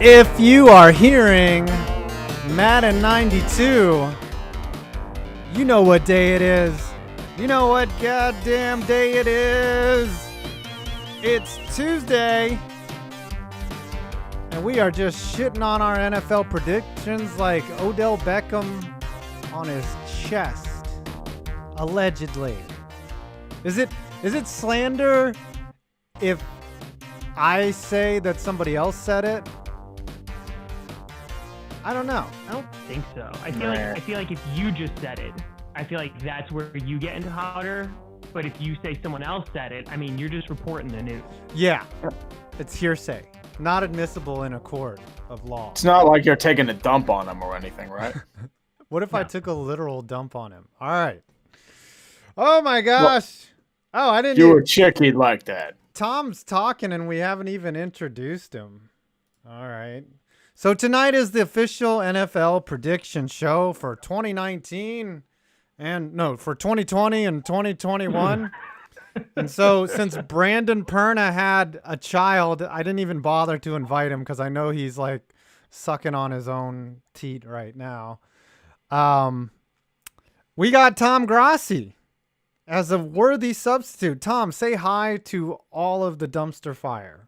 If you are hearing Madden 92, you know what day it is. You know what goddamn day it is. It's Tuesday, and we are just shitting on our NFL predictions like Odell Beckham on his chest, allegedly. Is it slander if I say that somebody else said it? I don't know. I don't think so. I feel like if you just said it, I feel like that's where you get into hotter. But if you say someone else said it, I mean, you're just reporting the news. Yeah, it's hearsay, not admissible in a court of law. It's not like you're taking a dump on him or anything, right? What if I took a literal dump on him? All right. Oh my gosh. Well, I didn't. You were a chick, he'd like that. Tom's talking and we haven't even introduced him. All right. So tonight is the official NFL prediction show for 2019 for 2020 and 2021. And so since Brandon Perna had a child, I didn't even bother to invite him because I know he's like sucking on his own teat right now. We got Tom Grossi as a worthy substitute. Tom, say hi to all of the dumpster fire.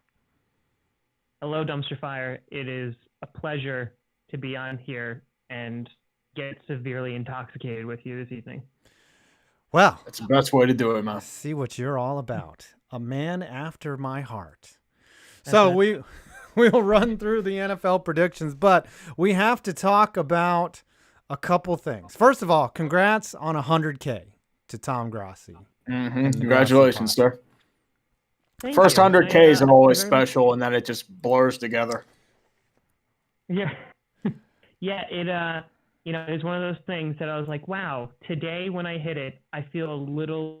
Hello, dumpster fire. It is a pleasure to be on here and get severely intoxicated with you this evening. Well, that's the best way to do it, man. See what you're all about. A man after my heart. So we'll run through the NFL predictions, but we have to talk about a couple things. First of all, congrats on 100K to Tom Grossi. Mm-hmm. Congratulations, sir. First you. 100Ks are always special, and then it just blurs together. Yeah. Yeah, it's one of those things that I was like, wow, today when I hit it, I feel a little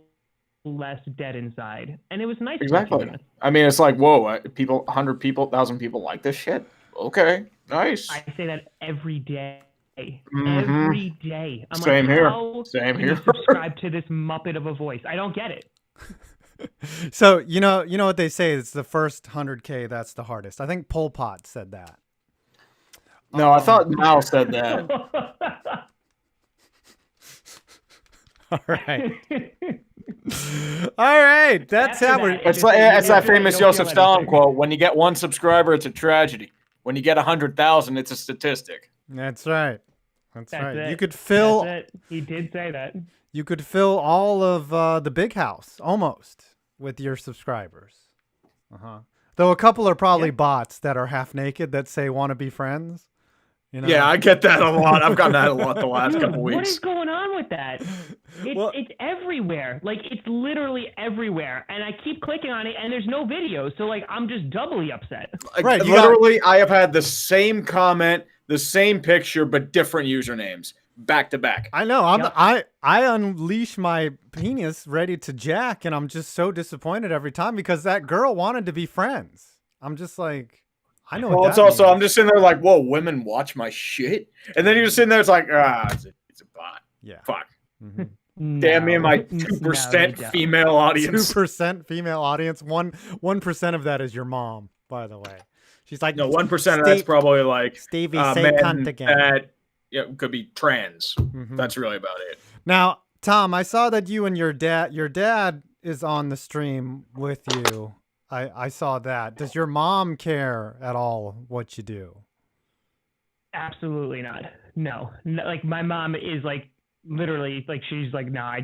less dead inside. And it was nice. Exactly. I mean, it's like, whoa, 100 people, 1,000 people like this shit? Okay, nice. I say that every day. Mm-hmm. Every day. I'm Same like, here. how Same can here. you subscribe to this Muppet of a voice? I don't get it. So, you know what they say, it's the first 100K that's the hardest. I think Pol Pot said that. No, I thought Mao said that. All right. All right. That's how we're... It's that famous Joseph Stalin quote, when you get one subscriber, it's a tragedy. When you get 100,000, it's a statistic. That's right. That's right. It. You could fill... That's it. He did say that. You could fill all of the big house, almost, with your subscribers. Uh-huh. Though a couple are probably bots that are half naked that say, want to be friends. You know? Yeah, I get that a lot. I've gotten that a lot the last couple weeks. What is going on with that? It's everywhere. Like, it's literally everywhere. And I keep clicking on it, and there's no video. So, like, I'm just doubly upset. Right. Literally, I have had the same comment, the same picture, but different usernames. Back to back. I know. I unleash my penis ready to jack, and I'm just so disappointed every time because that girl wanted to be friends. I'm just like... I know. Well, it's also I'm just sitting there like, whoa, women watch my shit, and then you're just sitting there, it's like, it's a bot. Yeah. Fuck. Mm-hmm. Damn me and my 2% female audience. 2% female audience. 1% of that is your mom, by the way. She's like, no, 1% of that's probably like Stevie, say cunt again. That could be trans. Mm-hmm. That's really about it. Now, Tom, I saw that you and your dad is on the stream with you. I saw that. Does your mom care at all what you do? Absolutely not. No. Like, my mom is like, literally, like, she's like, no, I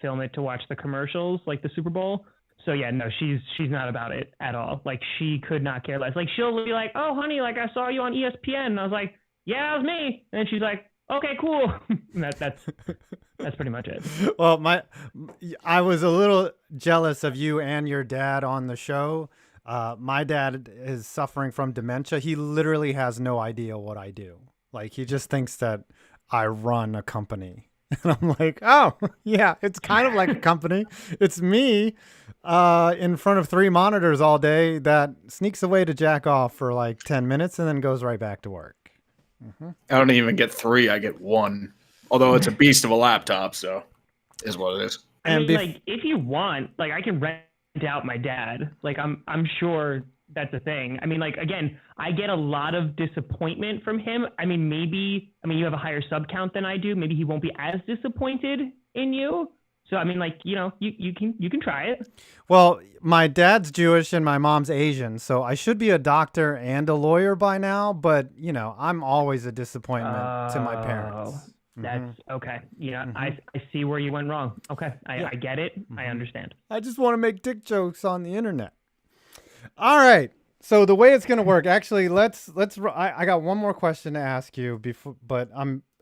film it to watch the commercials, like the Super Bowl. So yeah, no, she's not about it at all. Like, she could not care less. Like, she'll be like, oh, honey, like, I saw you on ESPN. And I was like, yeah, it was me. And she's like, okay, cool. And that's pretty much it. Well, I was a little jealous of you and your dad on the show. My dad is suffering from dementia. He literally has no idea what I do. Like, he just thinks that I run a company. And I'm like, oh, yeah, it's kind of like a company. It's me in front of 3 monitors all day that sneaks away to jack off for like 10 minutes and then goes right back to work. Mm-hmm. I don't even get 3. I get 1. Although it's a beast of a laptop, so is what it is. I mean, like, if you want, like, I can rent out my dad. Like, I'm sure that's the thing. I mean, like, again, I get a lot of disappointment from him. I mean, you have a higher sub count than I do. Maybe he won't be as disappointed in you. So, I mean, like, you can try it. Well, my dad's Jewish and my mom's Asian, so I should be a doctor and a lawyer by now. But, I'm always a disappointment to my parents. That's okay. I see where you went wrong. Okay. I get it. I understand. I just want to make dick jokes on the internet. All right. So the way it's going to work, actually, I got one more question to ask you before, but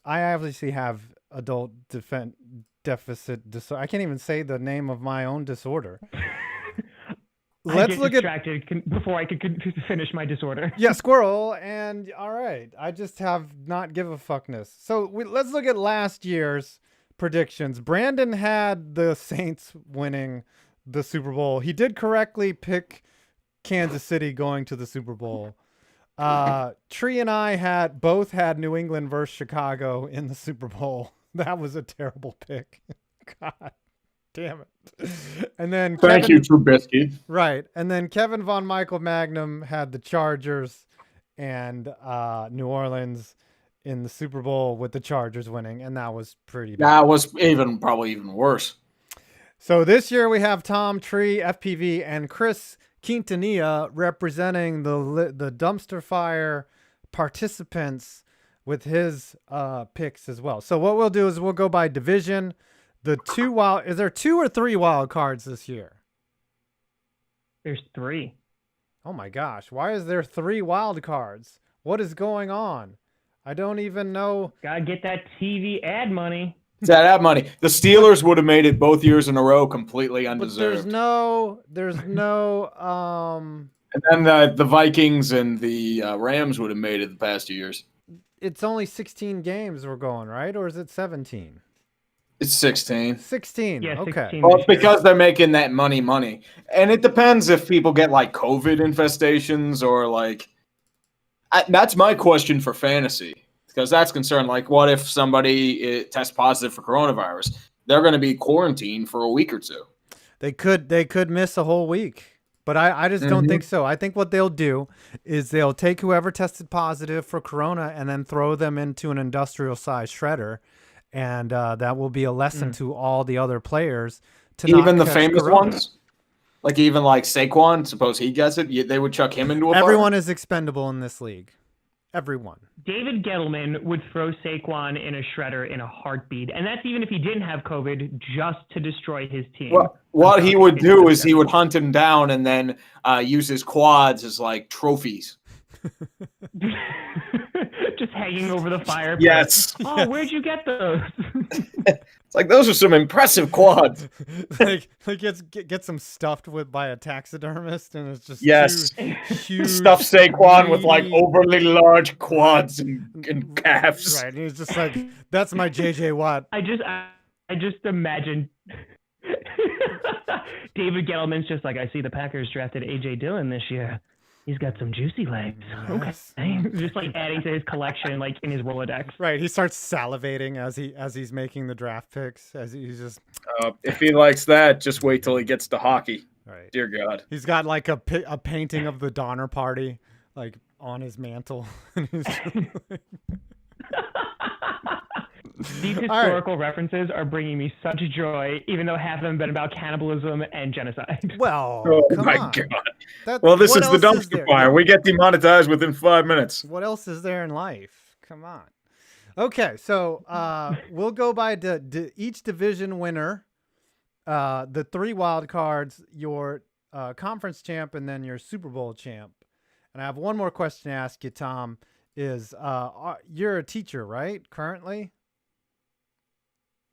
I obviously have adult deficit disorder. I can't even say the name of my own disorder. Let's look distracted before I could finish my disorder. Yeah, squirrel. And all right, I just have not give a fuckness. So let's look at last year's predictions. Brandon had the Saints winning the Super Bowl. He did correctly pick Kansas City going to the Super Bowl. Tree and I both had New England versus Chicago in the Super Bowl. That was a terrible pick. God damn it. And then thank you, Trubisky. Right. And then Kevin Von Michael Magnum had the Chargers and New Orleans in the Super Bowl with the Chargers winning, and that was pretty bad. That was probably even worse. So this year we have Tom, Tree, FPV, and Chris Quintanilla representing the dumpster fire participants with his picks as well. So what we'll do is we'll go by division. Is there 2 or 3 wild cards this year? There's 3. Oh my gosh. Why is there 3 wild cards? What is going on? I don't even know. Gotta get that TV ad money. That ad money. The Steelers would have made it both years in a row completely undeserved. But there's no And then the Vikings and the Rams would have made it the past 2 years. It's only 16 games we're going, right? Or is it 17? It's 16. 16. Yeah, okay. 16 well, it's because they're making that money. And it depends if people get like COVID infestations or like that's my question for fantasy, because that's concerned. Like, what if somebody tests positive for coronavirus? They're going to be quarantined for a week or 2. They could miss a whole week. But I just don't think so. I think what they'll do is they'll take whoever tested positive for corona and then throw them into an industrial-sized shredder. And that will be a lesson to all the other players to even not the catch famous corona. ones, like even like Saquon. Suppose he gets it, they would chuck him into a. Everyone is expendable in this league. Everyone. David Gettleman would throw Saquon in a shredder in a heartbeat, and that's even if he didn't have COVID, just to destroy his team. Well, what he would do is he would hunt him down and then use his quads as like trophies. Just hanging over the fire. Yes. Oh, where'd you get those? It's like, those are some impressive quads. like get some stuffed by a taxidermist, and it's just huge stuffed Saquon with like overly large quads and calves. Right, and he's just like, that's my JJ Watt. I just imagine David Gettleman's just like, I see the Packers drafted AJ Dillon this year. He's got some juicy legs. Yes. Okay. Just like adding to his collection, like in his Rolodex. Right. He starts salivating as he's making the draft picks. As he's just. If he likes that, just wait till he gets to hockey. Right. Dear God. He's got like a painting of the Donner Party, like on his mantle. These historical references are bringing me such joy, even though half of them have been about cannibalism and genocide. Well, come on. God. Well, this is the dumpster fire. We get demonetized within 5 minutes. What else is there in life? Come on. Okay, so we'll go by each division winner, the 3 wild cards, your conference champ, and then your Super Bowl champ. And I have one more question to ask you, Tom. Is you're a teacher, right? Currently?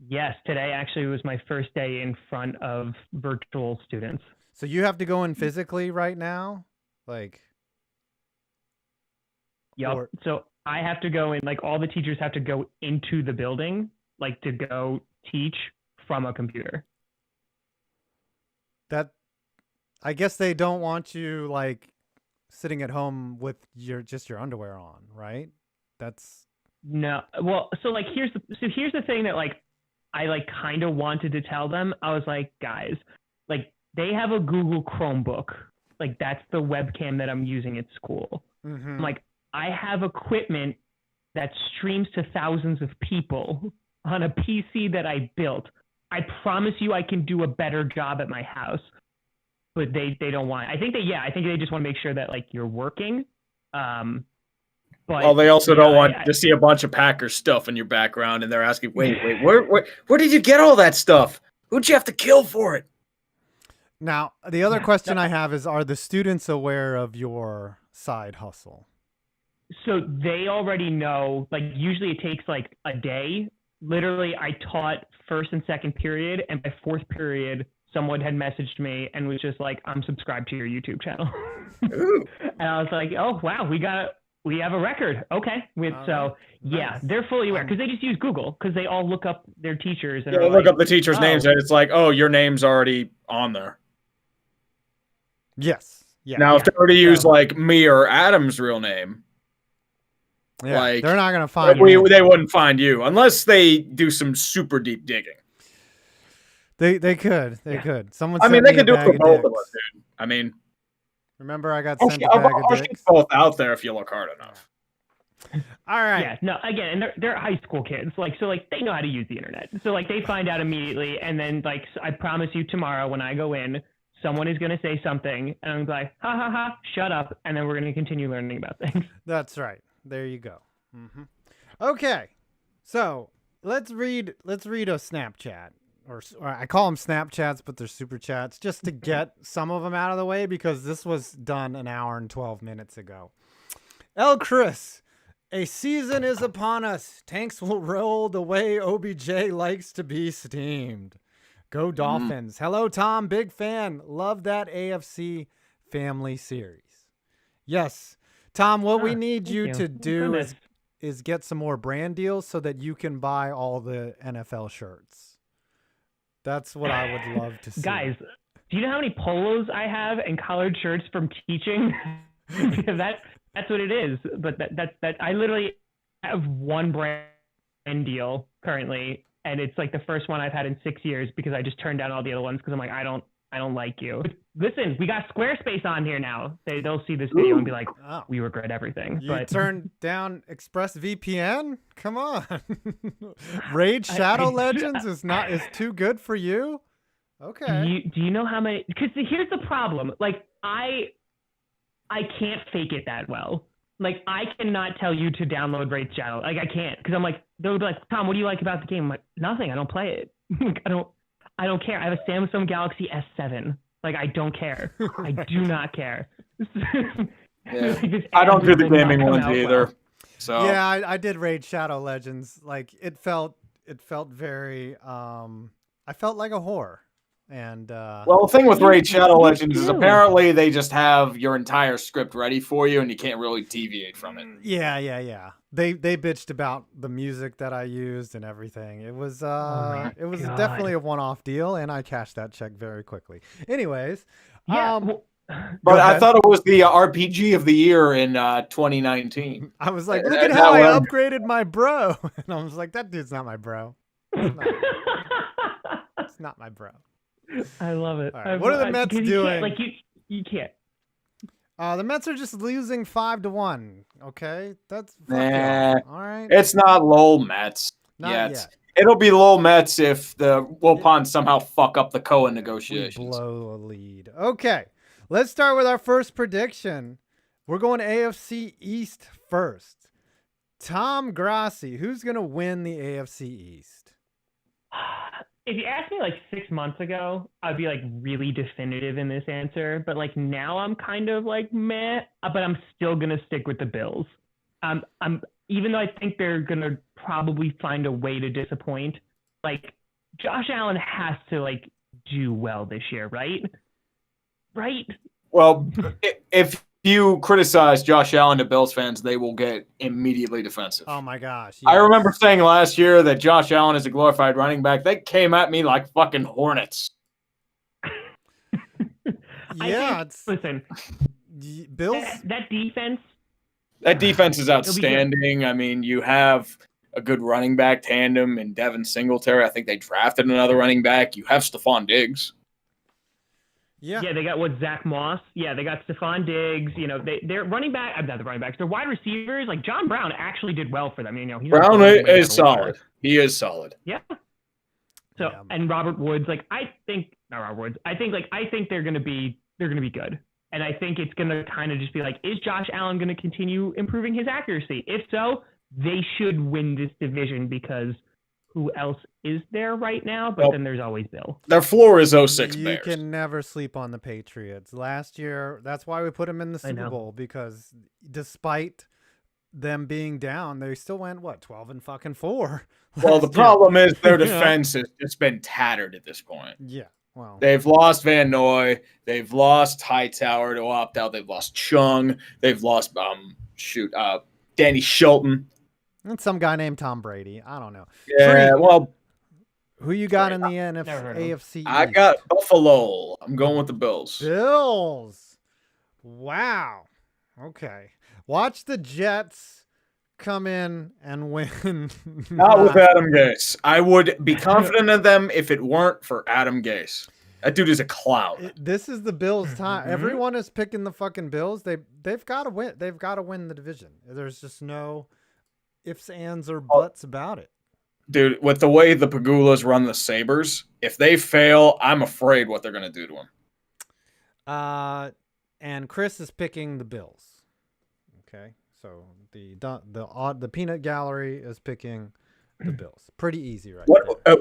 Yes, today actually was my first day in front of virtual students. So you have to go in physically right now? Like. Yep. So I have to go in, like all the teachers have to go into the building, like to go teach from a computer. I guess they don't want you like sitting at home with your underwear on, right? No. Well, so like here's the thing that like I like kind of wanted to tell them. I was like, guys, like they have a Google Chromebook like that's the webcam that I'm using at school. Mm-hmm. I'm like, I have equipment that streams to thousands of people on a PC that I built. I promise you I can do a better job at my house. But they don't want it. I think they just want to make sure that like you're working. But well, they also don't want to see a bunch of Packers stuff in your background, and they're asking, wait, where did you get all that stuff? Who'd you have to kill for it? Now, the other question I have is, are the students aware of your side hustle? So they already know, like usually it takes like a day. Literally, I taught first and second period, and by fourth period, someone had messaged me and was just like, I'm subscribed to your YouTube channel. And I was like, oh, wow, we have a record. Okay. Yeah, they're fully aware because they just use Google because they all look up their teachers. And they look up the teachers' names, and it's like, oh, your name's already on there. Yes. Yeah. Now, if they were to use like me or Adam's real name, like they're not gonna find they wouldn't find you unless they do some super deep digging. They could. Someone. I mean, they could do it for both of us, dude. I mean, remember I got sent a bag of dicks. Both out there if you look hard enough. All right. Yeah. No. Again, and they're high school kids, so they know how to use the internet. So like they find out immediately, and then like I promise you, tomorrow when I go in, someone is gonna say something, and I'm like, ha ha ha, shut up, and then we're gonna continue learning about things. That's right. There you go. Mm-hmm. Okay, so let's read a Snapchat, or I call them Snapchats, but they're super chats, just to get some of them out of the way because this was done an hour and 12 minutes ago. El Chris, a season is upon us. Tanks will roll the way OBJ likes to be steamed. Go Dolphins. Hello, Tom. Big fan. Love that AFC family series. Yes. Tom, what we need you to do is get some more brand deals so that you can buy all the NFL shirts. That's what I would love to see. Guys, do you know how many polos I have and collared shirts from teaching? Because that's what it is. But that I literally have one brand deal currently, and it's like the first one I've had in 6 years because I just turned down all the other ones because I'm like, I don't like you. But listen, we got Squarespace on here now. They'll see this video and be like, we regret everything. You turned down ExpressVPN? Come on. Raid Shadow Legends is too good for you? Okay. Do you know how many? Because here's the problem. Like I can't fake it that well. Like I cannot tell you to download Raid Shadow. Like I can't because I'm like, they'll be like, Tom, what do you like about the game? I'm like, nothing. I don't play it. I don't care. I have a Samsung Galaxy S7. Like, I don't care. I do not care. I don't do the gaming ones either. Well. So yeah, I did Raid Shadow Legends. Like, it felt very. I felt like a whore. And well, the thing with Raid Shadow Legends is apparently they just have your entire script ready for you, and you can't really deviate from it. Yeah. They bitched about the music that I used and everything. It was definitely a one-off deal, and I cashed that check very quickly. Anyways, but I thought it was the RPG of the year in 2019. I was like, look at how I upgraded my bro, and I was like, that dude's not my bro. It's not my bro. I love it. Right. What are the Mets doing? You can't. The Mets are just losing 5-1. Okay, that's all right. It's not lol Mets yet. It'll be lol Mets if the Wilpons somehow fuck up the Cohen negotiations. Blow a lead. Okay, let's start with our first prediction. We're going to AFC East first. Tom Grossi, who's gonna win the AFC East? If you asked me like 6 months ago, I'd be like really definitive in this answer. But like now I'm kind of like meh, but I'm still going to stick with the Bills. Even though I think they're going to probably find a way to disappoint, like Josh Allen has to like do well this year, right? Right? Well, if you criticize Josh Allen to Bills fans, they will get immediately defensive. Oh my gosh. Yes. I remember saying last year that Josh Allen is a glorified running back. They came at me like fucking hornets. Listen, Bills. That defense. That defense is outstanding. I mean, you have a good running back tandem in Devin Singletary. I think they drafted another running back. You have Stephon Diggs. Yeah, they got Zach Moss. Yeah, they got Stephon Diggs. You know, they're running back. I'm not the running backs. They're wide receivers. Like John Brown actually did well for them. You know, he's Brown is solid. He is solid. Yeah. So and Robert Woods, like I think they're gonna be good. And I think it's gonna kind of just be like, is Josh Allen gonna continue improving his accuracy? If so, they should win this division because who else is there right now? But then there's always Bill. Their floor is 06 Bears. You can never sleep on the Patriots. Last year, that's why we put them in the Super Bowl, because despite them being down, they still went, 12-4. Well, the problem is their defense has just been tattered at this point. Yeah. Well, they've lost Van Noy. They've lost Hightower to opt out. They've lost Chung. They've lost, Danny Shelton. And some guy named Tom Brady. I don't know. Yeah, well. Who you got in the AFC East? I got Buffalo. I'm going with the Bills. Bills. Wow. Okay. Watch the Jets come in and win. Not with Adam Gase. I would be confident of them if it weren't for Adam Gase. That dude is a clown. This is the Bills' time. Everyone is picking the fucking Bills. They've got to win. They've got to win the division. There's just no ifs, ands, or buts about it. Dude, with the way the Pagulas run the Sabres, if they fail, I'm afraid what they're going to do to them. And Chris is picking the Bills. Okay, so the peanut gallery is picking the Bills. Pretty easy, right?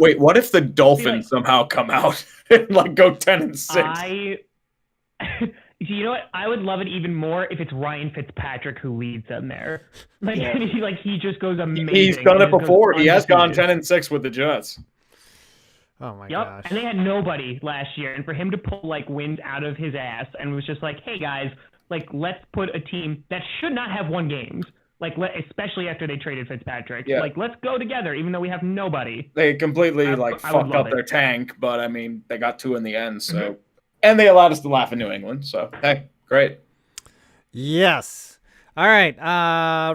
Wait, what if the Dolphins somehow come out and go 10-6? You know what? I would love it even more if it's Ryan Fitzpatrick who leads them there. He just goes amazing. He's done it before. He has gone 10-6 with the Jets. Oh my gosh! And they had nobody last year, and for him to pull wind out of his ass and was just like, "Hey guys, let's put a team that should not have won games." Especially after they traded Fitzpatrick. Yeah. Let's go together, even though we have nobody. They completely fucked up their tank, but I mean, they got 2 in the end, so. And they allowed us to laugh in New England, so hey, great. Yes. All right.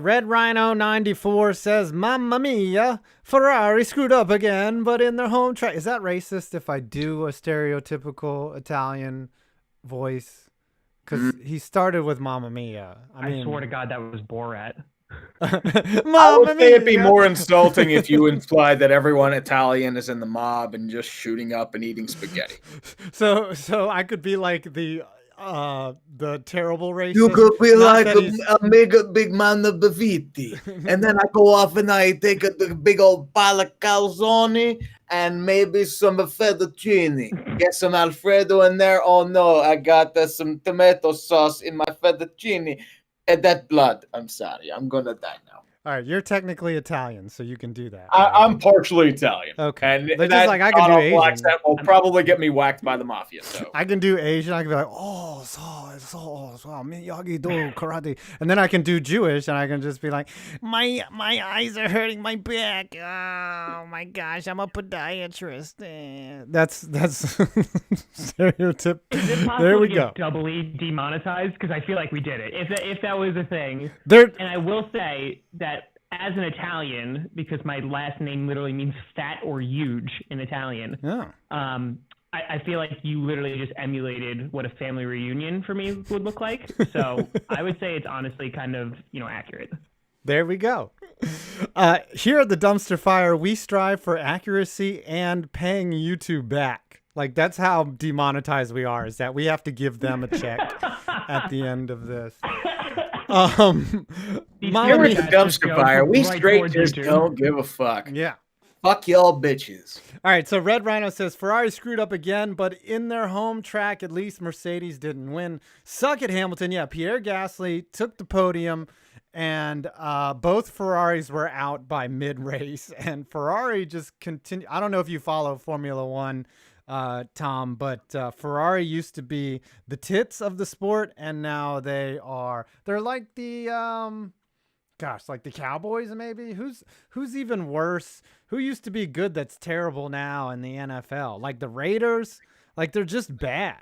Red Rhino 94 says, "Mamma mia, Ferrari screwed up again, but in their home track." Is that racist if I do a stereotypical Italian voice? Because he started with "Mamma mia." I swear to God, that was Borat. I would say it'd be more insulting if you implied that everyone Italian is in the mob and just shooting up and eating spaghetti. So I could be like the terrible racist. You could be like a mega big man of Baviti, and then I go off and I take a big old pile of calzone and maybe some fettuccine. Get some Alfredo in there. Oh no, I got some tomato sauce in my fettuccine. And that blood. I'm sorry. I'm gonna die now. All right, you're technically Italian, so you can do that. I'm partially Italian. Okay. And just I can do Asian. Accent will probably get me whacked by the mafia. So I can do Asian. I can be like, Miyagi-Do karate. And then I can do Jewish, and I can just be like, my eyes are hurting my back. Oh my gosh, I'm a podiatrist. That's stereotype. Is it possible there we to go. Get doubly demonetized? Because I feel like we did it. If that was a thing. And I will say that as an Italian, because my last name literally means fat or huge in Italian. Yeah. I feel like you literally just emulated what a family reunion for me would look like. So I would say it's honestly kind of, accurate. There we go. Here at the Dumpster Fire, we strive for accuracy and paying YouTube back. That's how demonetized we are, is that we have to give them a check at the end of this. Here at the Dumpster Fire, we straight just don't give a fuck. Yeah. Fuck y'all bitches. All right, so Red Rhino says, "Ferrari screwed up again, but in their home track, at least Mercedes didn't win. Suck it, Hamilton." Yeah, Pierre Gasly took the podium, and both Ferraris were out by mid-race, and Ferrari just continued. I don't know if you follow Formula One, Tom, but Ferrari used to be the tits of the sport, and now they're like the like the Cowboys maybe. Who's even worse? Who used to be good that's terrible now in the NFL? Like the Raiders, they're just bad.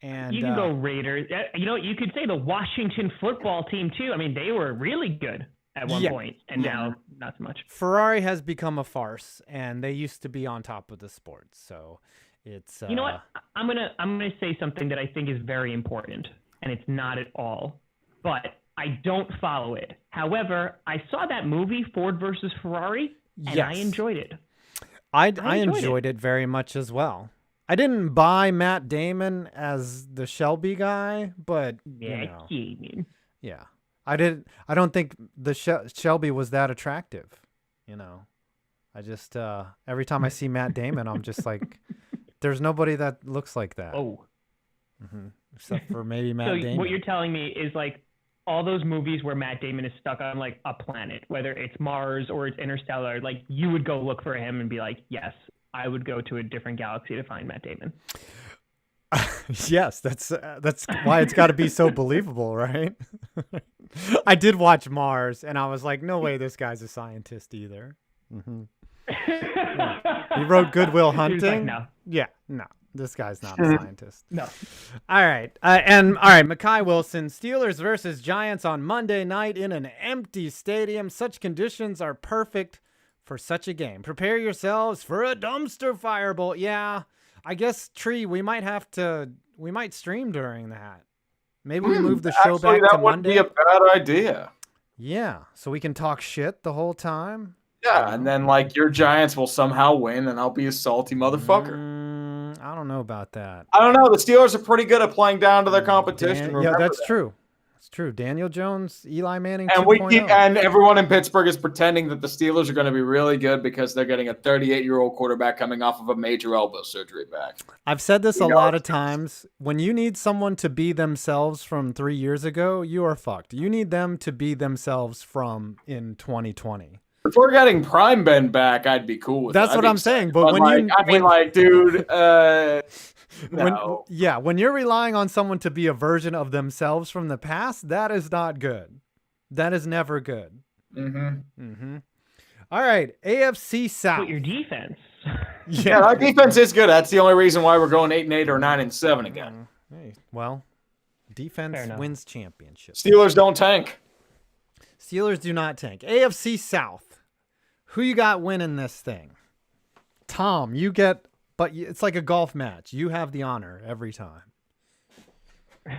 And you can go Raiders. You could say the Washington football team too. I mean, they were really good at one point, and now not so much. Ferrari has become a farce, and they used to be on top of the sport. So It's You know what? I'm gonna say something that I think is very important, and it's not at all, but I don't follow it. However, I saw that movie Ford versus Ferrari, and I Yes. enjoyed it. I enjoyed it very much as well. I didn't buy Matt Damon as the Shelby guy, but yeah, I don't think the Shelby was that attractive. You know, I just every time I see Matt Damon, I'm just like, there's nobody that looks like that. Oh, except for maybe Matt Damon. What you're telling me is like all those movies where Matt Damon is stuck on like a planet, whether it's Mars or it's Interstellar, like you would go look for him and be like, yes, I would go to a different galaxy to find Matt Damon. Yes, that's why it's got to be so believable, right? I did watch Mars, and I was like, no way, this guy's a scientist either. Yeah. He wrote Good Will Hunting. Like, no. Yeah, no, this guy's not a scientist. No. All right, Mekhi Wilson, Steelers versus Giants on Monday night in an empty stadium. Such conditions are perfect for such a game. Prepare yourselves for a dumpster fire bowl. Yeah, I guess, Tree, we might stream during that. Maybe we move the show back to Monday. That wouldn't be a bad idea. Yeah, so we can talk shit the whole time. Yeah, and then like your Giants will somehow win, and I'll be a salty motherfucker. I don't know about that. I don't know. The Steelers are pretty good at playing down to their competition. Yeah, that's true. It's true. Daniel Jones, Eli Manning, and 2.0. and everyone in Pittsburgh is pretending that the Steelers are going to be really good because they're getting a 38-year-old quarterback coming off of a major elbow surgery back. I've said this a lot of times. When you need someone to be themselves from 3 years ago, you are fucked. You need them to be themselves from in 2020. If we're getting Prime Ben back, I'd be cool with That's that. what I'm saying. But when dude, no. When you're relying on someone to be a version of themselves from the past, that is not good. That is never good. All right, AFC South. But your defense. Yeah, our defense is good. That's the only reason why we're going 8-8 or 9-7 again. Hey, well, defense wins championships. Steelers don't tank. Steelers do not tank. AFC South. Who you got winning this thing? Tom, you get, but it's like a golf match. You have the honor every time. I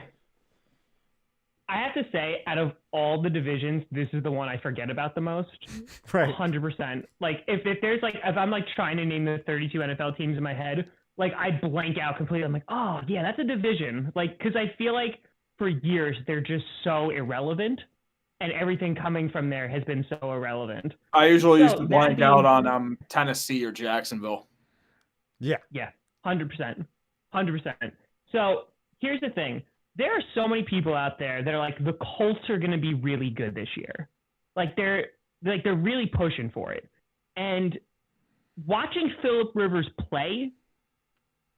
have to say, out of all the divisions, this is the one I forget about the most. Right. 100%. Like, if I'm like trying to name the 32 NFL teams in my head, like I blank out completely. I'm like, oh yeah, that's a division. Like, because I feel like for years they're just so irrelevant. And everything coming from there has been so irrelevant. I usually used to blank out on Tennessee or Jacksonville. Yeah. Yeah, 100%. 100%. So here's the thing. There are so many people out there that are like, the Colts are going to be really good this year. Like they're really pushing for it. And watching Phillip Rivers play,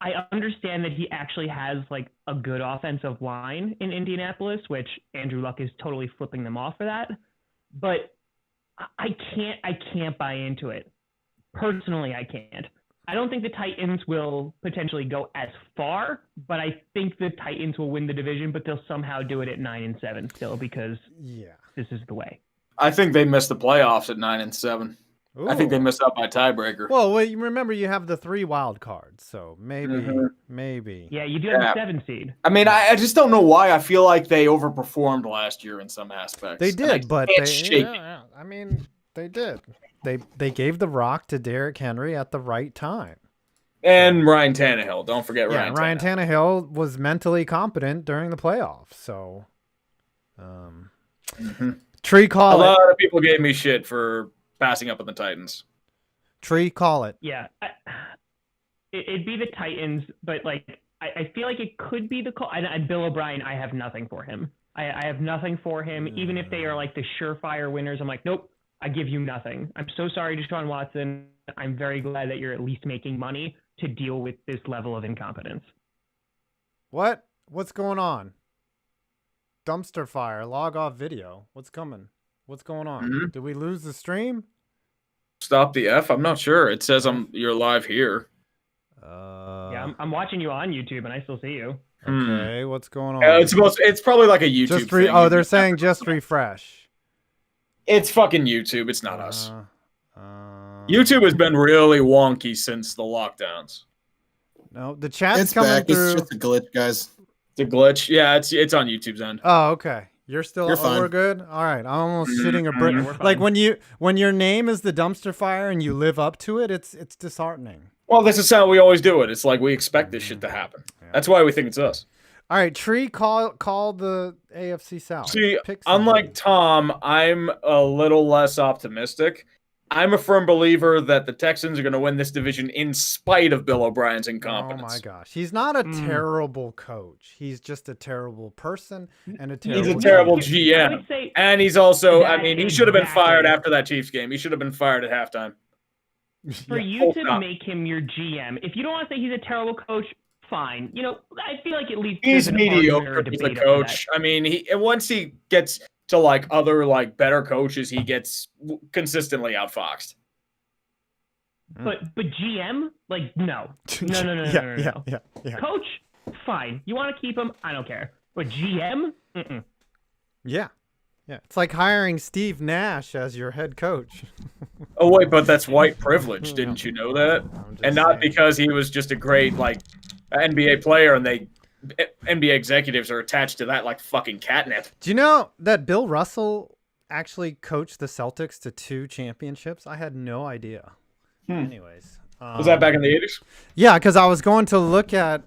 I understand that he actually has like a good offensive line in Indianapolis, which Andrew Luck is totally flipping them off for that. But I can't buy into it. Personally, I can't. I don't think the Titans will potentially go as far, but I think the Titans will win the division, but they'll somehow do it at 9-7 still because this is the way. I think they missed the playoffs at 9-7. Ooh. I think they missed out by tiebreaker. Well, you remember you have the 3 wild cards, so maybe. Yeah, you do have the 7 seed. I mean, I just don't know why. I feel like they overperformed last year in some aspects. They did, but I mean, they did. They gave the rock to Derrick Henry at the right time. And Ryan Tannehill. Don't forget Ryan Tannehill. Ryan Tannehill was mentally competent during the playoffs, so Tree, call it. A lot of people gave me shit for passing up on the Titans. Tree, call it. Yeah. It'd be the Titans, but like I feel like it could be the Colts. Bill O'Brien, I have nothing for him. I have nothing for him. Even if they are like the surefire winners, I'm like, nope, I give you nothing. I'm so sorry, Deshaun Watson. I'm very glad that you're at least making money to deal with this level of incompetence. What's going on? Dumpster fire, log off video. What's coming? What's going on? Did we lose the stream? Stop the F? I'm not sure. It says you're live here. Yeah, I'm watching you on YouTube and I still see you. Okay, what's going on? It's probably like a YouTube thing. They're saying just refresh. It's fucking YouTube. It's not us. YouTube has been really wonky since the lockdowns. No, the chat's It's coming back. through. It's just a glitch, guys. The glitch. Yeah, it's on YouTube's end. Oh, okay. You're still. You're fine. We're good. All right. I'm almost shitting a Yeah, brick. we're Like fine. when your name is the dumpster fire and you live up to it, it's disheartening. Well, this is how we always do it. It's like we expect this shit to happen. That's why we think it's us. All right, Tree, call the AFC South. See, Pick somebody. unlike Tom, I'm a little less optimistic. I'm a firm believer that the Texans are going to win this division in spite of Bill O'Brien's incompetence. Oh my gosh, he's not a terrible coach. He's just a terrible person and a terrible. He's a terrible I GM, would say and he's also. that I mean, he should have been fired exactly. after that Chiefs game. He should have been fired at halftime. for Yeah. you full to stop. make him your GM, if you don't want to say he's a terrible coach, fine. You know, I feel like at least He's there's an argument or mediocre as a debate over coach. I mean, and once he gets to like other like better coaches, he gets consistently outfoxed. that. But GM, like no. No. Yeah. Coach, fine. You want to keep him? I don't care. But GM, Yeah. It's like hiring Steve Nash as your head coach. Oh wait, but that's white privilege. Didn't you know that? I'm just And not saying. because he was just a great like NBA player, and NBA executives are attached to that like fucking catnip. Do you know that Bill Russell actually coached the Celtics to 2 championships? I had no idea. Anyways, Was that back in the 80s? Yeah, because I was going to look at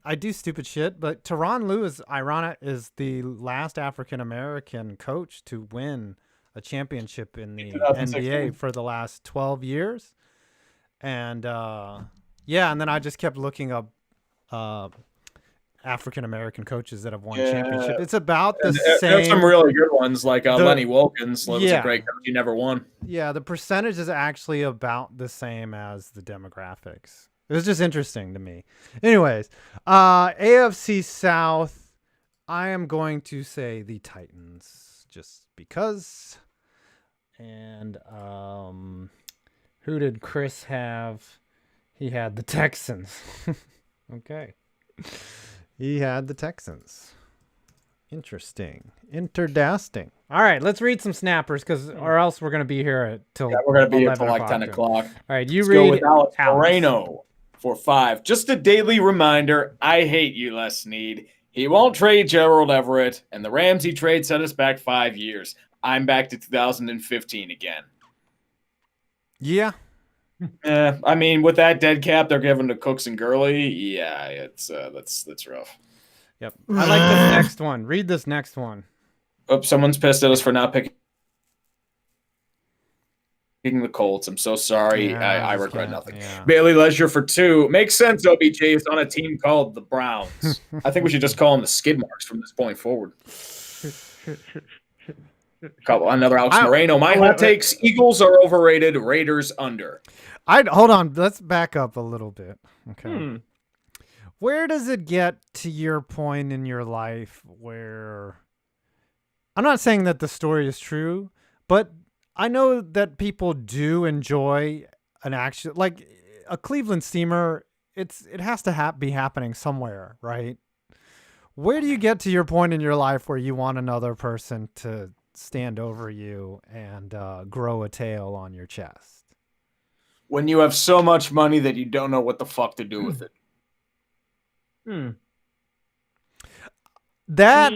I do stupid shit, but Tyronn Lue is the last African American coach to win a championship in the 2016. NBA for the last 12 years, and and then I just kept looking up African American coaches that have won championship. It's about the same. There's some really good ones, like Lenny Wilkins was a great coach. He never won. Yeah, the percentage is actually about the same as the demographics. It was just interesting to me. Anyways, AFC South, I am going to say the Titans just because. And who did Chris have? He had the Texans. Okay. He had the Texans. Interesting. Interdasting. All right, let's read some snappers, or else we're going to be here till We're going to be here 11 till like 10 o'clock. All right, you Let's read go with Alex Alex. Moreno for 5. Just a daily reminder, I hate you, Les Snead. He won't trade Gerald Everett, and the Ramsey trade set us back 5 years. I'm back to 2015 again. Yeah. I mean, with that dead cap they're giving to Cooks and Gurley, yeah, it's that's rough. Yep. I like this next one. Read this next one. Oh, someone's pissed at us for not picking the Colts. I'm so sorry. Yeah, I just regret can't. nothing. Yeah. Bailey Leisure for 2. Makes sense. OBJ is on a team called the Browns. I think we should just call them the skid marks from this point forward. Another Alex Moreno. My hot takes: Eagles are overrated. Raiders under. Hold on. Let's back up a little bit. Okay. Where does it get to your point in your life where I'm not saying that the story is true, but I know that people do enjoy an action like a Cleveland steamer. It has to be happening somewhere, right? Where do you get to your point in your life where you want another person to stand over you and grow a tail on your chest? When you have so much money that you don't know what the fuck to do with it. That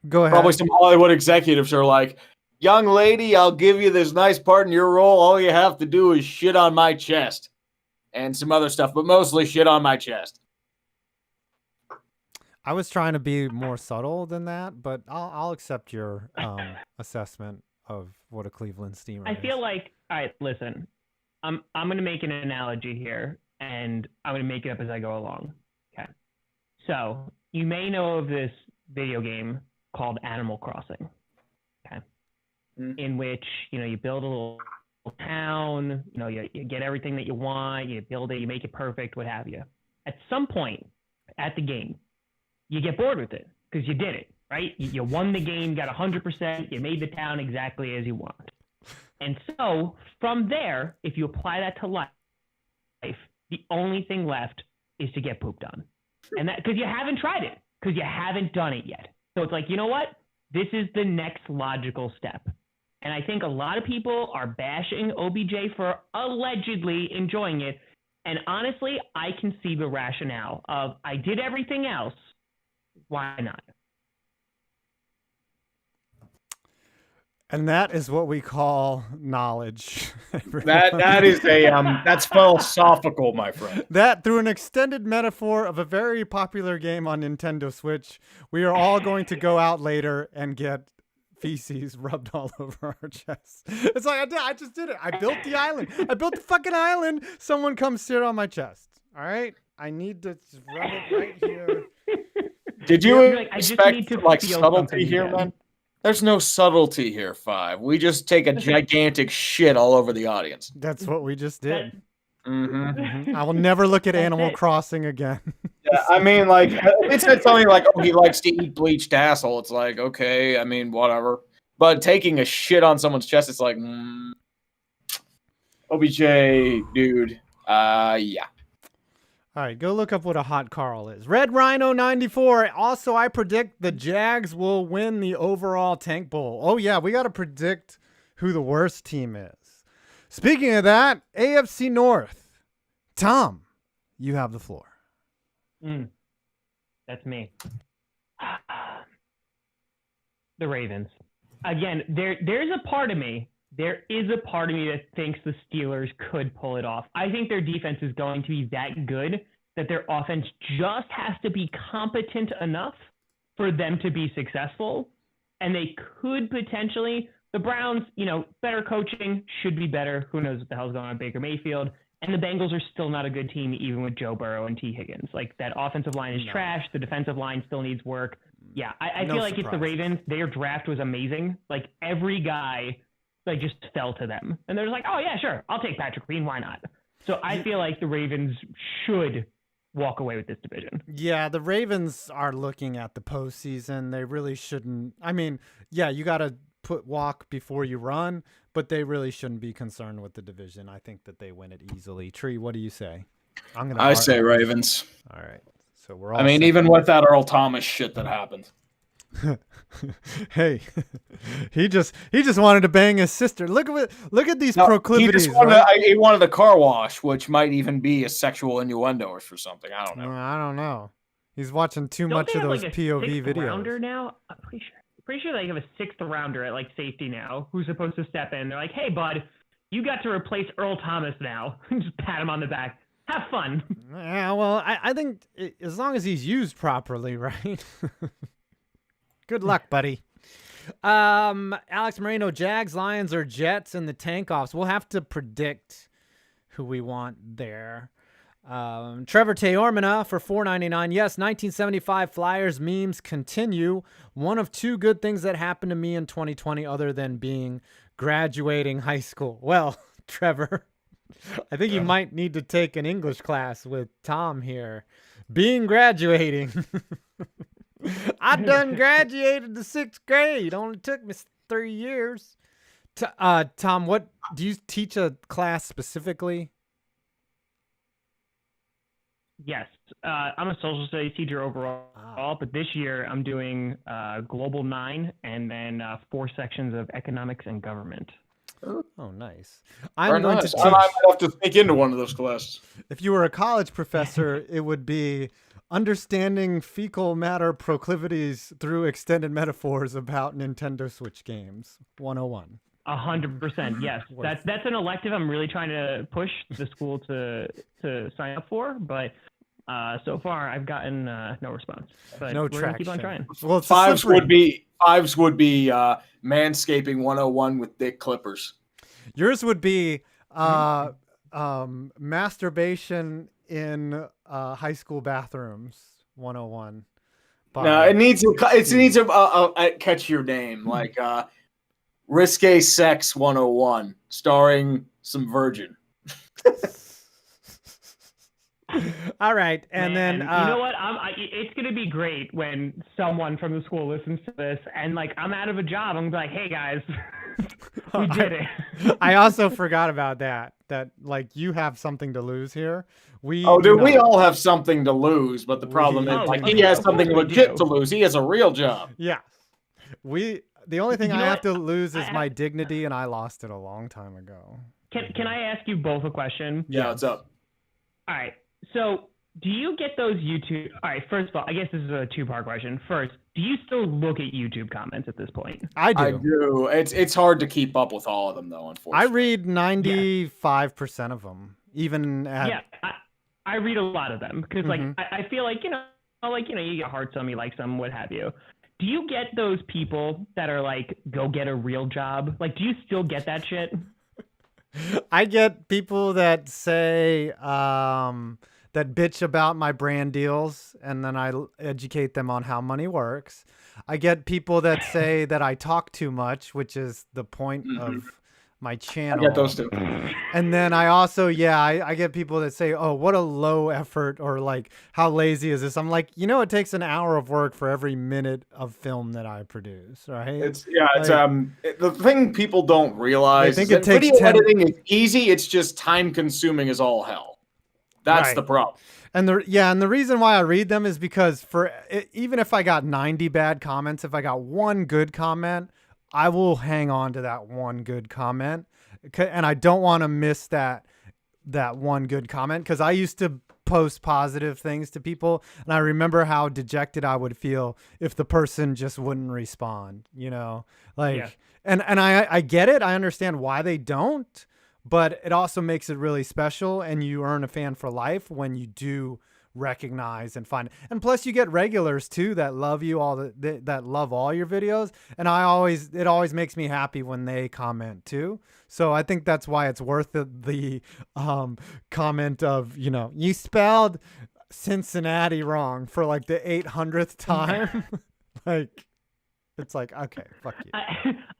go ahead. Probably some Hollywood executives are like, young lady, I'll give you this nice part in your role. All you have to do is shit on my chest. And some other stuff, but mostly shit on my chest. I was trying to be more subtle than that, but I'll accept your assessment of what a Cleveland steamer is. I feel like, all right, listen, I'm going to make an analogy here, and I'm going to make it up as I go along. Okay. So you may know of this video game called Animal Crossing. Okay. In which, you build a little town, you get everything that you want, you build it, you make it perfect, what have you. At some point at the game, you get bored with it because you did it, right? You won the game, got 100%, you made the town exactly as you want. And so from there, if you apply that to life, the only thing left is to get pooped on. And that because you haven't tried it, because you haven't done it yet. So it's like, you know what? This is the next logical step. And I think a lot of people are bashing OBJ for allegedly enjoying it. And honestly, I can see the rationale of I did everything else. Why not? And that is what we call knowledge. That's philosophical, my friend. That, through an extended metaphor of a very popular game on Nintendo Switch, we are all going to go out later and get feces rubbed all over our chests. It's like I just did it. I built the island. I built the fucking island. Someone come sit on my chest. All right, I need to just rub it right here. Did you expect subtlety here, man? There's no subtlety here, Five. We just take a gigantic shit all over the audience. That's what we just did. Mm-hmm. I will never look at Animal Crossing again. Yeah, I mean, like, it said something like, "Oh, he likes to eat bleached asshole." It's like, okay, I mean, whatever. But taking a shit on someone's chest, it's like, OBJ, dude, yeah. All right, go look up what a hot Carl is. Red Rhino 94. Also, I predict the Jags will win the overall Tank Bowl. Oh, yeah, we got to predict who the worst team is. Speaking of that, AFC North. Tom, you have the floor. That's me. The Ravens. Again, there's a part of me. There is a part of me that thinks the Steelers could pull it off. I think their defense is going to be that good that their offense just has to be competent enough for them to be successful. And they could potentially, the Browns, better coaching, should be better. Who knows what the hell's going on with Baker Mayfield. And the Bengals are still not a good team, even with Joe Burrow and T. Higgins. Like, that offensive line is trash. The defensive line still needs work. Yeah, I feel like it's the Ravens. Their draft was amazing. Like, every guy just fell to them. And they're just like, oh, yeah, sure. I'll take Patrick Queen. Why not? So I feel like the Ravens should walk away with this division. Yeah, the Ravens are looking at the postseason. They really shouldn't. I mean, yeah, you got to walk before you run, but they really shouldn't be concerned with the division. I think that they win it easily. Tree, what do you say? I say Ravens. All right. So we're all even with that Earl Thomas shit that happened. Hey, he just wanted to bang his sister. Look at these proclivities. He wanted a car wash, which might even be a sexual innuendo or something. I don't know. I don't know. He's watching too much of those POV videos. Rounder now, I'm pretty sure they have a sixth rounder at safety now, who's supposed to step in. They're like, hey, bud, you got to replace Earl Thomas now. Just pat him on the back. Have fun. Yeah, well, I think as long as he's used properly, right? Good luck, buddy. Alex Moreno, Jags, Lions, or Jets in the tank offs. We'll have to predict who we want there. Trevor Teormina for $4.99. Yes, 1975 Flyers memes continue. One of two good things that happened to me in 2020 other than being graduating high school. Well, Trevor, I think you might need to take an English class with Tom here. Graduating. I done graduated the 6th grade. Only took me 3 years. Tom, what do you teach a class specifically? Yes, I'm a social studies teacher overall, but this year I'm doing Global 9 and then 4 sections of economics and government. Oh, nice. I might have to sneak into one of those classes. If you were a college professor, it would be understanding fecal matter proclivities through extended metaphors about Nintendo Switch games 101. 100%, yes. That's an elective I'm really trying to push the school to sign up for, but so far I've gotten no response. But no we're traction. gonna keep on trying. Well, fives would be manscaping 101 with dick clippers. Yours would be masturbation in high school bathrooms 101. No, it needs a catch your name like Risque Sex 101 starring some virgin. All right, and then you know what? It's gonna be great when someone from the school listens to this, and I'm out of a job. I'm like, hey guys, we did it. I also forgot about that. That you have something to lose here. We all have something to lose, but the problem is he has something legit to lose. He has a real job. Yeah, The only thing You I know have what? to lose is my dignity, and I lost it a long time ago. Can I ask you both a question? Yeah, what's up? All right. So, do you get those YouTube? All right. First of all, I guess this is a two-part question. First, do you still look at YouTube comments at this point? I do. I do. It's hard to keep up with all of them, though, I unfortunately. read 95% of them, even at. Yeah, I read a lot of them because, like, Mhm. I feel like you get heart some, you like some, what have you. Do you get those people that are like, go get a real job? Like, do you still get that shit? I get people that say that bitch about my brand deals, and then I educate them on how money works. I get people that say that I talk too much, which is the point of my I channel. get those too. And then I also, I get people that say, oh, what a low effort, or like, how lazy is this? I'm like, it takes an hour of work for every minute of film that I produce, right? It's Like, the thing people don't realize think is it that takes video 10 editing is easy. It's just time consuming as all hell. That's Right. the problem. And the reason why I read them is because even if I got 90 bad comments, if I got one good comment, I will hang on to that one good comment, and I don't want to miss that one good comment, because I used to post positive things to people, and I remember how dejected I would feel if the person just wouldn't respond. And I get it. I understand why they don't. But it also makes it really special, and you earn a fan for life when you do recognize and find. And plus, you get regulars too that love you that love all your videos. And it always makes me happy when they comment too. So I think that's why it's worth the comment of, you spelled Cincinnati wrong for like the 800th time. Like, it's like, okay, fuck you.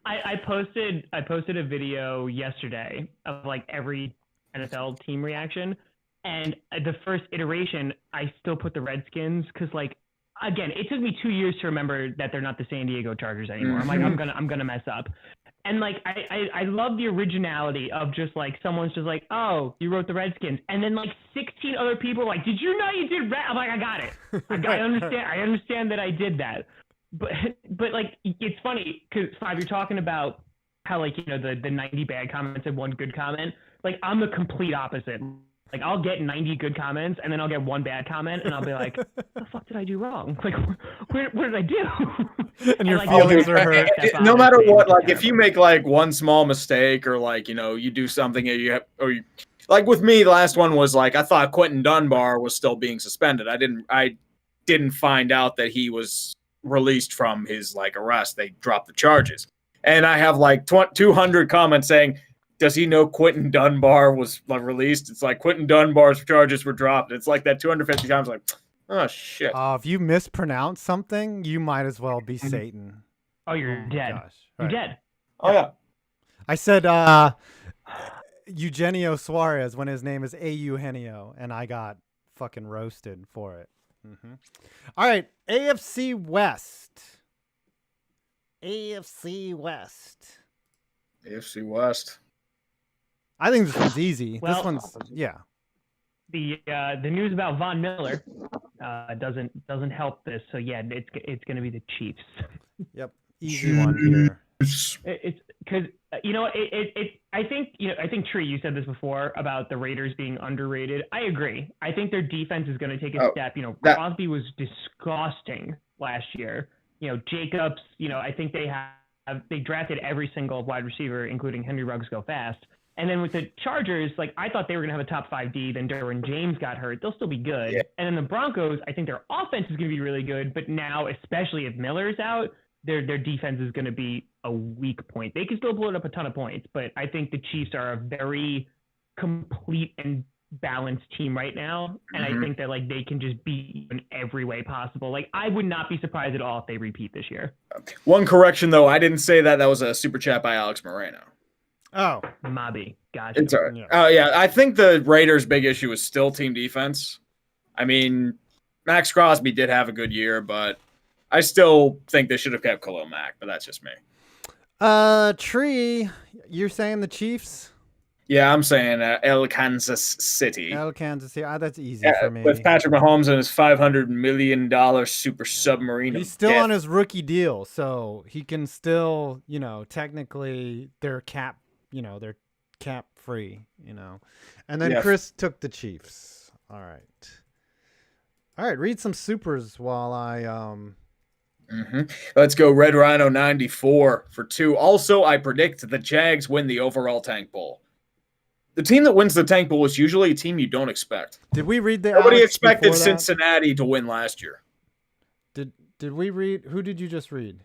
I posted a video yesterday of like every NFL team reaction, and the first iteration I still put the Redskins because, like, again, it took me 2 years to remember that they're not the San Diego Chargers anymore. I'm like, I'm gonna mess up. And like I love the originality of just like someone's just like, oh, you wrote the Redskins, and then like 16 other people are like, did you know you did I'm like, I got it. I understand that I did that. But like, it's funny because Five, you're talking about how, like, the 90 bad comments and one good comment. Like, I'm the complete opposite. Like, I'll get 90 good comments and then I'll get one bad comment and I'll be like, what the fuck did I do wrong? Like, what did I do? And your like, feelings are hurt. No matter what, like, if you make like one small mistake, or like, you do something and like with me, the last one was like, I thought Quentin Dunbar was still being suspended. I didn't find out that he was released from his like arrest. They dropped the charges, and I have like 200 comments saying, does he know Quentin Dunbar was released? It's like Quentin Dunbar's charges were dropped. It's like that 250 times, like, oh shit. If you mispronounce something, you might as well be Satan. Oh, you're dead. Gosh. You're Right. dead. Oh yeah. I said Eugenio Suarez when his name is Eugenio, and I got fucking roasted for it. All right, AFC West. AFC West. AFC West. I think this one's easy. Well, this one's The news about Von Miller doesn't help this. So yeah, it's going to be the Chiefs. Yep, easy one here. It's because I think Tree, you said this before about the Raiders being underrated. I agree. I think their defense is going to take a step. Crosby was disgusting last year. Jacobs. I think they drafted every single wide receiver, including Henry Ruggs, go fast. And then with the Chargers, like, I thought they were going to have a top 5 D. Then Derwin James got hurt. They'll still be good. Yeah. And then the Broncos, I think their offense is going to be really good. But now, especially if Miller's out, their defense is going to be a weak point. They can still blow up a ton of points, but I think the Chiefs are a very complete and balanced team right now. And I think that, like, they can just beat in every way possible. Like, I would not be surprised at all if they repeat this year. One correction, though. I didn't say that. That was a super chat by Alex Moreno. Oh, Mobby. Gotcha. It's all right. Oh, yeah. I think the Raiders' big issue is still team defense. I mean, Max Crosby did have a good year, but I still think they should have kept Khalil Mack, but that's just me. Tree, you're saying the Chiefs? Yeah, I'm saying El Kansas City. El Kansas City. That's easy for me. With Patrick Mahomes and his $500 million super submarine. He's still on his rookie deal, so he can still, technically they're cap free, And then Chris took the Chiefs. All right. Read some supers while I Let's go Red Rhino 94 for 2. Also, I predict the Jags win the overall Tank Bowl. The team that wins the Tank Bowl is usually a team you don't expect. Did we read the Nobody expected Cincinnati to win last year. Did we read? Who did you just read?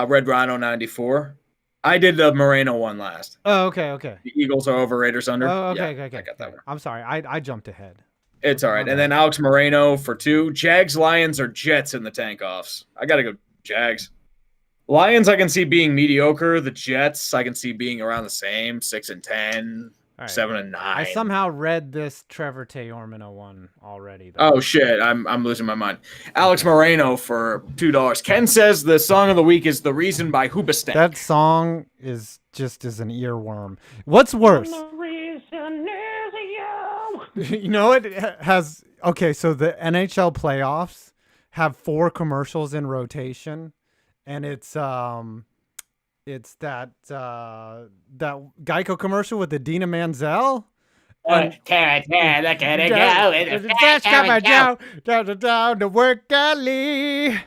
Red Rhino 94. I did the Moreno one last. Oh, okay. The Eagles are over, Raiders under. Oh, okay. I got that one. I'm sorry. I jumped ahead. It's all right. And then Alex Moreno for 2. Jags, Lions, or Jets in the tank-offs. I got to go Jags. Lions I can see being mediocre. The Jets I can see being around the same, 6-10. Right. 7-9. I somehow read this Trevor Taormina one already, though. Oh shit! I'm losing my mind. Alex Moreno for $2. Ken says the song of the week is "The Reason" by Hoobastank. That song is just as an earworm. What's worse? The reason is you. You know it has. Okay, so the NHL playoffs have 4 commercials in rotation, and it's that Geico commercial with the Dina Menzel. Down to work early.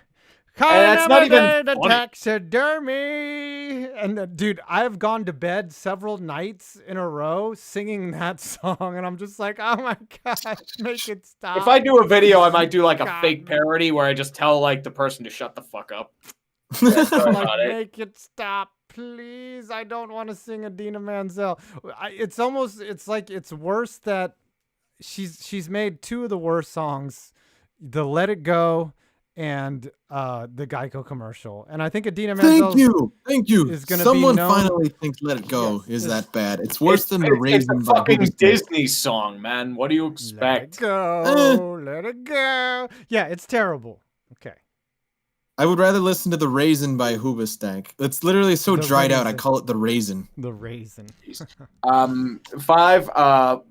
That's not even the taxidermy. And dude, I've gone to bed several nights in a row singing that song, and I'm just like, oh my gosh, make it stop. If I do a video, I might do like a fake parody where I just tell like the person to shut the fuck up. Make it stop, please. I don't want to sing a Dina Menzel. It's like it's worse that she's made 2 of the worst songs, the Let It Go and the Geico commercial. And I think Adina Menzel. Thank you. Someone finally thinks Let It Go is that bad. It's worse than the Raisin. It's a fucking Disney song, man. What do you expect? Let it go. Yeah, it's terrible. Okay. I would rather listen to The Raisin by Hoobastank. It's literally so dried out, I call it The Raisin. The Raisin. 5,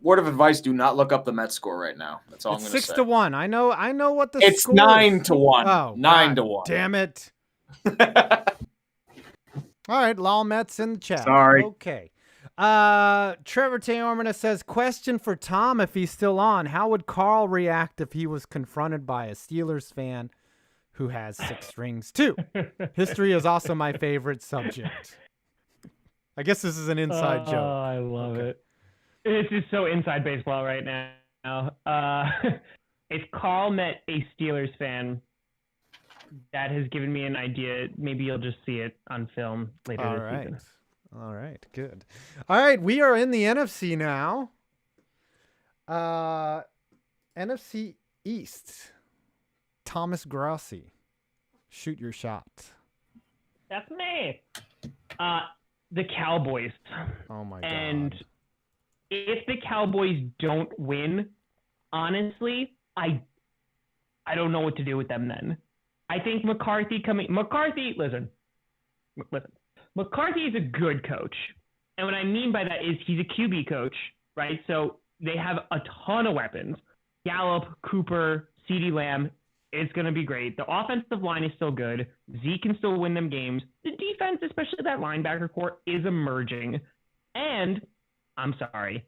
word of advice, do not look up the Mets score right now. That's all I'm going to say. 6-1. I know what the it's score is. It's 9-1. Oh, 9-1. Damn it. All right, Lol Mets in the chat. Sorry. Okay. Trevor Taormina says, question for Tom if he's still on. How would Carl react if he was confronted by a Steelers fan who has 6 rings too? History is also my favorite subject. I guess this is an inside joke. Oh, I love it. It's just so inside baseball right now. If Carl met a Steelers fan, that has given me an idea. Maybe you'll just see it on film later this season. All right, good. All right, we are in the NFC now. NFC East. Thomas Grossi, shoot your shot. That's me. The Cowboys. Oh my god. And if the Cowboys don't win, honestly, I don't know what to do with them then. I think listen. McCarthy is a good coach. And what I mean by that is he's a QB coach, right? So they have a ton of weapons. Gallup, Cooper, CeeDee Lamb. It's going to be great. The offensive line is still good. Zeke can still win them games. The defense, especially that linebacker core, is emerging. And I'm sorry,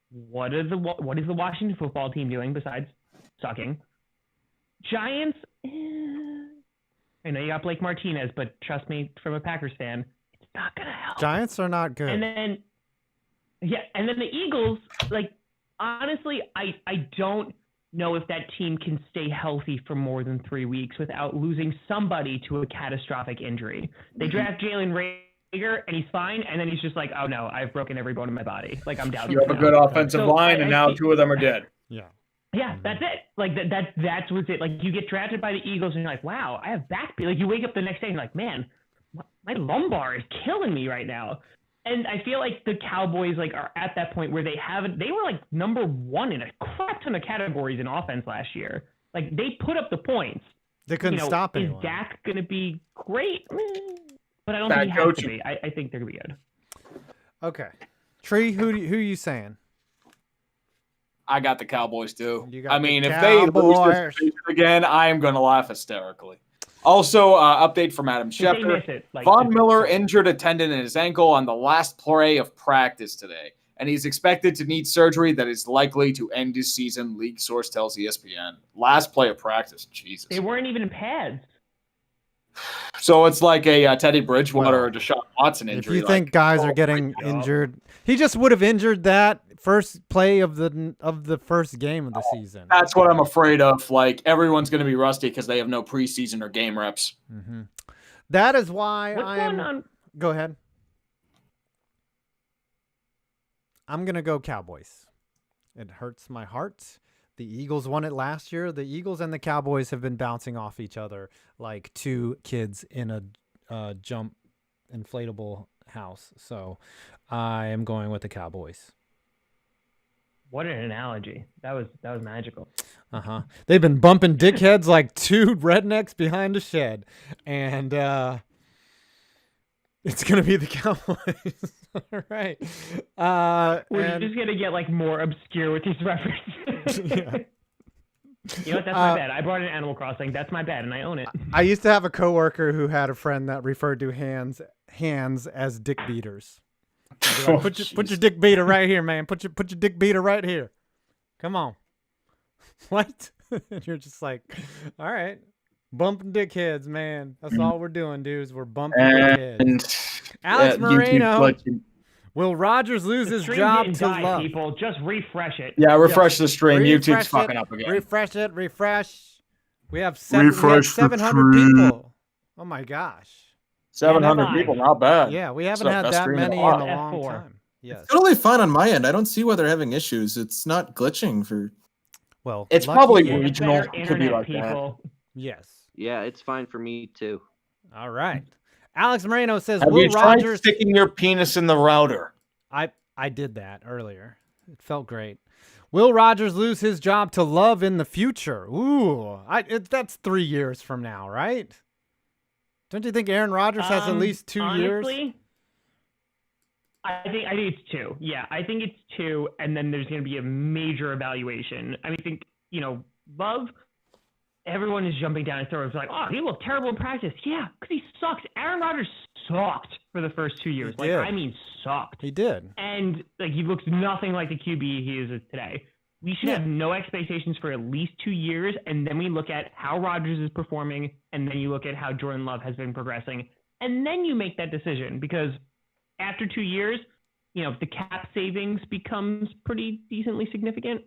what is the Washington football team doing besides sucking? Giants, I know you got Blake Martinez, but trust me, from a Packers fan, it's not going to help. Giants are not good. And then the Eagles, like, honestly, I don't know if that team can stay healthy for more than 3 weeks without losing somebody to a catastrophic injury. They draft Jalen Reagor, and he's fine, and then he's just like, oh no, I've broken every bone in my body. Like, I'm down. You have a good offensive line, and now 2 of them are dead. Yeah, that's it. Like, that's what's it. Like, you get drafted by the Eagles, and you're like, wow, I have back pain. Like, you wake up the next day, and you're like, man, my lumbar is killing me right now. And I feel like the Cowboys are at that point where they were like number 1 in a crap ton of categories in offense last year. Like, they put up the points. They couldn't stop anyone. Is Dak going to be great? But I don't think he has to be. I think they're going to be good. Okay. Tree, who are you saying? I got the Cowboys too. You got I the mean, if they lose Cowboys. this season again, I am going to laugh hysterically. Also, update from Adam If they miss Schefter. it, like, Von it's- Miller injured a tendon in his ankle on the last play of practice today, and he's expected to need surgery that is likely to end his season, league source tells ESPN. Last play of practice, Jesus. They weren't even in pads. So it's like a Teddy Bridgewater or Deshaun Watson injury. If you think guys are getting injured, he just would have injured that first play of the first game of the season. That's what I'm afraid of. Like, everyone's going to be rusty because they have no preseason or game reps. Mm-hmm. That is why What's going on? Go ahead. I'm going to go Cowboys. It hurts my heart. The Eagles won it last year. The Eagles and the Cowboys have been bouncing off each other like two kids in a jump inflatable house. So I am going with the Cowboys. What an analogy. That was magical. Uh-huh. They've been bumping dickheads like two rednecks behind a shed. And it's going to be the Cowboys. All right. We're just going to get like more obscure with these references. Yeah. You know what? That's my bad. I brought in Animal Crossing. That's my bad, and I own it. I used to have a coworker who had a friend that referred to hands as dick beaters. Like, put your dick beater right here, man. Put your dick beater right here. Come on. What? And you're just like, all right. Bumping dickheads, man. That's all we're doing, dudes. We're bumping dickheads. Alex Moreno. Will Rodgers lose his job to Love? People, just refresh it. Yeah, refresh the stream. Refresh YouTube's it, fucking up again. Refresh it. Refresh. We have 700 people. Oh my gosh. 700 people, not bad. Yeah, we haven't had that many in a long time. Yes. It's totally fine on my end. I don't see why they're having issues. It's not glitching for. Well, it's probably regional. It could be like that. Yes. Yeah, it's fine for me too. All right. Alex Moreno says, Have Will you tried Rodgers sticking your penis in the router? I did that earlier. It felt great. Will Rodgers lose his job to Love in the future? Ooh, that's 3 years from now, right? Don't you think Aaron Rodgers has at least 2 years? I think it's 2. Yeah, I think it's 2, and then there's going to be a major evaluation. I mean, I think, Love, everyone is jumping down his throat. It's like, oh, he looked terrible in practice. Yeah, because he sucks. Aaron Rodgers sucked for the first 2 years. Sucked. He did. And he looks nothing like the QB he is today. We should have no expectations for at least 2 years, and then we look at how Rodgers is performing, and then you look at how Jordan Love has been progressing, and then you make that decision. Because after 2 years, the cap savings becomes pretty decently significant.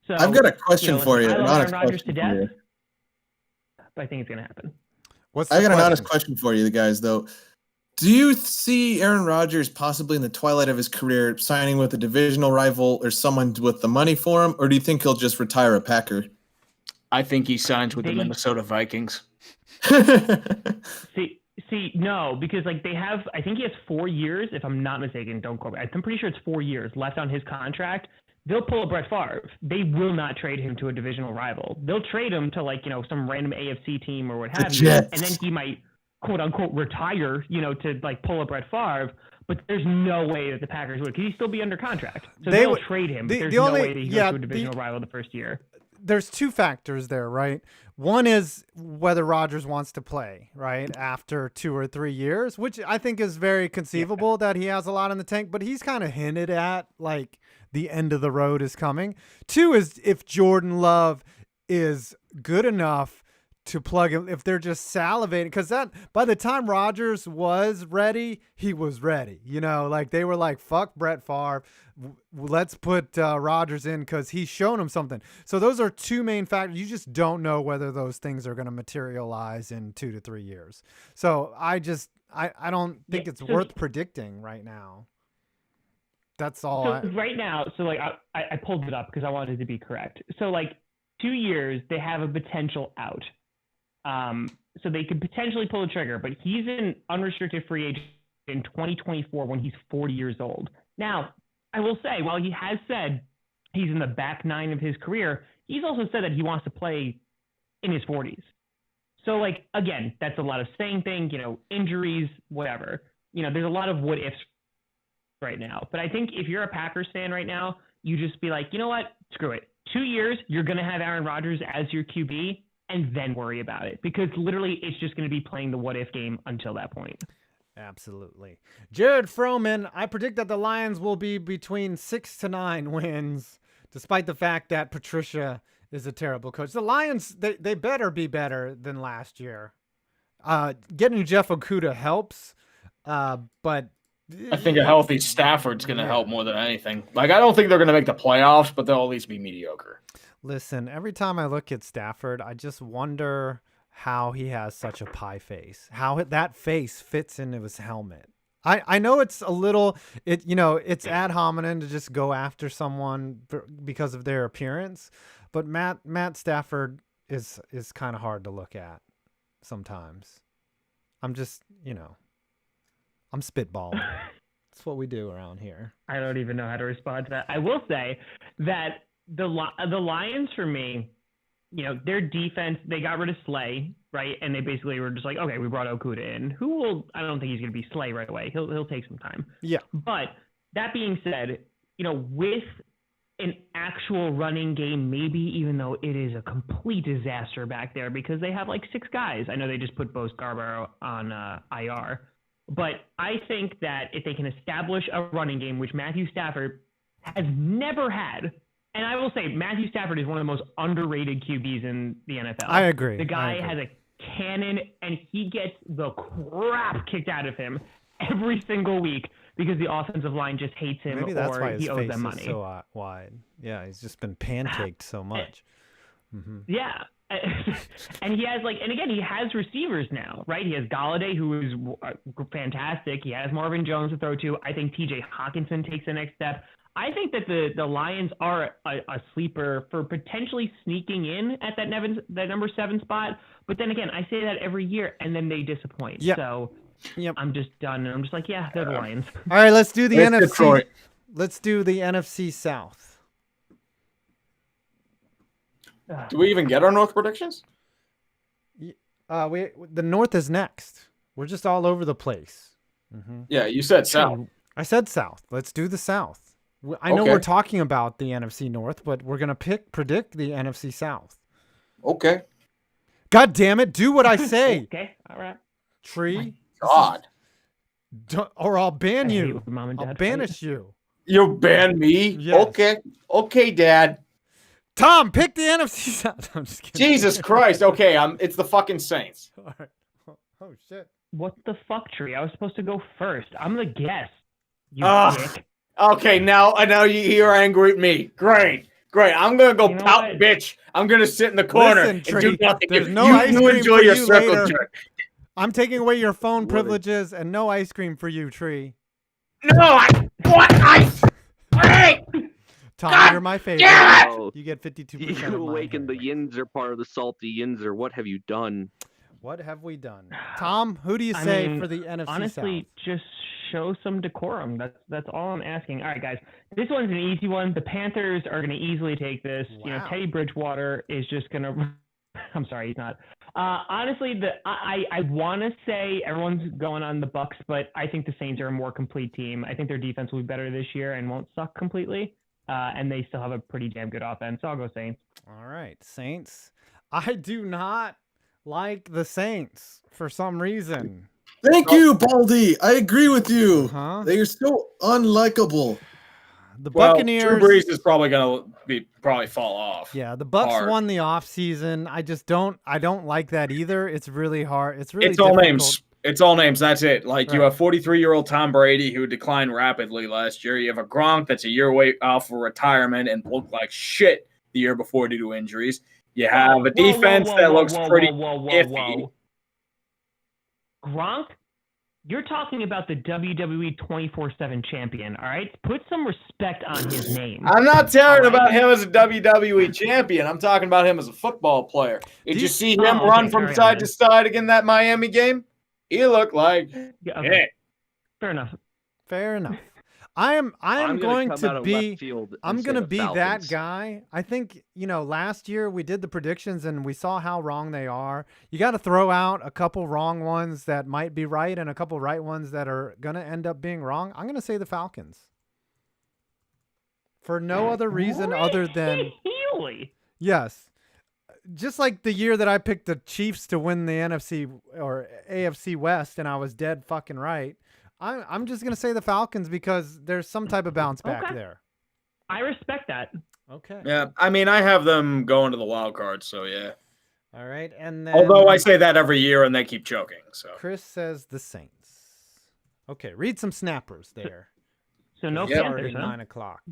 So I've got a question for you. I love Aaron Rodgers to death, you. but I think it's going to happen. I got an honest question for you guys, though. Do you see Aaron Rodgers possibly in the twilight of his career signing with a divisional rival or someone with the money for him, or do you think he'll just retire a Packer? I think he signs with the Minnesota Vikings. See, no, because they have, I think he has 4 years, if I'm not mistaken. Don't quote me. I'm pretty sure it's 4 years left on his contract. They'll pull a Brett Favre. They will not trade him to a divisional rival. They'll trade him to some random AFC team or what have you, and then he might quote unquote retire, to pull a Brett Favre. But there's no way that the Packers would, because he'd still be under contract. So they'll trade him. But there's no way that he goes to a divisional rival the first year. There's 2 factors there, right? One is whether Rodgers wants to play, right, after 2 or 3 years, which I think is very conceivable that he has a lot in the tank, but he's kind of hinted at the end of the road is coming. 2 is if Jordan Love is good enough to plug him, if they're just salivating, because that by the time Rodgers was ready, he was ready. They were like, fuck Brett Favre, let's put Rodgers in because he's shown him something. So those are 2 main factors. You just don't know whether those things are going to materialize in 2 to 3 years. So I don't think it's worth predicting right now. That's all. Right now, I pulled it up because I wanted to be correct. So 2 years, they have a potential out. So they could potentially pull the trigger, but he's an unrestricted free agent in 2024 when he's 40 years old. Now, I will say, while he has said he's in the back 9 of his career, he's also said that he wants to play in his 40s. So, again, that's a lot of saying things, injuries, whatever. There's a lot of what ifs right now. But I think if you're a Packers fan right now, you just be like, you know what? Screw it. 2 years, you're going to have Aaron Rodgers as your QB and then worry about it, because literally it's just going to be playing the what if game until that point. Absolutely. Jared Froman, I predict that the Lions will be between 6 to 9 wins, despite the fact that Patricia is a terrible coach. The Lions, they better be better than last year. Getting Jeff Okudah helps, but I think a healthy Stafford's going to help more than anything. Like, I don't think they're going to make the playoffs, but they'll at least be mediocre. Listen, every time I look at Stafford, I just wonder how he has such a pie face, how that face fits into his helmet. I know it's a little, it's ad hominem to just go after someone because of their appearance, but Matt Stafford is kind of hard to look at sometimes. I'm just, I'm spitballing. That's what we do around here. I don't even know how to respond to that. I will say that the Lions, for me, their defense, they got rid of Slay, right? And they basically were just like, okay, we brought Okudah in. I don't think he's going to be Slay right away. He'll take some time. Yeah. But that being said, with an actual running game, maybe, even though it is a complete disaster back there because they have like 6 guys. I know they just put Bo Scarborough on IR. But I think that if they can establish a running game, which Matthew Stafford has never had, and I will say Matthew Stafford is one of the most underrated QBs in the NFL. I agree. The guy has a cannon, and he gets the crap kicked out of him every single week because the offensive line just hates him. Maybe that's why his he owes face them money. is so wide. Yeah, he's just been pancaked so much. Mm-hmm. Yeah. And he has and again, he has receivers now, right? He has Galladay, who is fantastic. He has Marvin Jones to throw to. I think TJ Hawkinson takes the next step. I think that the Lions are a sleeper for potentially sneaking in at that number 7 spot. But then again, I say that every year, and then they disappoint. Yep. So Yep. I'm just done. And I'm just like, yeah, they're the Lions. All right, let's do the It's NFC. Detroit. Let's do the NFC South. Do we even get our North predictions? The North is next. We're just all over the place. Mm-hmm. Yeah, you said South. I said South. Let's do the South. I know Okay. we're talking about the NFC North, but we're gonna predict the NFC South. Okay. God damn it! Do what I say, Okay, all right. Tree. God. Or I'll ban I hate you. when Mom and I'll Dad banish you. You ban me? Yes. Okay. Okay, Dad. Tom, pick the NFC South. I'm just kidding. Jesus Christ. Okay, it's the fucking Saints. All right. Oh shit. What the fuck, Tree? I was supposed to go first. I'm the guest. You dick. Okay, now you're angry at me. Great. I'm gonna go You know pout, what? bitch. I'm gonna sit in the corner Listen, and Tree, do nothing. there's You- no you, ice you cream enjoy for your you circle later. jerk. I'm taking away your phone What is- privileges and no ice cream for you, Tree. No, what ice? Hey! Tom, God you're my favorite. damn Oh, You get 52% you of my awakened the hair. Yinzer part of the salty Yinzer. What have you done? What have we done? Tom, who do you I say mean, for the NFC Honestly, South? just show some decorum. That's all I'm asking. All right, guys. This one's an easy one. The Panthers are going to easily take this. Wow. Teddy Bridgewater is just going to. I'm sorry, he's not. Honestly, I want to say everyone's going on the Bucks, but I think the Saints are a more complete team. I think their defense will be better this year and won't suck completely. And they still have a pretty damn good offense. So I'll go Saints. All right, Saints. I do not like the Saints for some reason. Thank you, Baldy. I agree with you. Huh? They are so unlikable. The Well, Buccaneers. Drew Brees is probably gonna probably fall off. Yeah, the Bucks hard. won the offseason. I don't like that either. It's really hard. It's really It's all difficult. names. It's all names. That's it. Like, you Right. have 43-year-old Tom Brady, who declined rapidly last year. You have a Gronk that's a year away off for retirement and looked like shit the year before due to injuries. You have a defense that looks pretty iffy. Gronk, you're talking about the WWE 24/7 champion, all right? Put some respect on his name. I'm not talking All right. about him as a WWE champion. I'm talking about him as a football player. Did you see him Oh, run okay, from carry on, side then. to side again that Miami game? He looked like Yeah, okay. it. Fair enough. Fair enough. I am I'm going come to out of be left field I'm and say going to the be that Falcons. guy. I think, last year we did the predictions and we saw how wrong they are. You got to throw out a couple wrong ones that might be right and a couple right ones that are going to end up being wrong. I'm going to say the Falcons. For no other reason other than Really? yes. Just like the year that I picked the Chiefs to win the NFC or AFC West and I was dead fucking right. I'm just going to say the Falcons because there's some type of bounce back Okay. there. I respect that. Okay. Yeah, I mean, I have them going to the wild card, so yeah. All right. And then Although I say that every year and they keep choking, so. Chris says the Saints. Okay, read some snappers there. So no Yep. Panthers, huh? 9 o'clock.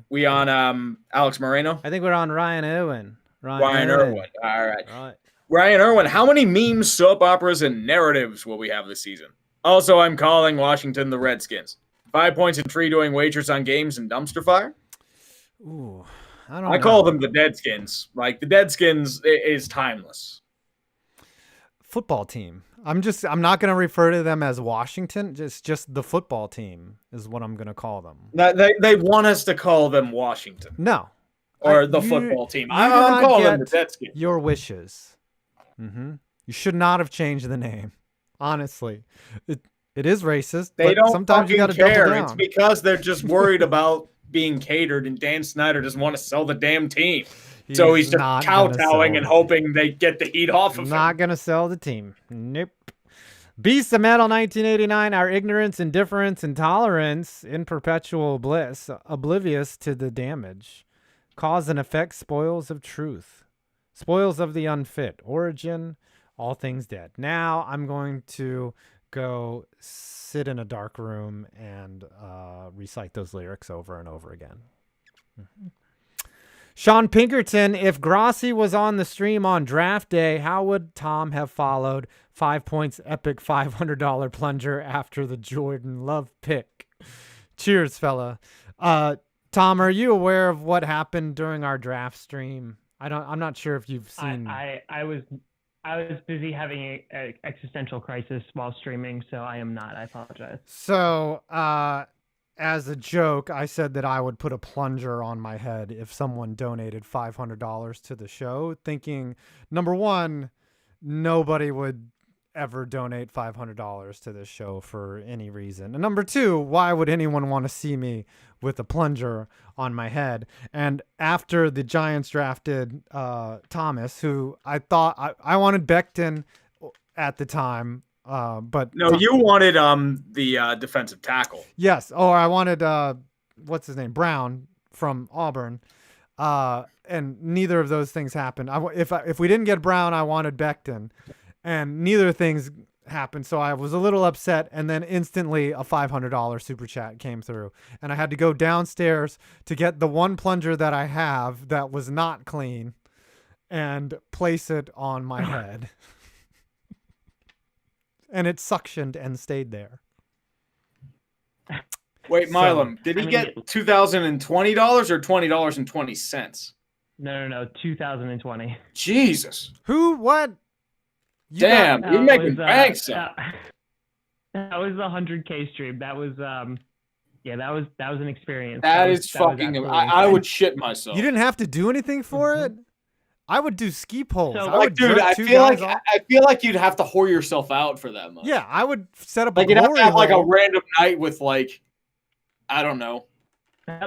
We on Alex Moreno? I think we're on Ryan Irwin. Ryan Irwin. All right. Right. Ryan Irwin, how many memes, soap operas, and narratives will we have this season? Also, I'm calling Washington the Redskins. 5 points and Tree doing wagers on games and dumpster fire. Ooh, I don't know. I call them the Deadskins. Like, the Deadskins is timeless. Football team. I'm not going to refer to them as Washington. Just the football team is what I'm going to call them. They want us to call them Washington. No. Or the football team. you do I'm not calling them the get Deadskins. your wishes. You should not have changed the name. Honestly, it is racist. They but don't sometimes you got to fucking double care. down. It's because they're just worried about being catered, and Dan Snyder doesn't want to sell the damn team. So he's just not gonna kowtowing sell and it. hoping they get the heat off of him. Not gonna sell the team. Nope. Beast of Metal 1989. Our ignorance, indifference, and tolerance in perpetual bliss, oblivious to the damage. Cause and effect, spoils of truth. Spoils of the unfit. Origin, all things dead. Now I'm going to go sit in a dark room and recite those lyrics over and over again. Sean Pinkerton, if Grossi was on the stream on draft day, how would Tom have followed 5 points epic $500 plunger after the Jordan Love pick? Cheers, fella. Tom, are you aware of what happened during our draft stream? I'm not sure if you've seen. I was busy having a existential crisis while streaming, so I am not. I apologize. So, as a joke, I said that I would put a plunger on my head if someone donated $500 to the show, thinking, number one, nobody would ever donate $500 to this show for any reason. And number two, why would anyone want to see me with a plunger on my head? And after the Giants drafted Thomas, who I thought I wanted Becton at the time, but No, you wanted the defensive tackle. yes. Oh, I wanted what's his name, Brown from Auburn, and neither of those things happened. If we didn't get Brown, I wanted Becton, and neither things happened. So I was a little upset, and then instantly a $500 super chat came through, and I had to go downstairs to get the one plunger that I have that was not clean, and place it on my head. And it suctioned and stayed there. Wait, Milam, did he get $2,020 or $20.20? No, 2020. Jesus. Who? What? Damn, you're making bank, son. That was the 100K stream. That was that was an experience. That is fucking. I would shit myself. You didn't have to do anything for it. I would do ski poles. So, I would dude, jerk I two feel guys like off. I feel like you'd have to whore yourself out for that much. Yeah, I would set up Like a you'd have to glory have like a hole. random night with like, I don't know.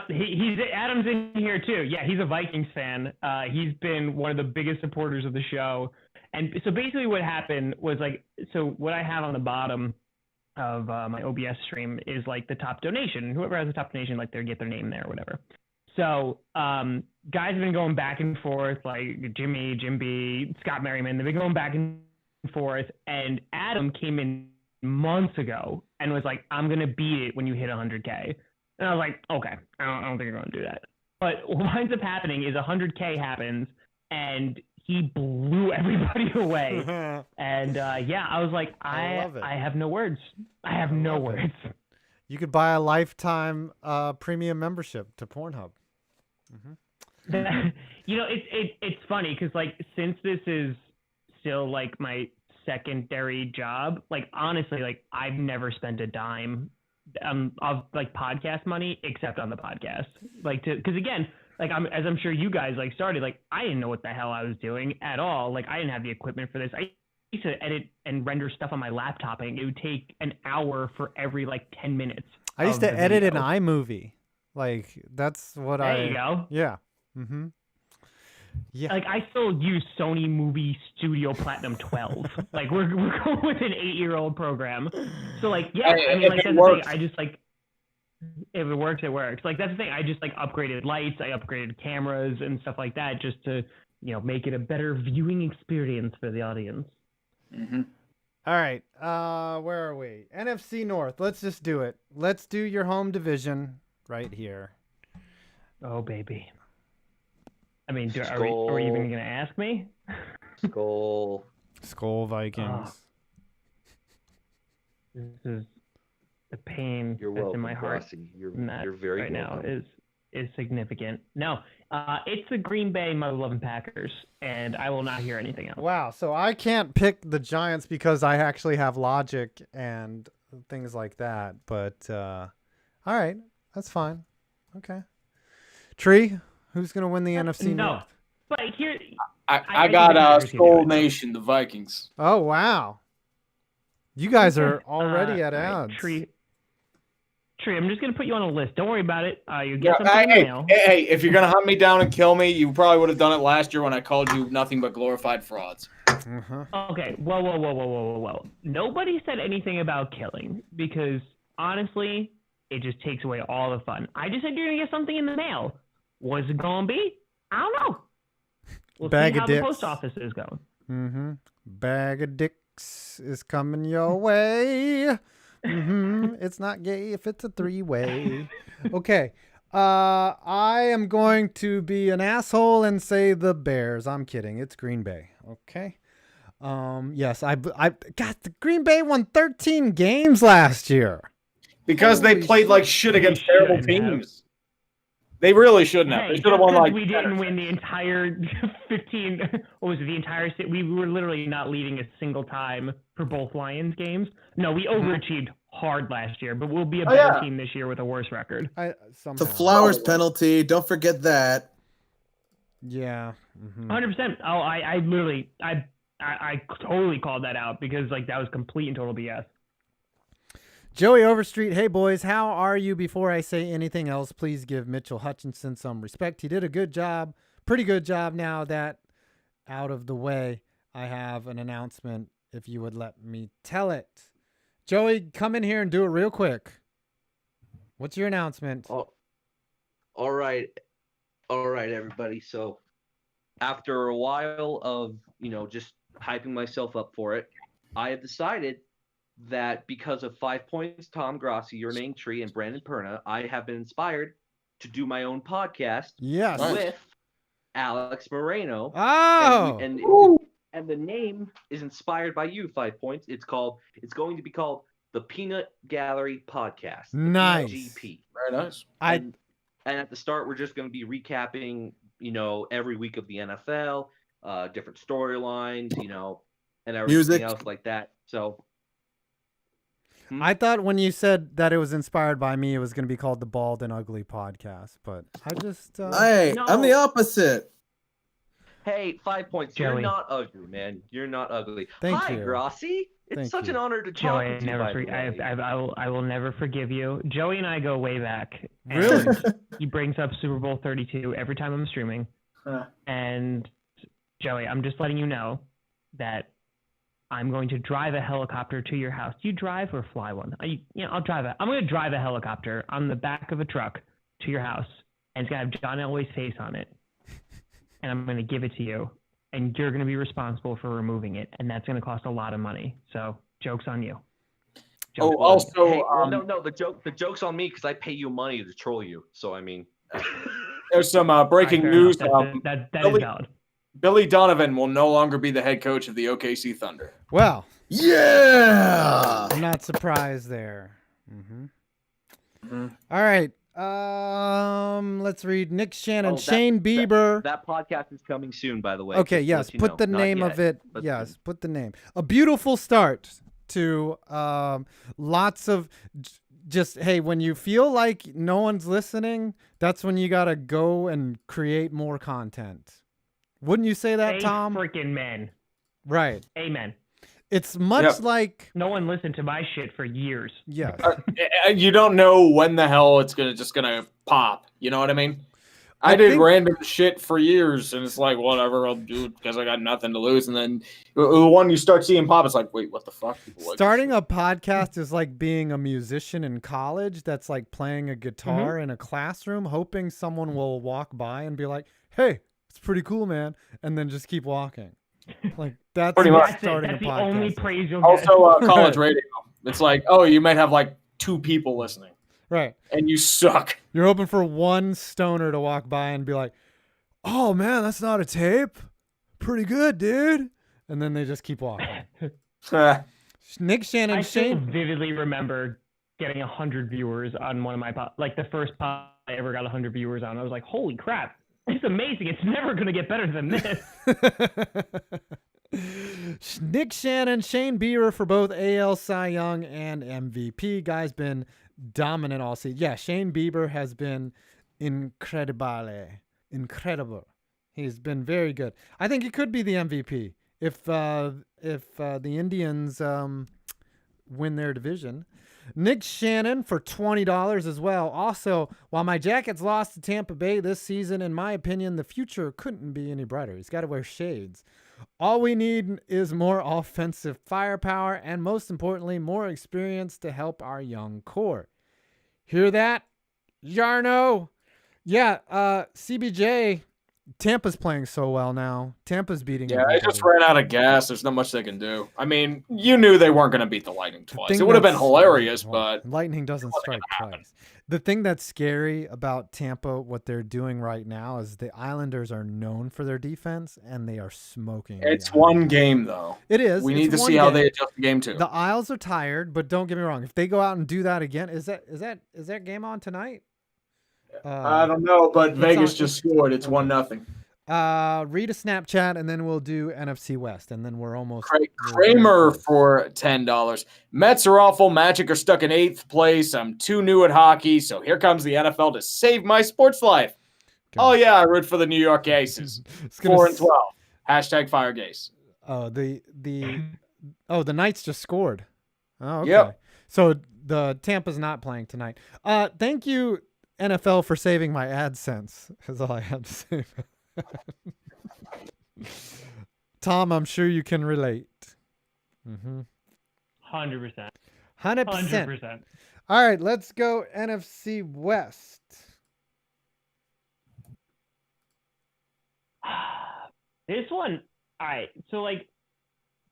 He's Adam's in here too. Yeah, he's a Vikings fan. He's been one of the biggest supporters of the show. And so basically what happened was so what I have on the bottom of my OBS stream is like the top donation. And whoever has the top donation, they get their name there or whatever. So guys have been going back and forth, like Jimmy, Jim B, Scott Merriman. They've been going back and forth. And Adam came in months ago and was like, I'm going to beat it when you hit 100K. And I was like, okay, I don't think you're going to do that. But what winds up happening is 100K happens, and he blew everybody away. And I was like, I have no words. I have no words. You could buy a lifetime premium membership to Pornhub. It's funny because since this is still my secondary job, honestly, I've never spent a dime of like podcast money, except on the podcast. Like because again, like as I'm sure you guys like started, like I didn't know what the hell I was doing at all. Like I didn't have the equipment for this. I used to edit and render stuff on my laptop, and it would take an hour for every like 10 minutes. I used to edit an iMovie. Like that's what There you go. Yeah. Mm-hmm. Yeah. Like I still use Sony Movie Studio Platinum 12. Like we're going with an 8-year-old program. So like yeah, I mean like that's the thing. I just like if it works, it works. Like that's the thing. I just like upgraded lights, I upgraded cameras and stuff like that just to make it a better viewing experience for the audience. Mm-hmm. All right. Where are we? NFC North. Let's just do it. Let's do your home division right here. Oh baby. I mean, are we even going to ask me? Skull Vikings. This is the pain that's in my heart. You're very right welcome. now is significant. No, it's the Green Bay mother-loving Packers, and I will not hear anything else. Wow. So I can't pick the Giants because I actually have logic and things like that. But all right, that's fine. Okay. Tree. Who's going to win the NFC North? But here, I got Skull Nation, the Vikings. Oh, wow. You guys are already at odds. Tree, I'm just going to put you on a list. Don't worry about it. You get something in the mail. Hey, if you're going to hunt me down and kill me, you probably would have done it last year when I called you nothing but glorified frauds. Okay, whoa. Nobody said anything about killing because, honestly, it just takes away all the fun. I just said you're going to get something in the mail. What's it going to be? I don't know. We'll see how the post office is going. Mm-hmm. Bag of dicks is coming your way. Mm-hmm. It's not gay if it's a 3-way. Okay. I am going to be an asshole and say the Bears. I'm kidding. It's Green Bay. Okay. Yes, I got the Green Bay won 13 games last year. Because they played like shit against terrible teams. They really shouldn't have. They should have won like. We didn't win the entire 15. What was it? The entire. We were literally not leading a single time for both Lions games. No, we overachieved hard last year, but we'll be a better team this year with a worse record. The Flowers penalty. Don't forget that. Yeah. 100%. Oh, I literally, I totally called that out because like that was complete and total BS. Joey Overstreet, hey boys, how are you? Before I say anything else, please give Mitchell Hutchinson some respect. He did a good job, pretty good job. Now that out of the way, I have an announcement if you would let me tell it. Joey, come in here and do it real quick. What's your announcement? Oh, all right, everybody. So after a while of, just hyping myself up for it, I have decided that because of 5 Points, Tom Grossi, UrinatingTree, and Brandon Perna, I have been inspired to do my own podcast with Alex Moreno. Oh! And the name is inspired by you, 5 Points. It's going to be called the Peanut Gallery Podcast. Nice. GP. Very nice. And at the start, we're just going to be recapping, every week of the NFL, different storylines, and everything else like that. So I thought when you said that it was inspired by me, it was going to be called the Bald and Ugly Podcast, but I just... Hey, no. I'm the opposite. Hey, 5 Points. Joey. You're not ugly, man. You're not ugly. Thank Hi, you. Grossi. It's such an honor to talk to you. I will never forgive you. Joey and I go way back. Really? He brings up Super Bowl 32 every time I'm streaming. And Joey, I'm just letting you know that I'm going to drive a helicopter to your house. Do you drive or fly one? I'll drive it. I'm going to drive a helicopter on the back of a truck to your house, and it's going to have John Elway's face on it. And I'm going to give it to you, and you're going to be responsible for removing it, and that's going to cost a lot of money. So, joke's on you. Also, hey, no, the joke's on me because I pay you money to troll you. So, I mean, there's some breaking news. That is valid. Billy Donovan will no longer be the head coach of the OKC Thunder. Well, yeah, I'm not surprised there. All right. Let's read Nick Shannon, Shane Bieber. That podcast is coming soon, by the way. Okay, yes. Put the name of it. Yes, put the name. A beautiful start to lots of just, hey, when you feel like no one's listening, that's when you got to go and create more content. Wouldn't you say that, Tom? Freaking man. Right. Amen. It's much like... No one listened to my shit for years. Yes. You don't know when the hell it's just gonna pop. You know what I mean? I did random shit for years, and it's like, whatever, I'll do it because I got nothing to lose. And then the one you start seeing pop, it's like, wait, what the fuck? Starting a podcast is like being a musician in college that's like playing a guitar in a classroom, hoping someone will walk by and be like, hey, it's pretty cool, man. And then just keep walking. Like, that's pretty much starting That's a the podcast. only praise you'll get. Also, college radio. It's like, oh, you might have like 2 people listening. Right. And you suck. You're hoping for one stoner to walk by and be like, oh, man, that's not a tape. Pretty good, dude. And then they just keep walking. Nick Shannon, I still Shane. vividly remember getting 100 viewers on one of my like the first pod I ever got 100 viewers on. I was like, holy crap. It's amazing. It's never going to get better than this. Nick Shannon, Shane Bieber for both AL Cy Young and MVP. Guy's been dominant all season. Yeah, Shane Bieber has been incredible. He's been very good. I think he could be the MVP if the Indians win their division. Nick Shannon for $20 as well. Also, while my Jackets lost to Tampa Bay this season, in my opinion, the future couldn't be any brighter. He's got to wear shades. All we need is more offensive firepower and, most importantly, more experience to help our young core. Hear that, Yarno? Yeah, CBJ, Tampa's playing so well now. Tampa's beating everybody. I just ran out of gas. There's not much they can do. I mean, you knew they weren't going to beat the Lightning twice. It would have been hilarious, but... Lightning doesn't strike twice. The thing that's scary about Tampa, what they're doing right now, is the Islanders are known for their defense, and they are smoking. It's one game, though. It is. We need to see how they adjust the game, too. The Isles are tired, but don't get me wrong. If they go out and do that again, is that game on tonight? I don't know, but Vegas just scored. It's 1-0. Read a Snapchat, and then we'll do NFC West, and then we're almost... Kramer for $10. Mets are awful. Magic are stuck in 8th place. I'm too new at hockey, so here comes the NFL to save my sports life. God. Oh, yeah, I root for the New York Aces. 4-12. Hashtag fire Gaze. Oh, the Knights just scored. Oh, okay. Yep. So the Tampa's not playing tonight. Thank you, NFL, for saving my AdSense, is all I have to say. Tom, I'm sure you can relate. 100%. 100%. All right, let's go NFC West. This one, all right. So, like,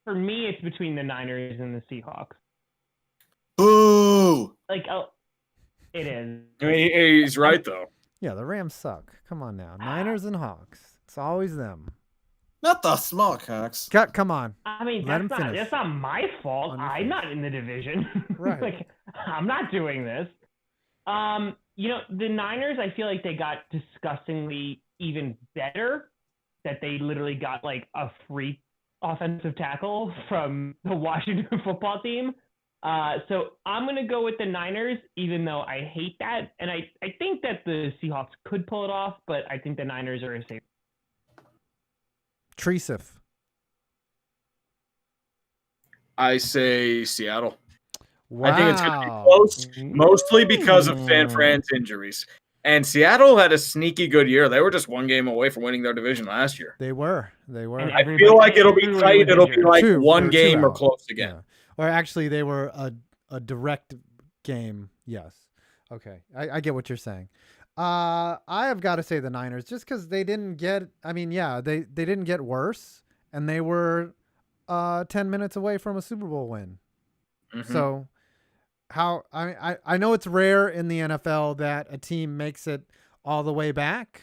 for me, it's between the Niners and the Seahawks. Boo! Like, it is. I mean, he's right, though. Yeah, the Rams suck. Come on now. Niners and Hawks. It's always them. Not the small cocks. Come on. I mean, Let that's not my fault. I'm not in the division. Right. Like, I'm not doing this. The Niners, I feel like they got disgustingly even better, that they literally got like a free offensive tackle from the Washington football team. So I'm going to go with the Niners, even though I hate that. And I think that the Seahawks could pull it off, but I think the Niners are a safe. Tresif. I say Seattle. Wow. I think it's going to be close, mostly because of Fran's injuries. And Seattle had a sneaky good year. They were just one game away from winning their division last year. They were. I feel like it'll be tight. It'll be like one game or close again. Yeah. Or actually, they were a direct game. Yes. Okay. I get what you're saying. I have got to say the Niners, just because they didn't get, they didn't get worse, and they were 10 minutes away from a Super Bowl win. Mm-hmm. So I know it's rare in the NFL that a team makes it all the way back,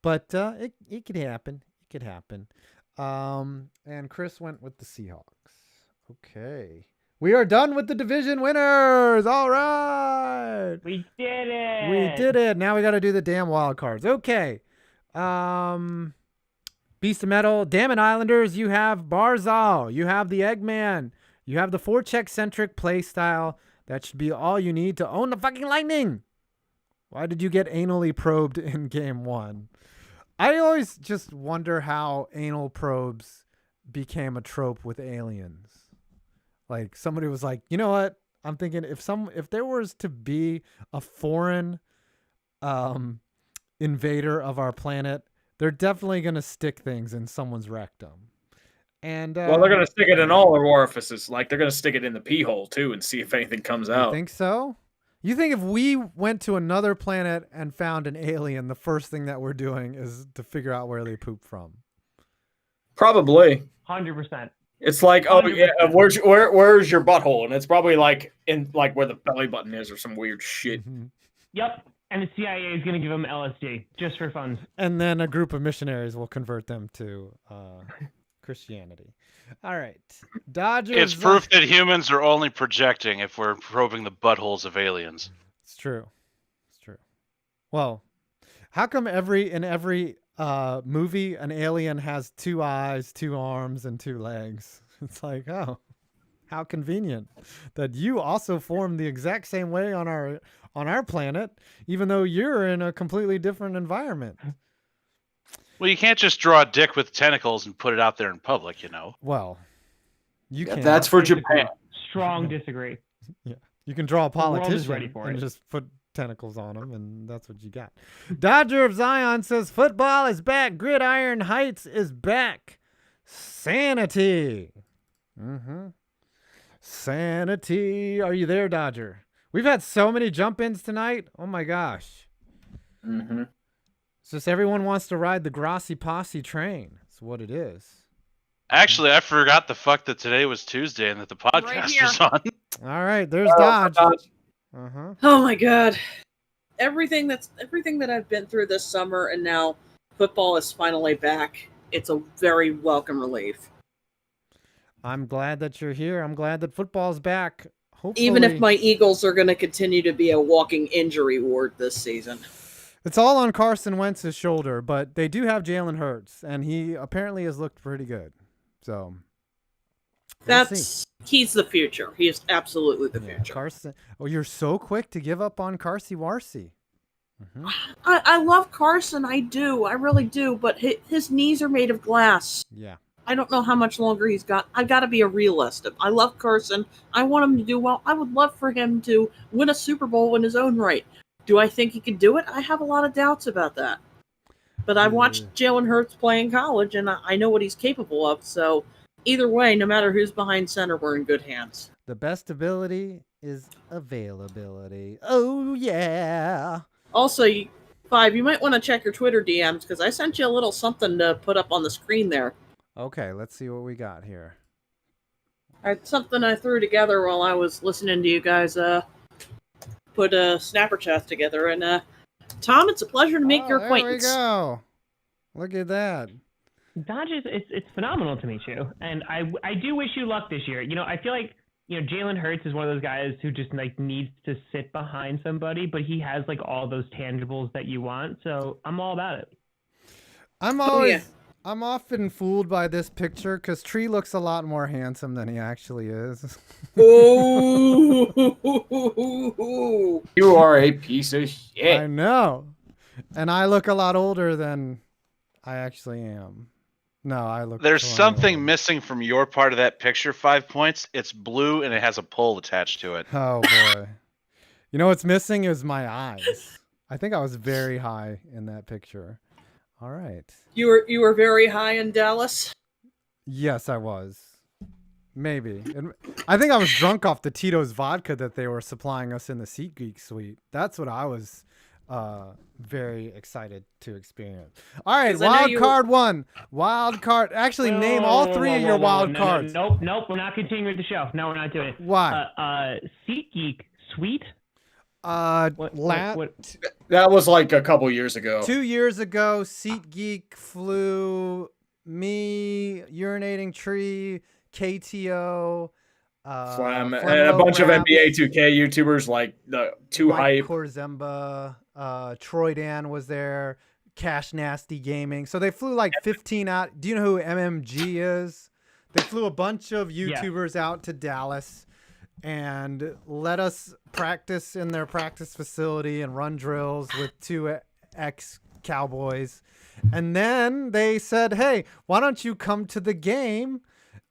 but it could happen. It could happen. And Chris went with the Seahawks. Okay. We are done with the division winners. All right. We did it. We did it. Now we got to do the damn wild cards. Okay. Beast of Metal. Damn it, Islanders. You have Barzal. You have the Eggman. You have the forecheck-centric play style. That should be all you need to own the fucking Lightning. Why did you get anally probed in game 1? I always just wonder how anal probes became a trope with aliens. Like somebody was like, you know what? I'm thinking if there was to be a foreign invader of our planet, they're definitely going to stick things in someone's rectum. And well, they're going to stick it in all their orifices. Like they're going to stick it in the pee hole too and see if anything comes out. You think so? You think if we went to another planet and found an alien, the first thing that we're doing is to figure out where they poop from? Probably. 100%. It's like, oh yeah, where's your butthole? And it's probably like in like where the belly button is or some weird shit. Yep. And the CIA is going to give them LSD just for fun. And then a group of missionaries will convert them to Christianity. All right. Dodgers. It's proof that humans are only projecting if we're probing the buttholes of aliens. It's true. It's true. Well, how come in every movie an alien has 2 eyes, 2 arms, and 2 legs? It's like, oh, how convenient that you also form the exact same way on our planet, even though you're in a completely different environment. Well, you can't just draw a dick with tentacles and put it out there in public, you know. Well, you can. That's for Japan. Strong disagree. Yeah, you can draw a politician ready for and it. just put tentacles on them, and that's what you got. Dodger of Zion says football is back. Gridiron Heights is back. Sanity. Sanity. Are you there, Dodger? We've had so many jump-ins tonight. Oh my gosh. It's just everyone wants to ride the Grossi Posse train. That's what it is. Actually, I forgot the fuck that today was Tuesday and that the podcast was on. All right, there's Dodge. Oh my god. Everything that I've been through this summer, and now football is finally back. It's a very welcome relief. I'm glad that you're here. I'm glad that football's back. Hopefully, Even if my Eagles are going to continue to be a walking injury ward this season. it's all on Carson Wentz's shoulder, but they do have Jalen Hurts, and he apparently has looked pretty good. So he's the future. He is absolutely the future. Carson. Oh, you're so quick to give up on Carsey Warsey. I love Carson. I do. I really do. But his knees are made of glass. Yeah. I don't know how much longer he's got. I got to be a realist. I love Carson. I want him to do well. I would love for him to win a Super Bowl in his own right. Do I think he can do it? I have a lot of doubts about that. But I watched Jalen Hurts play in college, and I know what he's capable of. So either way, no matter who's behind center, we're in good hands. The best ability is availability. Oh, yeah. Also, Five, you might want to check your Twitter DMs, because I sent you a little something to put up on the screen there. Okay, let's see what we got here. Something I threw together while I was listening to you guys put a snapper chat together. And Tom, it's a pleasure to make your acquaintance. There we go. Look at that. Dodge it's phenomenal to meet you, and I do wish you luck this year. You know, I feel like Jalen Hurts is one of those guys who just like needs to sit behind somebody, but he has like all those tangibles that you want. So I'm all about it. I'm often fooled by this picture because Tree looks a lot more handsome than he actually is. Ooh. You are a piece of shit. I know. And I look a lot older than I actually am. No, I look. There's 20 something older. missing from your part of that picture, 5 points. It's blue and it has a pole attached to it. Oh, boy. You know what's missing is my eyes. I think I was very high in that picture. All right. You were very high in Dallas? Yes, I was. Maybe. And I think I was drunk off the Tito's vodka that they were supplying us in the SeatGeek suite. That's what I was very excited to experience. All right, wild card one. Wild card. Actually, name all three of your wild cards. Nope. We're not continuing with the show. No, we're not doing it. Why? SeatGeek suite. That was like a couple years ago. 2 years ago, SeatGeek flew me, Urinating Tree, KTO, Flam, and a bunch of NBA 2K YouTubers like the Too Hype. Korzemba, Troy Dan was there, Cash Nasty Gaming. So they flew like 15 out. Do you know who MMG is? They flew a bunch of YouTubers out to Dallas. and let us practice in their practice facility and run drills with 2 ex-Cowboys. And then they said, hey, why don't you come to the game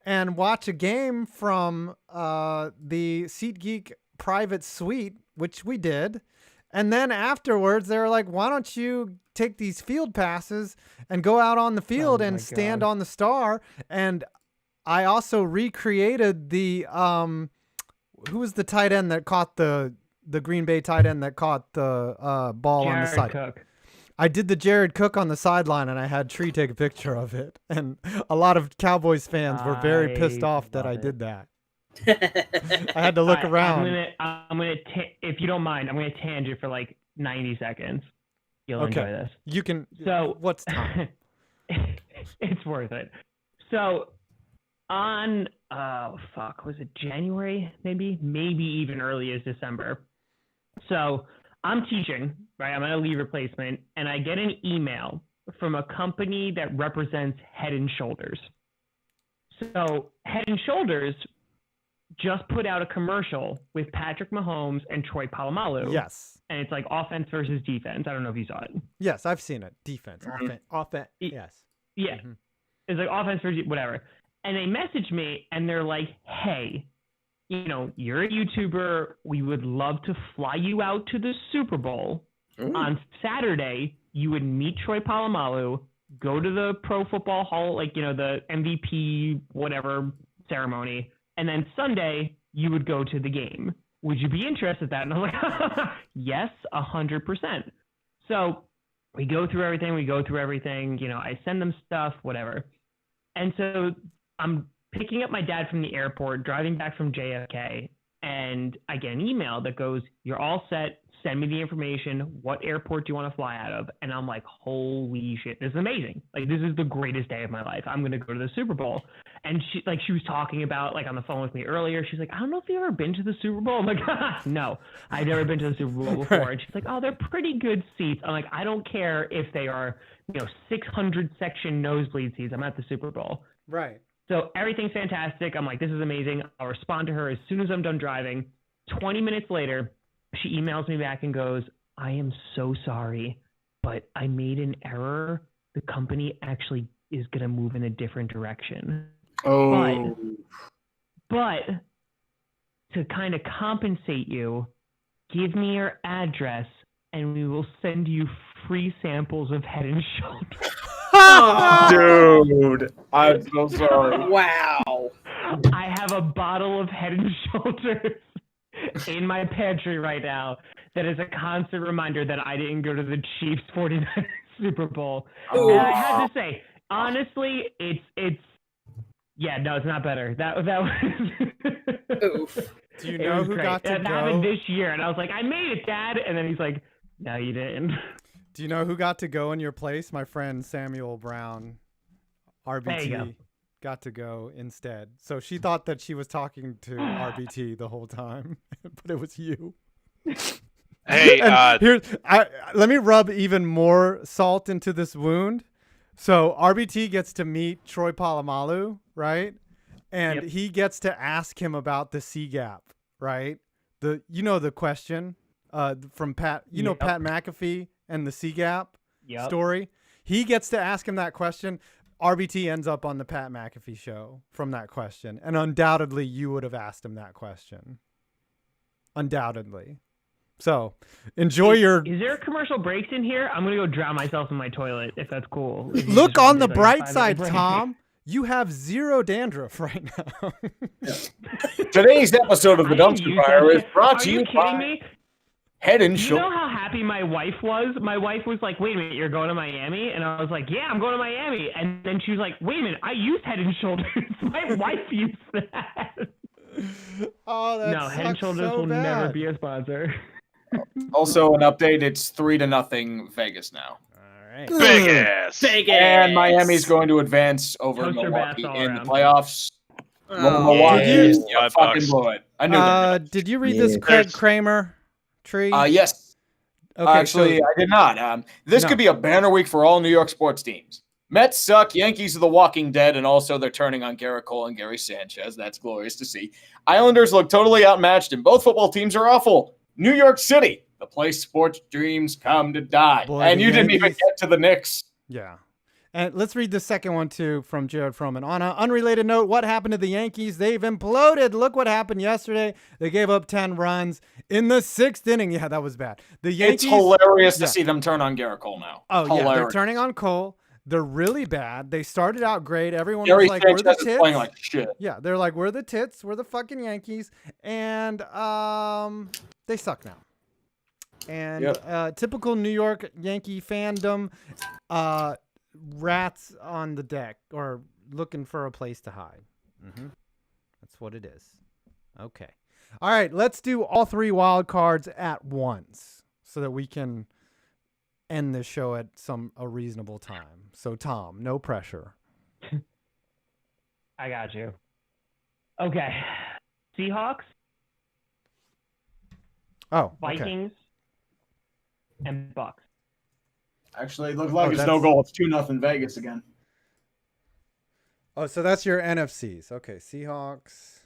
and watch a game from the SeatGeek private suite, which we did. And then afterwards, they were like, why don't you take these field passes and go out on the field and stand on the star? And I also recreated the who was the tight end that caught the Green Bay tight end that caught the ball on the side? Cook. I did the Jared Cook on the sideline, and I had Tree take a picture of it. And a lot of Cowboys fans were very pissed off that I did that. I had to look around. I'm gonna if you don't mind, I'm gonna tangent for like 90 seconds. You'll enjoy this. You can. So what's time? It's worth it. So on was it January? Maybe even early as December. So I'm teaching, right? I'm at a leave replacement, and I get an email from a company that represents Head and Shoulders. So Head and Shoulders just put out a commercial with Patrick Mahomes and Troy Polamalu. Yes. And it's like offense versus defense. I don't know if you saw it. Yes, I've seen it. Defense, offense. Yes. Yeah. Mm-hmm. It's like offense versus whatever. And they message me and they're like, hey, you're a YouTuber. We would love to fly you out to the Super Bowl. Ooh. On Saturday, you would meet Troy Polamalu, go to the Pro Football Hall, the MVP, whatever ceremony. And then Sunday, you would go to the game. Would you be interested in that? And I'm like, yes, 100%. So we go through everything. I send them stuff, whatever. And so I'm picking up my dad from the airport, driving back from JFK, and I get an email that goes, you're all set. Send me the information. What airport do you want to fly out of? And I'm like, holy shit, this is amazing. Like, this is the greatest day of my life. I'm going to go to the Super Bowl. And she was talking about, on the phone with me earlier. She's like, I don't know if you've ever been to the Super Bowl. I'm like, no, I've never been to the Super Bowl before. And she's like, oh, they're pretty good seats. I'm like, I don't care if they are, 600 section nosebleed seats. I'm at the Super Bowl. Right. So everything's fantastic. I'm like, this is amazing. I'll respond to her as soon as I'm done driving. 20 minutes later, she emails me back and goes, I am so sorry, but I made an error. The company actually is going to move in a different direction. Oh. But to kind of compensate you, give me your address and we will send you free samples of Head and Shoulders. Dude, I'm so sorry. Wow. I have a bottle of Head and Shoulders in my pantry right now that is a constant reminder that I didn't go to the Chiefs 49ers Super Bowl. Ooh. And I have to say, honestly, it's not better. That was Oof. Do you know who great. got to that go? happened this year, and I was like, I made it, Dad. And then he's like, no, you didn't. Do you know who got to go in your place? My friend Samuel Brown, RBT, got to go instead. So she thought that she was talking to RBT the whole time, but it was you. Hey, let me rub even more salt into this wound. So RBT gets to meet Troy Polamalu, right? And he gets to ask him about the C gap, right? The question from Pat, Pat McAfee and the C gap story. He gets to ask him that question. RBT ends up on the Pat McAfee show from that question. And undoubtedly you would have asked him that question. Undoubtedly. So enjoy Is there commercial breaks in here? I'm going to go drown myself in my toilet if that's cool. Look on the bright side, Tom. You have zero dandruff right now. Today's episode of the Dumpster Fire is brought to you by me? Head and You Shoulders. know how happy my wife was? My wife was like, wait a minute, you're going to Miami? And I was like, yeah, I'm going to Miami. And then she was like, wait a minute, I use Head and Shoulders. My wife used that. Oh, that No, Head and Shoulders so will bad. never be a sponsor. Also, an update, it's 3-0 Vegas now. All right. Vegas. And Miami's going to advance over Toaster Milwaukee bass all in the around. playoffs. Oh. Milwaukee Did is you- fucking blew it. I knew Did you read this Craig Kramer tree? yes. Okay, Actually, I did not. This No. could be a banner week for all New York sports teams. Mets suck. Yankees are the walking dead, and also they're turning on Garrett Cole and Gary Sanchez. That's glorious to see. Islanders look totally outmatched, and both football teams are awful. New York City, the place sports dreams come to die. Boy, and the you didn't even Yankees- get to the Knicks. Yeah. And let's read the second one, too, from Jared Froman. On an unrelated note, what happened to the Yankees? They've imploded. Look what happened yesterday. They gave up 10 runs in the 6th inning. Yeah, that was bad. The Yankees, It's hilarious to see them turn on Garrett Cole now. Oh, hilarious. yeah, they're turning on Cole. They're really bad. They started out great. Everyone Gary was like, we're the Sanchez is tits. playing like shit. Yeah, they're like, we're the tits. We're the fucking Yankees. And they suck now. And typical New York Yankee fandom, rats on the deck or looking for a place to hide. That's what it is. Okay. All right, let's do all 3 wild cards at once so that we can end this show at a reasonable time. So, Tom, no pressure. I got you. Okay. Seahawks, Oh, Vikings, and Bucks. Actually, it looks like it's that's- no goal. It's 2-0 Vegas again. Oh, so that's your NFCs. Okay, Seahawks.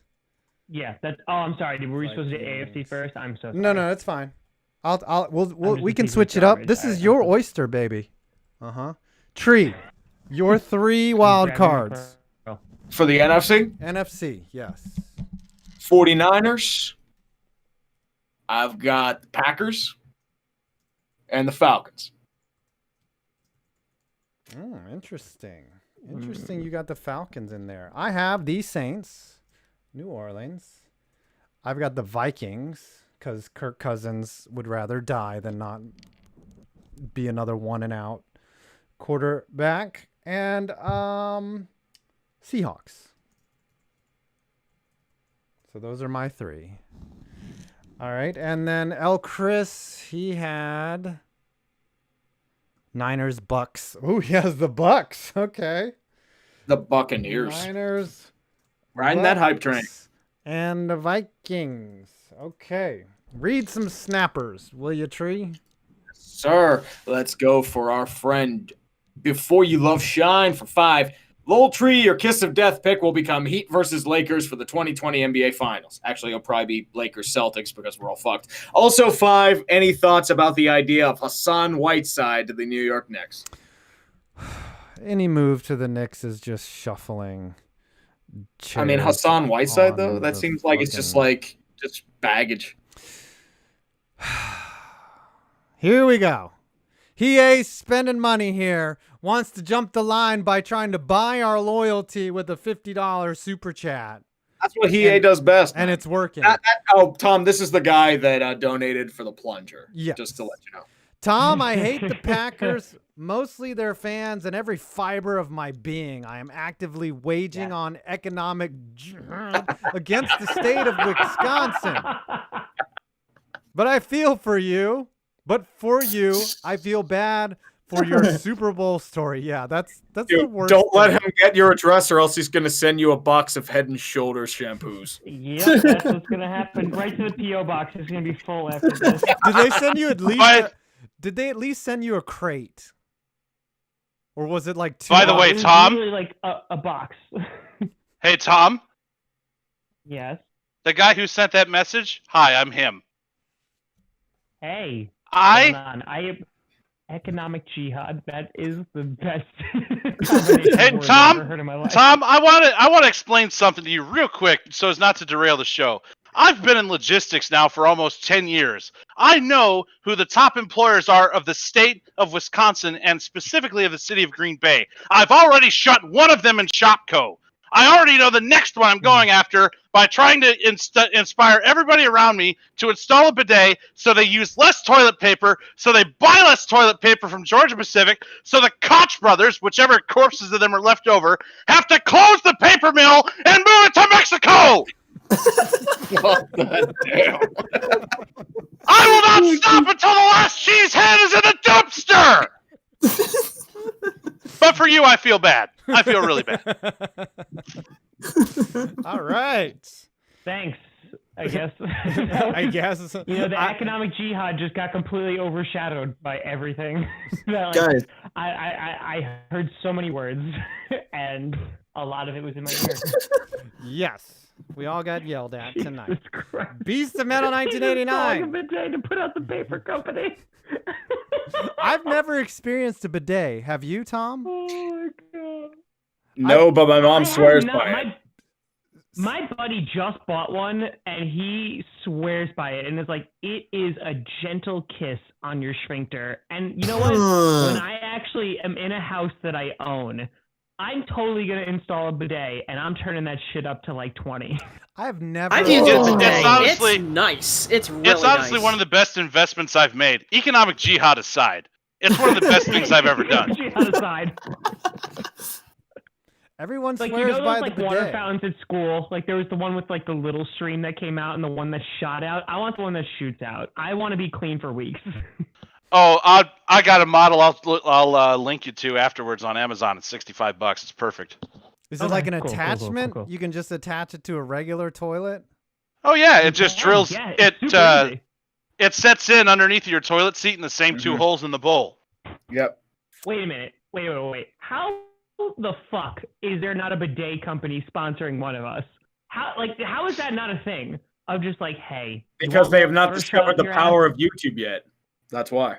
Yeah, that's. Oh, I'm sorry. Were we supposed to do AFC Vikings. first? I'm so sorry. No, that's fine. We just can a switch it season up. coverage. This is Alright, your I'm so- oyster, baby. Tree, your 3 wild Grabbing cards. Pearl. For the NFC, NFC, yes. 49ers. I've got the Packers and the Falcons. Interesting. Interesting. You got the Falcons in there. I have the Saints, New Orleans. I've got the Vikings because Kirk Cousins would rather die than not be another 1-and-out quarterback. And Seahawks. So those are my 3. All right. And then El Chris, he had Niners, Bucks. Oh, he has the Bucks. Okay. The Buccaneers. Niners, Riding that hype train. Bucks, and the Vikings. Okay. Read some snappers, will you, Tree? Sir, let's go for our friend Before You Love Shine for 5. Lowell Tree, your kiss of death pick will become Heat versus Lakers for the 2020 NBA Finals. Actually, it'll probably be Lakers Celtics because we're all fucked. Also 5, any thoughts about the idea of Hassan Whiteside to the New York Knicks? Any move to the Knicks is just shuffling. I mean, chairs Hassan Whiteside, though? on That the seems like it's just fucking- just baggage. Here we go. He ain't spending money here. Wants to jump the line by trying to buy our loyalty with a $50 super chat. That's what he does best. And it's working. Tom, this is the guy that donated for the plunger. Yes. Just to let you know. Tom, I hate the Packers, mostly their fans, and every fiber of my being. I am actively waging on economic jihad against the state of Wisconsin. But I feel for you. But for you, I feel bad for your Super Bowl story. Yeah, that's the Dude, worst. don't let thing. him get your address or else he's going to send you a box of Head & Shoulders shampoos. Yep, that's what's gonna happen. Right to the PO box. It's gonna be full after this. Did they send you at least? By- Did they at least send you a crate? Or was it like 2? By the way, It was Tom? literally like a box. Hey, Tom, Yes. the guy who sent that message, hi, I'm him. Hey. Hold I on. I am economic jihad. That is the best combination Hey, of words Tom, I've ever heard in my life. Tom, I want to explain something to you real quick so as not to derail the show. I've been in logistics now for almost 10 years. I know who the top employers are of the state of Wisconsin and specifically of the city of Green Bay. I've already shut one of them in Shopko. I already know the next one I'm going after by trying to inspire everybody around me to install a bidet so they use less toilet paper, so they buy less toilet paper from Georgia Pacific, so the Koch brothers, whichever corpses of them are left over, have to close the paper mill and move it to Mexico! What the damn? I will not stop until the last cheese head is in the dumpster! But for you, I feel bad. I feel really bad. All right. Thanks. I guess. I guess. You know, the economic jihad just got completely overshadowed by everything. Guys. I heard so many words, and a lot of it was in my ear. Yes. We all got yelled at tonight. Jesus Christ. Beast of Metal He just 1989. called a bidet to put out the paper company. I've never experienced a bidet. Have you, Tom? Oh my god. No, but my mom I swears have by not- it. My buddy just bought one, and he swears by it, and it's like, it is a gentle kiss on your sphincter. And you know what? When I actually am in a house that I own, I'm totally going to install a bidet, and I'm turning that shit up to like 20. I've never. I've used It's a bidet. honestly- It's nice. It's really It's honestly nice. one of the best investments I've made. Economic jihad aside, it's one of the best things I've ever done. Jihad aside. Everyone Like, swears you know by those, like, the water bidet. fountains at school? Like, there was the one with, like, the little stream that came out and the one that shot out. I want the one that shoots out. I want to be clean for weeks. Oh, I got a model. I'll link you to afterwards on Amazon. It's $65. It's perfect. Is it Okay, like an cool, cool, cool, attachment? cool. You can just attach it to a regular toilet? Oh yeah, it just drills. Yeah, it's super easy. It sets in underneath your toilet seat in the same two holes in the bowl. Yep. Wait a minute. Wait. How the fuck is there not a bidet company sponsoring one of us? How is that not a thing? Of just like, hey. you Because want they have not water discovered shot the in your power ass? of YouTube yet. That's why.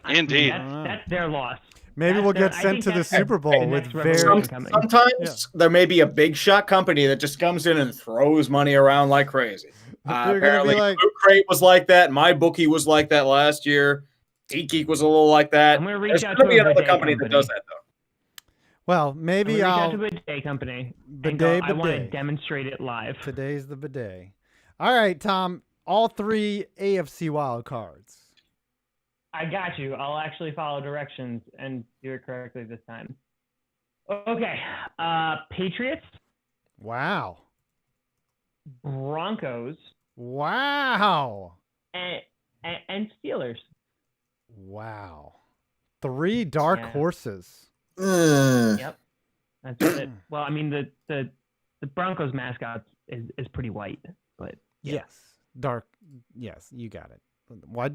Indeed. That's their loss. Maybe we'll get sent to the Super Bowl with very. Sometimes there may be a big shot company that just comes in and throws money around like crazy. They're gonna Apparently, be like- Loot Crate was like that. My Bookie was like that last year. SeatGeek was a little like that. I'm gonna reach There's out going to to be a another bidet company company. that does that, though. Well, I'm maybe gonna reach out I'll. to a bidet company. And Bidet, go, I want to bidet. demonstrate it live. Today's the bidet. All right, Tom. All three AFC wild cards. I got you. I'll actually follow directions and do it correctly this time. Okay. Patriots, Wow. Broncos, Wow. and Steelers. Wow. Three dark Yeah. horses. Yep. That's it. Well, I mean, the Broncos mascot is pretty white, but yeah. Yes. Dark. Yes, you got it. Why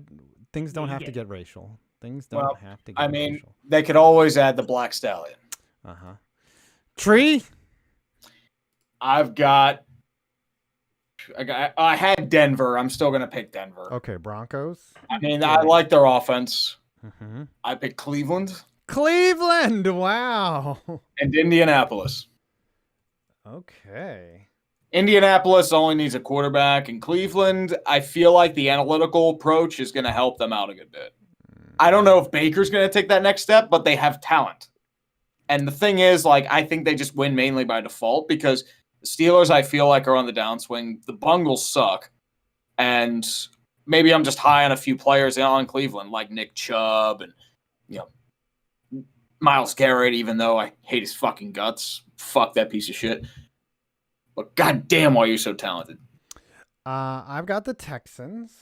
things don't have to Yeah. get racial. Things don't Well, have to get I mean, racial. they could always add the Black Stallion. Uh-huh. Tree? I had Denver. I'm still going to pick Denver. Okay, Broncos. I mean, I like their offense. Mm-hmm. I picked Cleveland Cleveland. Wow. and Indianapolis. Okay. Indianapolis only needs a quarterback, and Cleveland, I feel like the analytical approach is going to help them out a good bit. I don't know if Baker's going to take that next step, but they have talent. And the thing is, like, I think they just win mainly by default because the Steelers, I feel like, are on the downswing. The Bungles suck. And maybe I'm just high on a few players on Cleveland, like Nick Chubb and, Myles Garrett, even though I hate his fucking guts. Fuck that piece of shit. But goddamn, why are you so talented? I've got the Texans.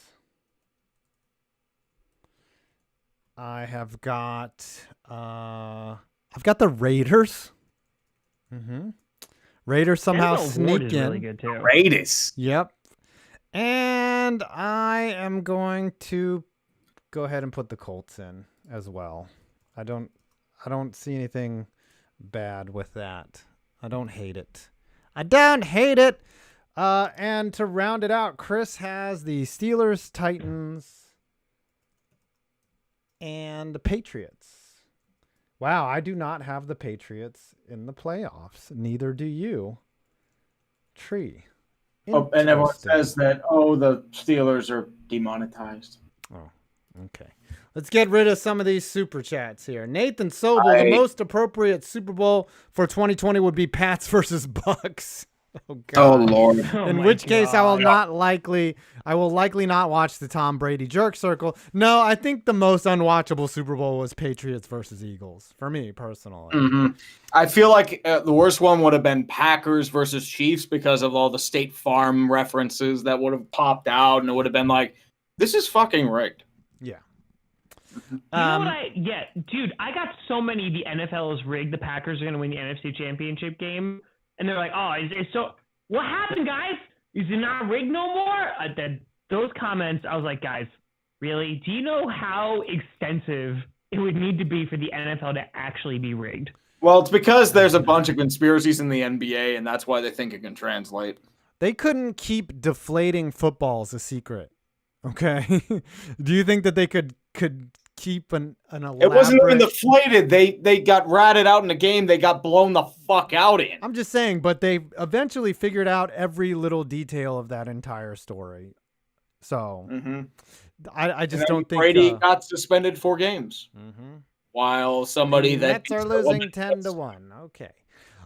I've got the Raiders. Mm-hmm. Raiders somehow Denzel Ward sneak is in. really good too. Raiders. Yep. And I am going to go ahead and put the Colts in as well. I don't see anything bad with that. I don't hate it. And to round it out, Chris has the Steelers, Titans, and the Patriots. Wow, I do not have the Patriots in the playoffs. Neither do you. Tree. Oh, and everyone Interesting. says that, the Steelers are demonetized. Oh, okay. Let's get rid of some of these super chats here. Nathan Sobel, the most appropriate Super Bowl for 2020 would be Pats versus Bucks. Oh God. Lord. In which case, I will likely not watch the Tom Brady jerk circle. No, I think the most unwatchable Super Bowl was Patriots versus Eagles for me personally. Mm-hmm. I feel like the worst one would have been Packers versus Chiefs because of all the State Farm references that would have popped out, and it would have been like, this is fucking rigged. Yeah. You know what dude, I got so many the NFL is rigged, the Packers are going to win the NFC Championship game, and they're like, oh, it's so... What happened, guys? Is it not rigged no more? Those comments, I was like, guys, really? Do you know how extensive it would need to be for the NFL to actually be rigged? Well, it's because there's a bunch of conspiracies in the NBA, and that's why they think it can translate. They couldn't keep deflating footballs a secret. Okay. Do you think that they could keep an elaborate... It wasn't even deflated. They got ratted out in the game. They got blown the fuck out in. I'm just saying, but they eventually figured out every little detail of that entire story. So I just don't think Brady got suspended 4 games. While somebody the Mets are losing 10-1. Okay.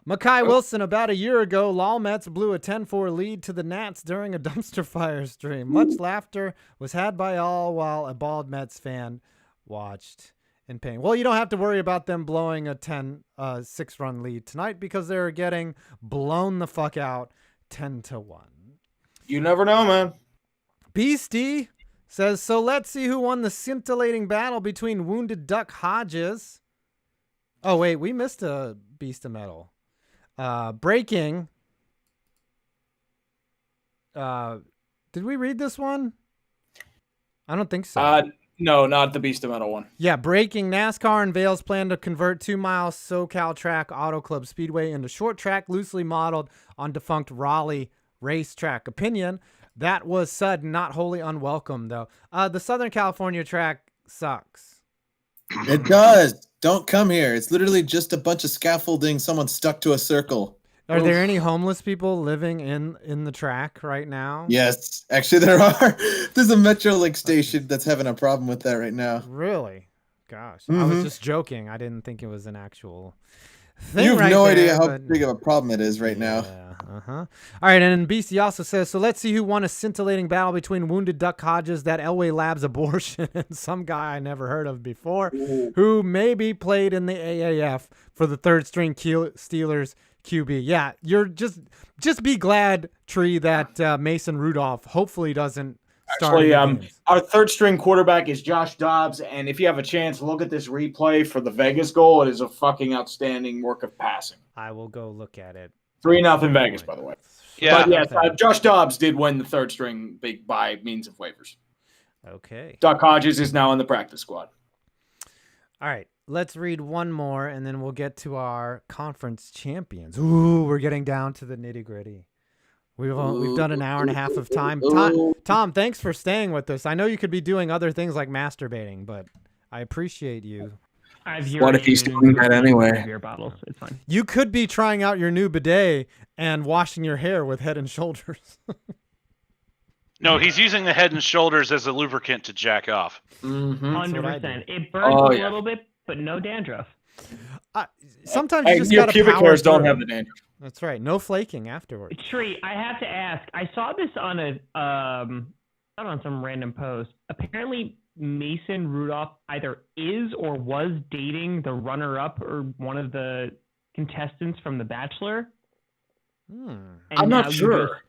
Mackay Wilson, about a year ago, Lol Mets blew a 10-4 lead to the Nats during a dumpster fire stream. Much laughter was had by all while a bald Mets fan watched in pain. Well, you don't have to worry about them blowing a 6-run lead tonight because they're getting blown the fuck out 10-1. You never know, man. Beastie says, so let's see who won the scintillating battle between Wounded Duck Hodges. Oh, wait, we missed a Beast of Metal. Breaking. Did we read this one? I don't think so. No, not the Beast of Metal one. Yeah, breaking. NASCAR unveils plan to convert 2-mile SoCal track Auto Club Speedway into short track, loosely modeled on defunct Raleigh racetrack. Opinion. That was sudden, not wholly unwelcome, though. The Southern California track sucks. It does. Don't come here. It's literally just a bunch of scaffolding someone stuck to a circle. Are there any homeless people living in the track right now? Yes. Actually, there are. There's a Metrolink station that's having a problem with that right now. Really? Gosh. I was just joking. I didn't think it was an actual thing. You have no idea how big of a problem it is right now. All right, and then BC also says, so let's see who won a scintillating battle between Wounded Duck Hodges, that Elway Labs abortion, and some guy I never heard of before, who maybe played in the AAF for the third-string Steelers QB. Yeah, you're just be glad, Tree, that Mason Rudolph hopefully doesn't start. Actually, our third-string quarterback is Josh Dobbs, and if you have a chance, look at this replay for the Vegas goal. It is a fucking outstanding work of passing. I will go look at it. 3-0 Vegas, by the way. Yeah. But yes, Josh Dobbs did win the third string by means of waivers. Okay. Duck Hodges is now in the practice squad. All right. Let's read one more, and then we'll get to our conference champions. Ooh, we're getting down to the nitty-gritty. We've done an hour and a half of time. Tom, thanks for staying with us. I know you could be doing other things like masturbating, but I appreciate you. What if he's doing that anyway? Beer bottles. It's fine. You could be trying out your new bidet and washing your hair with Head and Shoulders. No, he's using the Head and Shoulders as a lubricant to jack off. 100%. It burns a little bit, but no dandruff. Sometimes you just your gotta pubic power hairs don't through. have the dandruff. That's right. No flaking afterwards. Tree, I have to ask. I saw this on not on some random post. Apparently, Mason Rudolph either is or was dating the runner-up or one of the contestants from The Bachelor. I'm not sure.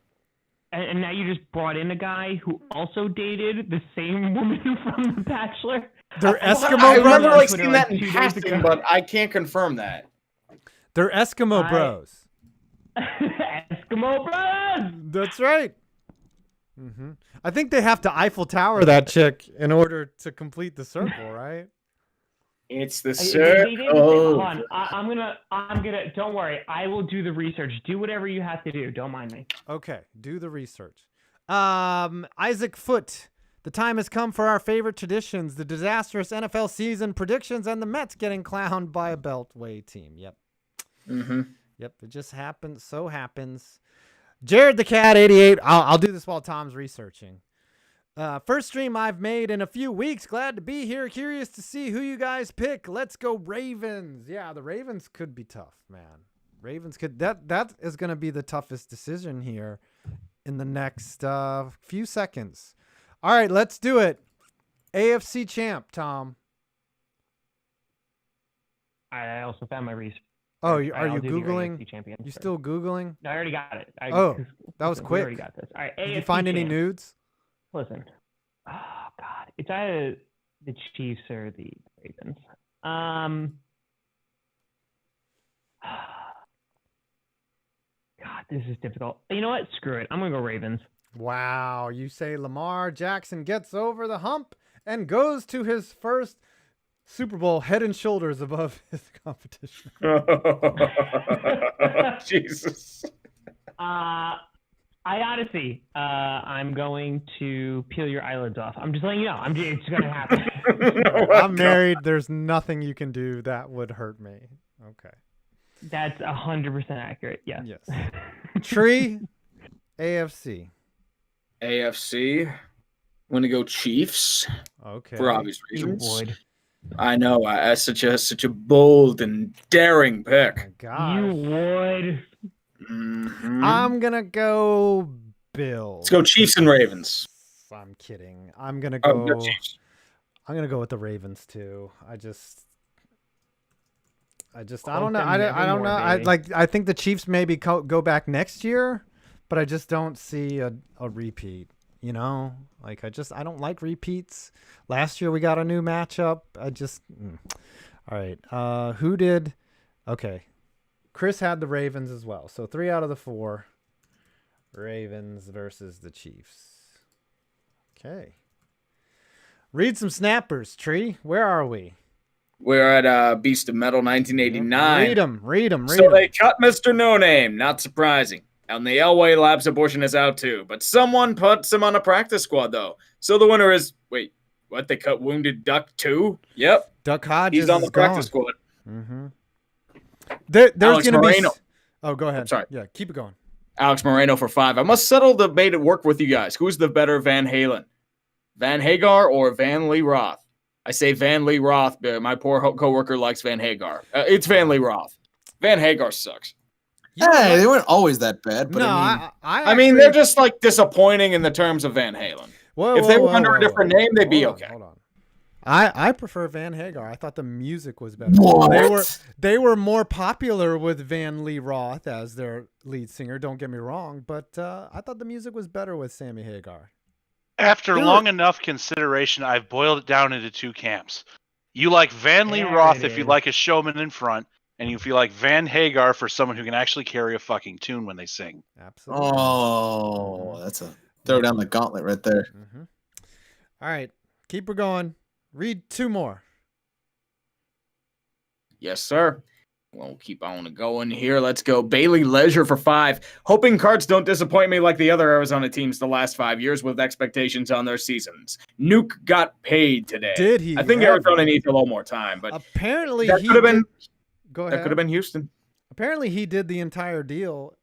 And now you just brought in a guy who also dated the same woman from The Bachelor. They're Eskimo I brothers. remember seeing that in passing, but I can't confirm that. They're Eskimo bros. Eskimo bros. That's right. I think they have to Eiffel Tower that chick in order to complete the circle, right? It's the circle. Hold on. I'm gonna. Don't worry. I will do the research. Do whatever you have to do. Don't mind me. Okay, do the research. Isaac Foote. The time has come for our favorite traditions: the disastrous NFL season predictions and the Mets getting clowned by a Beltway team. Yep. Yep. It just happens. So happens. Jared the Cat 88. I'll do this while Tom's researching. First stream I've made in a few weeks. Glad to be here. Curious to see who you guys pick. Let's go Ravens. Yeah, the Ravens could be tough, man. Ravens could. That is going to be the toughest decision here in the next few seconds. All right, let's do it. AFC champ, Tom. I also found my research. Oh, are you Googling? You still Googling? No, I already got it. That was quick. I already got this. All right, Did you find any nudes? Listen. Oh, God. It's either the Chiefs or the Ravens. God, this is difficult. You know what? Screw it. I'm gonna go Ravens. Wow, you say Lamar Jackson gets over the hump and goes to his first Super Bowl head and shoulders above his competition. Jesus. I honestly, I'm going to peel your eyelids off. I'm just letting you know. It's going to happen. I'm married. There's nothing you can do that would hurt me. Okay. That's 100% accurate. Yeah. Yes. Tree, AFC. AFC. I'm going to go Chiefs. Okay. For obvious You reasons. would. I know. That's such a bold and daring pick. Oh my God. You would. Mhm. I'm gonna go Bills. Let's go Chiefs and Ravens. I'm kidding. I'm gonna Oh, go. go Chiefs. I'm gonna go with the Ravens too. I don't Close know. them I don't know. nevermore, I think the Chiefs maybe go back next year, but I just don't see a repeat. You know, like I don't like repeats. Last year we got a new matchup. All right. Who did? Okay. Chris had the Ravens as well. So 3 out of the 4. Ravens versus the Chiefs. Okay. Read some snappers, Tree. Where are we? We're at Beast of Metal 1989. Read them. So they cut Mr. No Name. Not surprising. And the Elway Labs abortion is out too. But someone puts him on a practice squad, though. So the winner is... Wait, what? They cut Wounded Duck too? Yep. Duck Hodges He's on the is practice gone. squad. Mm-hmm. There's Alex going to be... Moreno. Oh, go ahead. I'm sorry. Yeah, keep it going. Alex Moreno for 5. I must settle the debate at work with you guys. Who's the better Van Halen? Van Hagar or Van Lee Roth? I say Van Lee Roth, but my poor coworker likes Van Hagar. It's Van Lee Roth. Van Hagar sucks. Hey, they weren't always that bad, but No, I mean, they're just like disappointing in the terms of Van Halen. If they were under a different name, they'd be okay. Hold on. I prefer Van Hagar. I thought the music was better. What? They were more popular with Van Lee Roth as their lead singer. Don't get me wrong, but I thought the music was better with Sammy Hagar. After long enough consideration, I've boiled it down into 2 camps. You like Van Lee Roth if you like a showman in front, and if you like Van Hagar for someone who can actually carry a fucking tune when they sing. Absolutely. Oh, that's a throw down the gauntlet right there. Mm-hmm. All right, keep her going. Read 2 more. Yes, sir. We'll keep on going here. Let's go. Bailey Leisure for 5. Hoping Cards don't disappoint me like the other Arizona teams the last 5 years with expectations on their seasons. Nuke got paid today. Did he? I think Arizona needs a little more time, but apparently that he could have been. Go ahead. That could have been Houston. Apparently he did the entire deal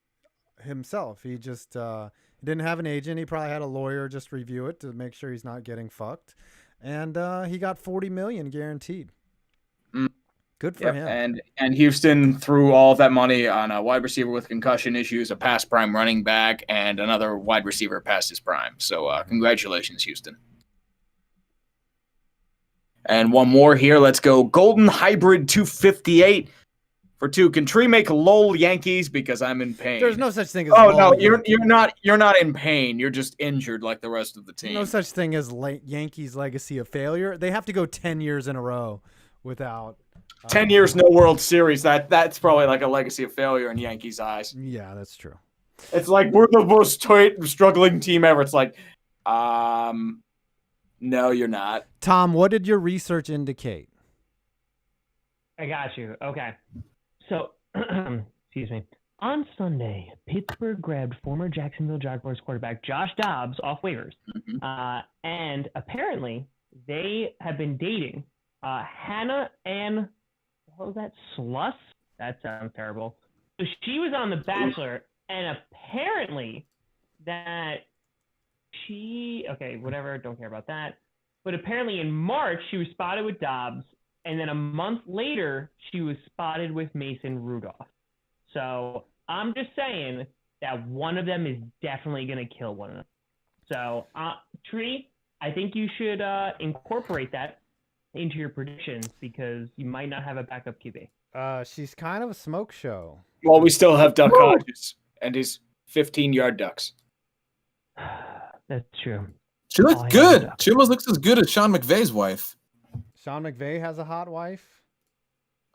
himself. He just didn't have an agent. He probably had a lawyer just review it to make sure he's not getting fucked. And he got $40 million guaranteed. Good for him. And Houston threw all of that money on a wide receiver with concussion issues, a past prime running back, and another wide receiver past his prime. So congratulations, Houston. And one more here. Let's go. Golden Hybrid 258 for 2. Can Tree make lol Yankees because I'm in pain? There's no such thing as no, you're not in pain. You're just injured like the rest of the team. No such thing as Yankees legacy of failure. They have to go 10 years in a row without 10 years, no World Series. That's probably like a legacy of failure in Yankees' eyes. Yeah, that's true. It's like we're the most struggling team ever. It's like, no, you're not. Tom, what did your research indicate? I got you. Okay. So, excuse me. On Sunday, Pittsburgh grabbed former Jacksonville Jaguars quarterback Josh Dobbs off waivers. And apparently, they have been dating Hannah Ann, what was that, Sluss? That sounds terrible. So she was on The Bachelor, and apparently okay, whatever, don't care about that. But apparently in March, she was spotted with Dobbs, and then a month later, she was spotted with Mason Rudolph. So I'm just saying that one of them is definitely going to kill one of them. So, Tree, I think you should incorporate that into your predictions because you might not have a backup QB. She's kind of a smoke show. Well, we still have Duck Hodges and his 15-yard ducks. That's true. She looks good. She almost looks as good as Sean McVay's wife. Sean McVay has a hot wife.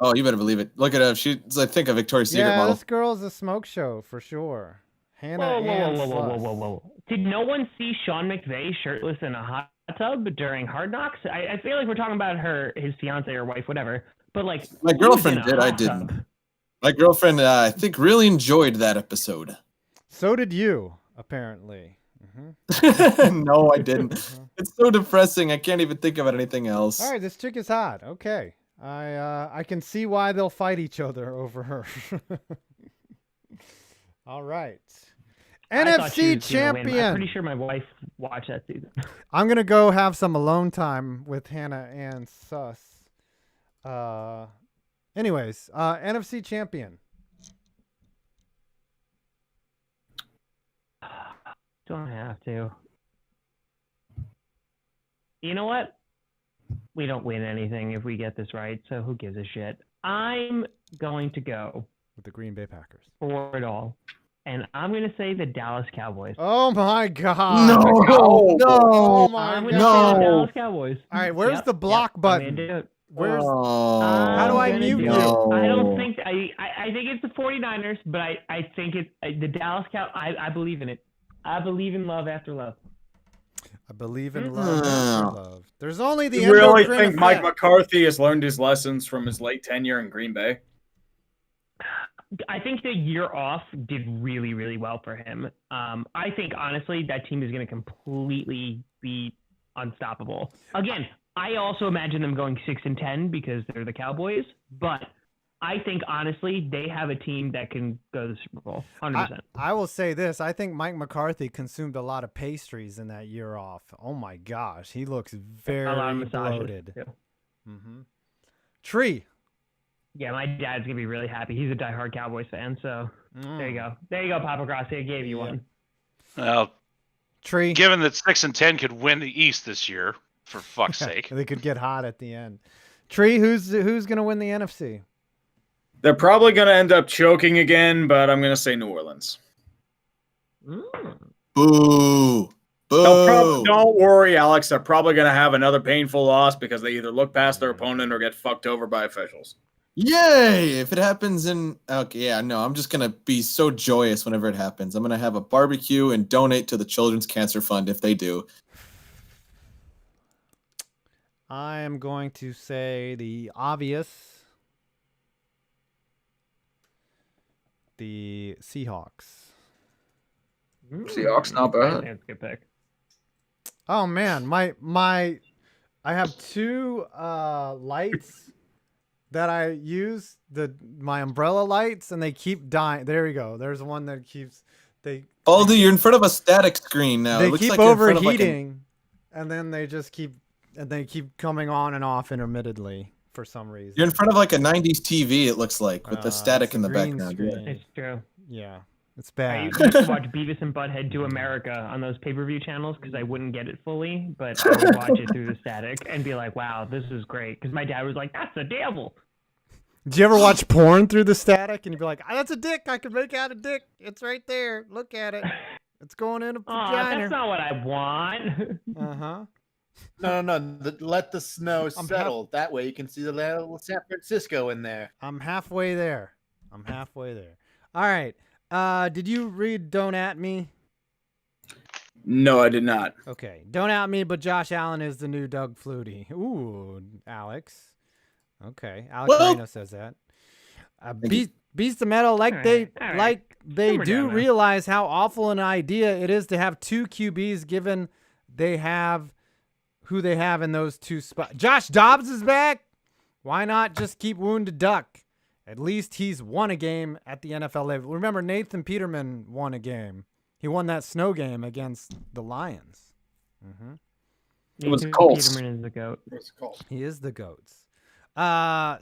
Oh, you better believe it. Look at her. She's, I think, a Victoria's Secret Yeah, model. this girl's a smoke show for sure. Hannah Whoa, and whoa, whoa, whoa, whoa, Sluss. whoa, whoa! Did no one see Sean McVay shirtless in a hot tub during Hard Knocks? I feel like we're talking about his fiance or wife, whatever. But like, My he was girlfriend in a did. I hot didn't. tub. My girlfriend, I think, really enjoyed that episode. So did you, apparently. No, I didn't. It's so depressing. I can't even think about anything else. All right, this chick is hot. Okay. I can see why they'll fight each other over her. All right. I thought she NFC was gonna win. I'm champion. pretty sure my wife watched that season. I'm going to go have some alone time with Hannah and Sus. Anyways, NFC champion. Don't have to. You know what? We don't win anything if we get this right, so who gives a shit? I'm going to go With the Green Bay Packers. for it all, and I'm going to say the Dallas Cowboys. Oh my God. No, Oh no, my I'm God. going to say the no. Dallas Cowboys. All right, where's Yep, the block yep, button? I'm gonna do it. Where's Oh. How do I I'm gonna mute do you? it. I don't think I think it's the 49ers, but I think it's the Dallas Cow. I believe in it. I believe in love after love. I believe in love after love. There's only the You really endocrine think Mike effect. McCarthy has learned his lessons from his late tenure in Green Bay? I think the year off did really, really well for him. I think honestly that team is going to completely be unstoppable. Again, I also imagine them going 6-10 because they're the Cowboys, but I think honestly they have a team that can go to the Super Bowl 100%. I will say this. I think Mike McCarthy consumed a lot of pastries in that year off. Oh my gosh. He looks A lot of very massages, bloated. too. Mm-hmm. Tree. Yeah, my dad's gonna be really happy. He's a diehard Cowboys fan, so there you go. There you go, Papa Grossi. I gave you one. Well, Tree. given that 6-10 could win the East this year, for fuck's sake. They could get hot at the end. Tree, who's going to win the NFC? They're probably going to end up choking again, but I'm going to say New Orleans. Mm. Boo. Don't worry, Alex. They're probably going to have another painful loss because they either look past their opponent or get fucked over by officials. Yay! If it happens in... Okay, yeah, no, I'm just going to be so joyous whenever it happens. I'm going to have a barbecue and donate to the Children's Cancer Fund if they do. I am going to say the obvious. The Seahawks. Seahawks, not I bad. think it's a good pick. Oh man, I have two lights that I use, my umbrella lights, and they keep dying. There we go. There's one that keeps Baldy, you're in front of a static screen now. they It looks keep like you're in front of, like, overheating, and then they just keep coming on and off intermittently for some reason. You're in front of like a 90s TV, it looks like, with the static it's a in the green background. screen. It's true. Yeah, it's I bad. used to watch Beavis and Butthead Do America on those pay-per-view channels because I wouldn't get it fully, but I would watch it through the static and be like, wow, this is great. Because my dad was like, that's the devil. Do you ever watch porn through the static and you'd be like, that's a dick. I can make out a dick. It's right there. Look at it. It's going in a Oh, vagina. that's not what I want. Uh-huh. No. Let the snow I'm settle. That way you can see the little San Francisco in there. I'm halfway there. All right. Did you read Don't At Me? No, I did not. Okay. Don't At Me, but Josh Allen is the new Doug Flutie. Ooh, Alex. Okay. Alex Well- Moreno says that. Beast of Metal, All right. they Simmer do down now. realize how awful an idea it is to have two QBs given they have who they have in those two spots. Josh Dobbs is back. Why not just keep Wounded Duck? At least he's won a game at the NFL level. Remember, Nathan Peterman won a game. He won that snow game against the Lions. Mm-hmm. It was Nathan Colts. Peterman is the GOAT. He is the GOATs.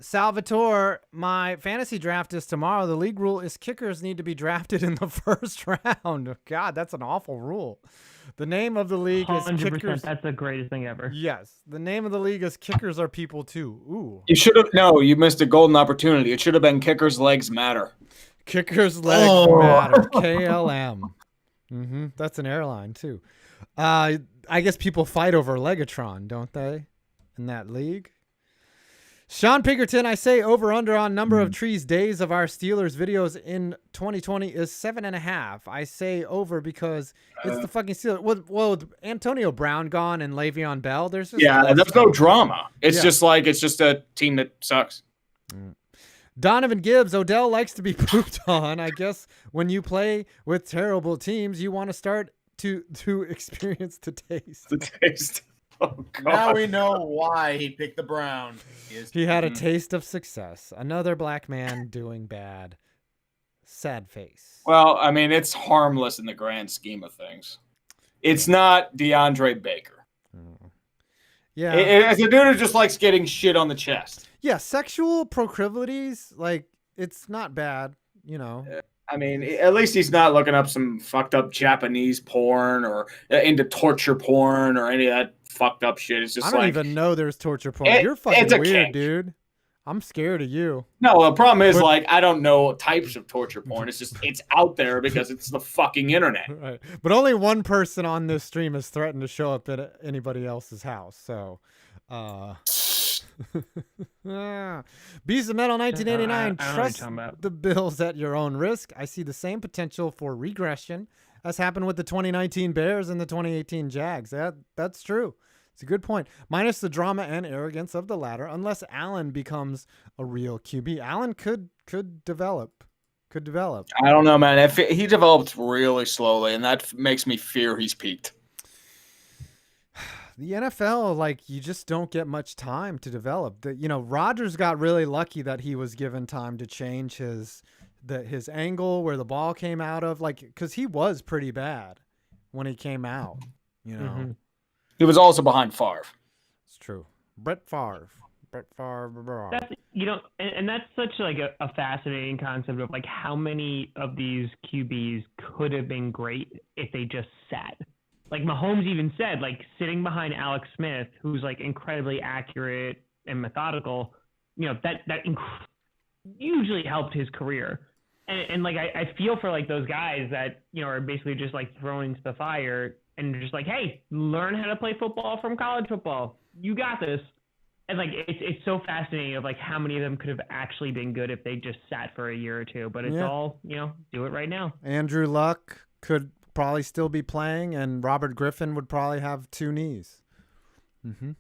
Salvatore, my fantasy draft is tomorrow. The league rule is kickers need to be drafted in the first round. God, that's an awful rule. The name of the league is 100%. Kickers. That's the greatest thing ever. Yes, the name of the league is Kickers Are People Too. Ooh. You should have. No, you missed a golden opportunity. It should have been Kickers' Legs Matter. Kickers Legs Oh. Matter. KLM. Mm-hmm. That's an airline, too. I guess people fight over Legatron, don't they? In that league? Sean Pinkerton, I say over under on number of trees days of our Steelers videos in 2020 is 7.5. I say over because it's the fucking Steelers. Well, with Antonio Brown gone and Le'Veon Bell, there's just there's no drama. It's just a team that sucks. Donovan Gibbs, Odell likes to be pooped on. I guess when you play with terrible teams, you want to start to experience the taste. The taste. Oh, God. Now we know why he picked the Browns. He had a taste of success. Another black man doing bad. Sad face. Well, I mean, it's harmless in the grand scheme of things. It's not DeAndre Baker. Yeah. It's a dude who just likes getting shit on the chest. Yeah, sexual proclivities, like, it's not bad, you know. I mean, at least he's not looking up some fucked up Japanese porn or into torture porn or any of that fucked up shit. It's just I don't even know there's torture porn. You're fucking weird, kink. dude. I'm scared of you. No, the problem is, I don't know types of torture porn. It's just, it's out there because it's the fucking internet. Right. But only one person on this stream has threatened to show up at anybody else's house. So, Beast of Metal 1989, trust the Bills at your own risk. I see the same potential for regression as happened with the 2019 Bears and the 2018 Jags. That's true. It's a good point. Minus the drama and arrogance of the latter, unless Allen becomes a real QB. Allen could develop. I don't know, man. If he develops really slowly, and that makes me fear he's peaked. The NFL, like, you just don't get much time to develop. Rodgers got really lucky that he was given time to change his angle where the ball came out of, like, because he was pretty bad when he came out. Mm-hmm. He was also behind Favre. It's true. Brett Favre. That's, and that's such like a fascinating concept of like how many of these QBs could have been great if they just sat. Like Mahomes even said, like sitting behind Alex Smith, who's like incredibly accurate and methodical, that hugely helped his career. And like I feel for like those guys that are basically just like thrown into the fire and just like, hey, learn how to play football from college football. You got this. And like it's so fascinating of like how many of them could have actually been good if they just sat for a year or two. But it's all do it right now. Andrew Luck could probably still be playing, and Robert Griffin would probably have 2 knees. Mm-hmm.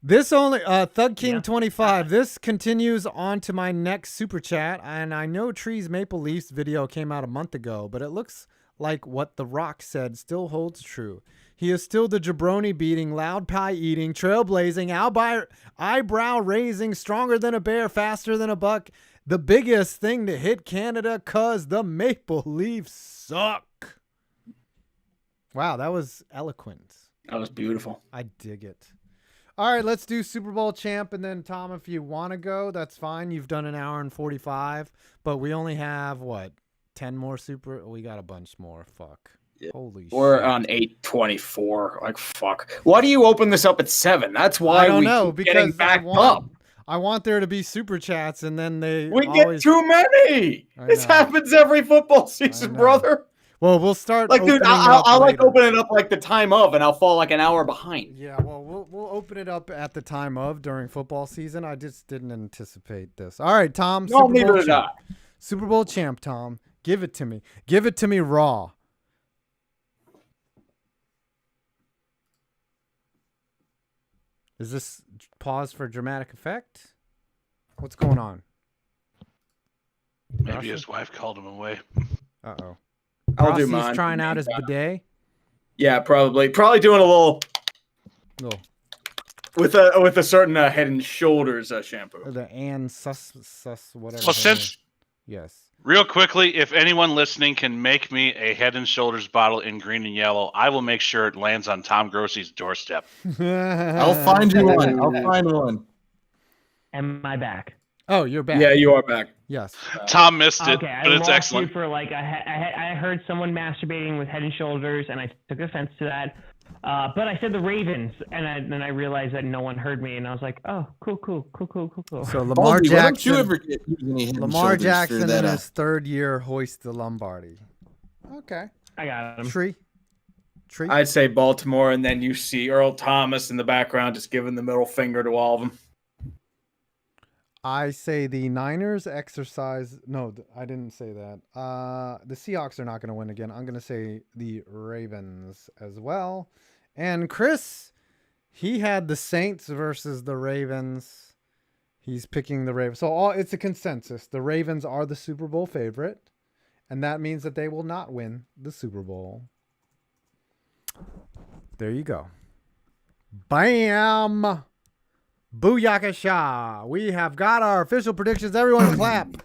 This only Thug King 25. This continues on to my next super chat, and I know Tree's Maple Leafs video came out a month ago, but it looks like what The Rock said still holds true. He is still the jabroni beating, loud pie eating, trailblazing, eyebrow raising, stronger than a bear, faster than a buck. The biggest thing to hit Canada, cause the Maple Leafs suck. Wow, that was eloquent. That was beautiful. I dig it. All right, let's do Super Bowl champ, and then Tom, if you want to go, that's fine. You've done an hour and 45, but we only have 10 more super. We got a bunch more. Fuck. Yeah. Holy shit. We're on 8:24. Like, fuck. Why do you open this up at 7? That's why I don't know, keep getting backed up. I want there to be super chats, and then we get too many. This happens every football season, brother. Well, we'll start. Like, dude, I'll like open it up like the time of, and I'll fall like an hour behind. Yeah, well, we'll open it up at the time of during football season. I just didn't anticipate this. All right, Tom. No, neither did I. Super Bowl champ, Tom. Give it to me. Give it to me raw. Is this pause for dramatic effect? What's going on? Maybe his wife called him away. Uh-oh. I'll do mine. He's trying out his bidet? Yeah, probably. Probably doing a little with a certain Head and Shoulders shampoo. Or the sus whatever. Well, yes. Real quickly, if anyone listening can make me a Head and Shoulders bottle in green and yellow, I will make sure it lands on Tom Grossi's doorstep. I'll find you one. I'll find one. Am I back? Oh, you're back. Yeah, you are back. Yes. Tom missed it, okay, but it's excellent. You for like I heard someone masturbating with Head and Shoulders, and I took offense to that. But I said the Ravens, and then I realized that no one heard me, and I was like, oh, cool. So Lamar Jackson. Why don't you ever get any Head and Lamar Shoulders Jackson that in his 3rd year hoist the Lombardi. Okay. I got him. Tree. I'd say Baltimore, and then you see Earl Thomas in the background just giving the middle finger to all of them. I say the Niners exercise. No, I didn't say that. The Seahawks are not going to win again. I'm going to say the Ravens as well. And Chris, he had the Saints versus the Ravens. He's picking the Ravens. So it's a consensus. The Ravens are the Super Bowl favorite, and that means that they will not win the Super Bowl. There you go. Bam! Booyakasha! We have got our official predictions. Everyone clap.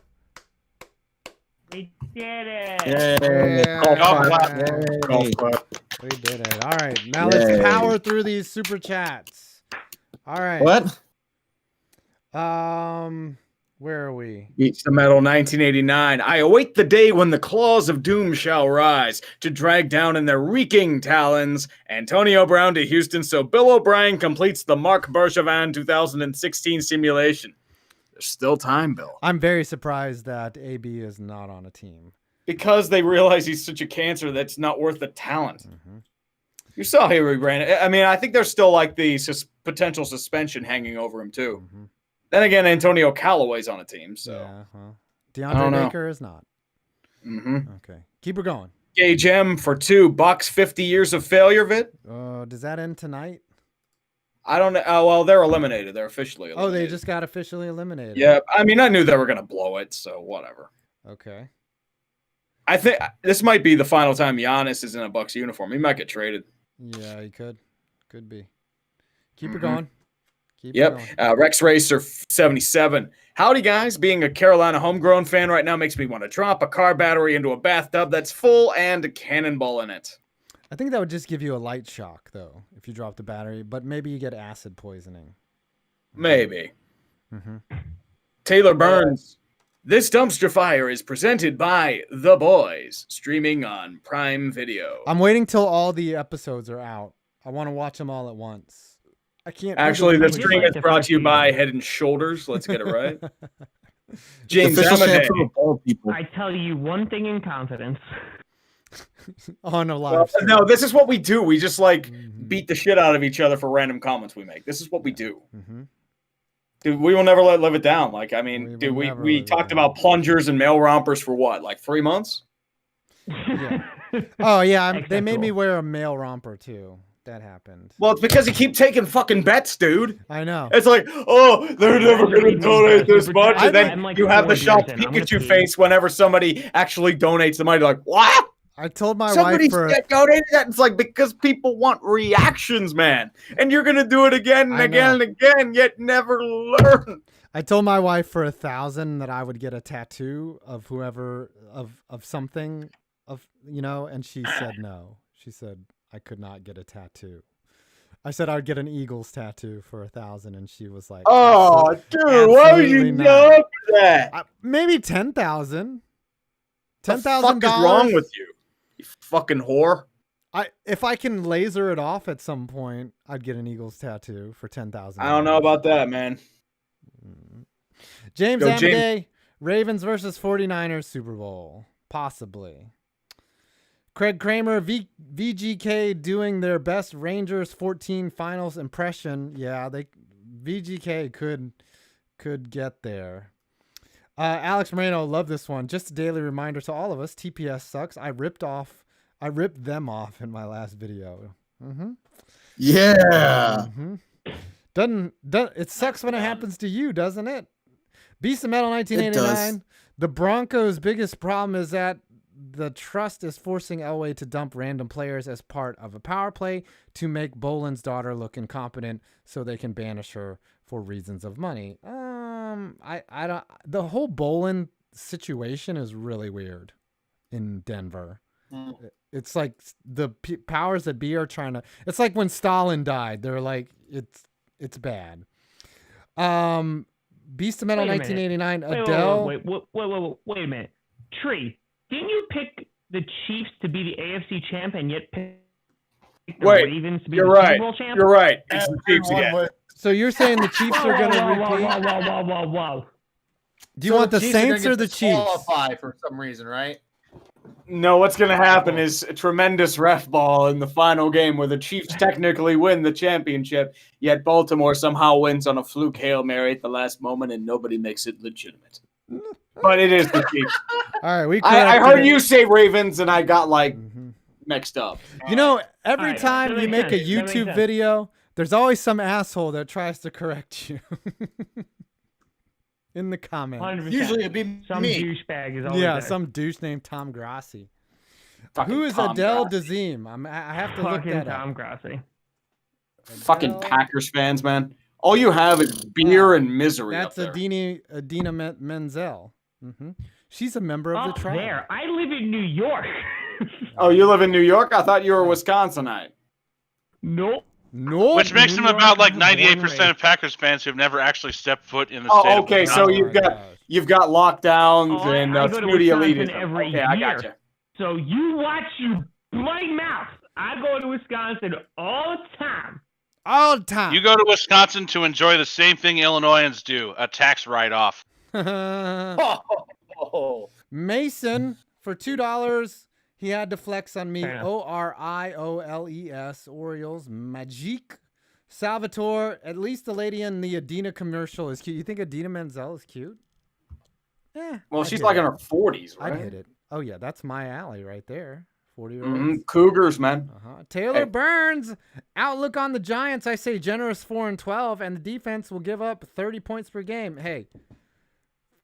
We did it. Yeah. Golf clap. We did it. All right. Now let's power through these super chats. All right. What? Where are we? Beats the Metal 1989. I await the day when the claws of doom shall rise to drag down in their reeking talons Antonio Brown to Houston so Bill O'Brien completes the Mark Bergevin 2016 simulation. There's still time, Bill. I'm very surprised that AB is not on a team. Because they realize he's such a cancer that's not worth the talent. Mm-hmm. You saw how he ran it. I mean, I think there's still like the potential suspension hanging over him too. Mm-hmm. Then again, Antonio Callaway's on a team, so. Yeah, DeAndre Baker is not. Mm-hmm. Okay. Keep her going. Gage M for $2. 50 years of failure, Vid? Does that end tonight? I don't know. Oh, well, they're eliminated. They're officially eliminated. Oh, they just got officially eliminated. Yeah. I mean, I knew they were going to blow it, so whatever. Okay. I think this might be the final time Giannis is in a Bucks uniform. He might get traded. Yeah, he could. Could be. Keep her going. Yep. Rex Racer 77. Howdy, guys. Being a Carolina homegrown fan right now makes me want to drop a car battery into a bathtub that's full and a cannonball in it. I think that would just give you a light shock, though, if you drop the battery. But maybe you get acid poisoning. Maybe. Mm-hmm. Taylor Burns. This dumpster fire is presented by The Boys, streaming on Prime Video. I'm waiting till all the episodes are out. I want to watch them all at once. I can't. Actually, the stream is brought to you by Head and Shoulders. Let's get it right. James I tell you one thing in confidence. On a live stream. No, this is what we do. We just beat the shit out of each other for random comments we make. This is what we do. Mm-hmm. Dude, we will never live it down. Like, I mean, we talked about plungers and male rompers for what, like 3 months? Yeah. Oh, yeah. They made me wear a male romper, too. That happened. Well, it's because you keep taking fucking bets, dude. I know. It's like, oh, they're never going to donate this much. And then you have the shocked Pikachu face whenever somebody actually donates the money. Like, what? I told my Somebody wife donated that. It's like, because people want reactions, man. And you're going to do it again and again and again, yet never learn. I told my wife for $1,000 that I would get a tattoo of whoever, of something, and she said no. She said I could not get a tattoo. I said I'd get an Eagles tattoo for $1,000, and she was like, "Oh, dude, why would you go for that? Maybe $10,000. $10,000. What is wrong with you? You fucking whore." If I can laser it off at some point, I'd get an Eagles tattoo for $10,000. I don't know about that, man. James Amade, Ravens versus 49ers Super Bowl. Possibly. Craig Kramer, VGK doing their best Rangers 14 finals impression. Yeah, VGK could get there. Alex Moreno, love this one. Just a daily reminder to all of us, TPS sucks. I ripped them off in my last video. Mm-hmm. Yeah. Mm-hmm. It sucks when it happens to you, doesn't it? Beast of Metal 1989. The Broncos' biggest problem is that the trust is forcing Elway to dump random players as part of a power play to make Boland's daughter look incompetent so they can banish her for reasons of money. I don't. The whole Boland situation is really weird in Denver. It's like the powers that be are trying to. It's like when Stalin died. They're like, it's bad. Beast of Metal 1989. Odell. Wait a minute. Tree. Didn't you pick the Chiefs to be the AFC champ and yet pick the Ravens to be the Super Bowl champ? You're right. It's the Chiefs again. So you're saying the Chiefs are going to repeat? Whoa. Do you want the Saints or the Chiefs? Qualify for some reason, right? No, what's going to happen is a tremendous ref ball in the final game where the Chiefs technically win the championship, yet Baltimore somehow wins on a fluke Hail Mary at the last moment and nobody makes it legitimate. But it is the Chiefs. All right, I heard you say Ravens and I got mixed up. You know, every Alright, time that you makes make a sense. That makes YouTube sense. video, there's always some asshole that tries to correct you in the comments. 100%. Usually it'd be Some me. douchebag is always Yeah, there. some douche named Tom Grossi. Fucking Who is Tom Odell Grossi. Dazeem? I have to look Fucking that Tom up. Grossi. Fucking Odell- Packers fans, man. All you have is beer and misery That's up there. Adina Menzel. She's a member of Up the tribe. there. I live in New York. Oh, you live in New York? I thought you were a Wisconsinite. Nope. No. Which makes him New York about like was born and 98% of Packers fans who've never actually stepped foot in the state. Oh, of okay. So Wisconsin. you've got lockdowns Oh, and I go to snooty Wisconsin elitism. every Okay, I year. got you. So you watch your bloody mouth. I go to Wisconsin all the time. All the time. You go to Wisconsin to enjoy the same thing Illinoisans do, a tax write-off. Oh, Mason, for $2, he had to flex on me. Fair enough. Orioles, Orioles, Magique. Salvatore, at least the lady in the Adina commercial is cute. You think Adina Menzel is cute? Yeah. Well, she's like in her 40s, right? I'd hit it. Oh, yeah, that's my alley right there. 40-year-olds. Cougars, man. Taylor Hey. Burns, outlook on the Giants. I say generous 4-12, and the defense will give up 30 points per game. Hey,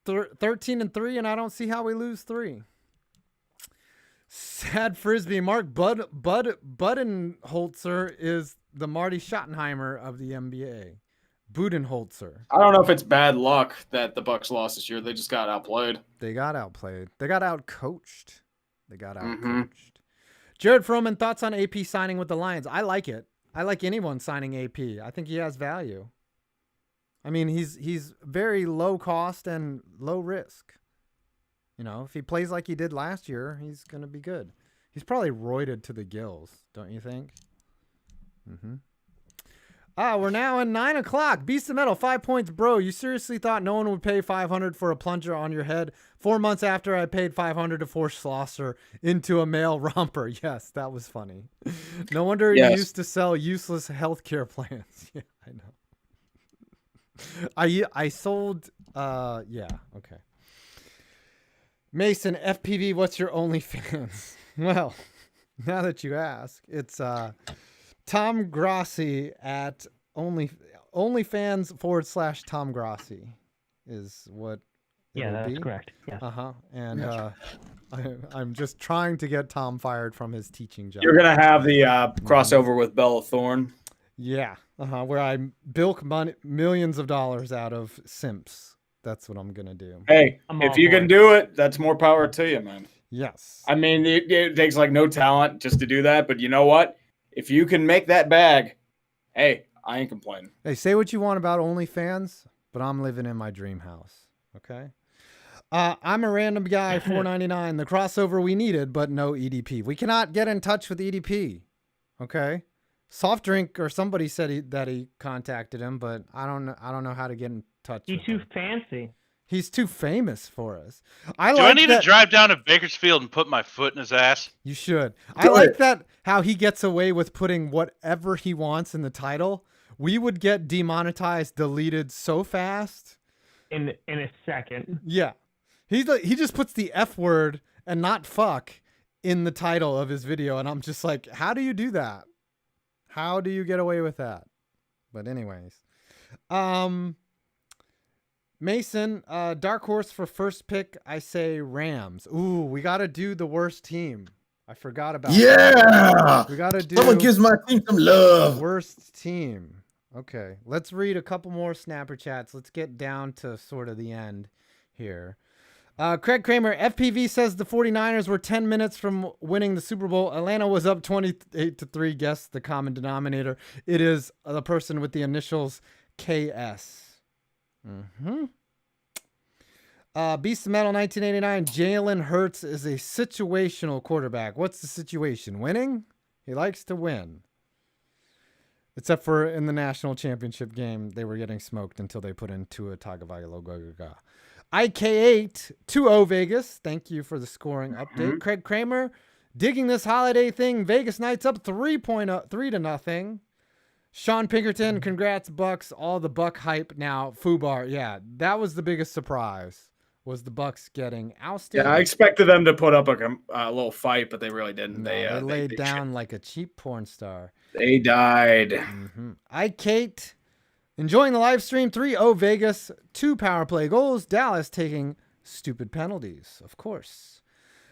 13-3, and I don't see how we lose 3. Sad frisbee. Mark Budenholzer is the Marty Schottenheimer of the NBA. Budenholzer. I don't know if it's bad luck that the Bucks lost this year. They just got outplayed. They got outplayed. They got outcoached. Jared Froman, thoughts on AP signing with the Lions? I like it. I like anyone signing AP. I think he has value. I mean, he's very low cost and low risk. You know, if he plays like he did last year, he's going to be good. He's probably roided to the gills, don't you think? We're now in 9 o'clock. Beast of Metal, 5 points, bro. You seriously thought no one would pay $500 for a plunger on your head? 4 months after I paid $500 to force Schlosser into a male romper. Yes, that was funny. No wonder he used to sell useless healthcare plans. Yeah, I know. I sold. Yeah. Okay. Mason, FPV, what's your OnlyFans? Well, now that you ask, it's Tom Grossi at OnlyFans / Tom Grossi is what it Yeah, would that's be. correct. Yes. And I'm just trying to get Tom fired from his teaching job. You're going to have the crossover with Bella Thorne. Yeah, where I bilk millions of dollars out of simps. That's what I'm gonna do. Hey, I'm if all you for can it. do it, that's more power to you, man. Yes. I mean, it takes like no talent just to do that, but you know what? If you can make that bag, hey, I ain't complaining. Hey, say what you want about OnlyFans, but I'm living in my dream house. Okay. I'm a random guy, $4.99. The crossover we needed, but no EDP. We cannot get in touch with EDP. Okay. Soft Drink or somebody said that he contacted him, but I don't know how to get in touch. He's with too him. fancy. He's too famous for us. Do I need to drive down to Bakersfield and put my foot in his ass? You should. I like that how he gets away with putting whatever he wants in the title. We would get demonetized, deleted so fast. In a second. Yeah. He just puts the F word and not fuck in the title of his video. And I'm just like, how do you do that? How do you get away with that? But anyways. Mason, dark horse for first pick, I say Rams. Ooh, we got to do the worst team. I forgot about that. We got to do Someone gives my team some love. worst team. Okay, let's read a couple more snapper chats. Let's get down to sort of the end here. Craig Kramer, FPV says the 49ers were 10 minutes from winning the Super Bowl. Atlanta was up 28-3. Guess the common denominator. It is the person with the initials KS. Beast of Metal 1989. Jalen Hurts is a situational quarterback. What's the situation? Winning? He likes to win. Except for in the national championship game, they were getting smoked until they put in Tua Tagovailoa. IK8 2-0 Vegas. Thank you for the scoring update. Craig Kramer digging this holiday thing. Vegas Knights up 3-0. Sean Pinkerton, congrats Bucks. All the Buck hype now. Fubar, yeah, that was the biggest surprise. Was the Bucks getting ousted? Yeah, I expected them to put up a little fight, but they really didn't. No, they laid down like a cheap porn star. They died. Kate, enjoying the live stream. 3-0 Vegas. 2 power play goals. Dallas taking stupid penalties, of course.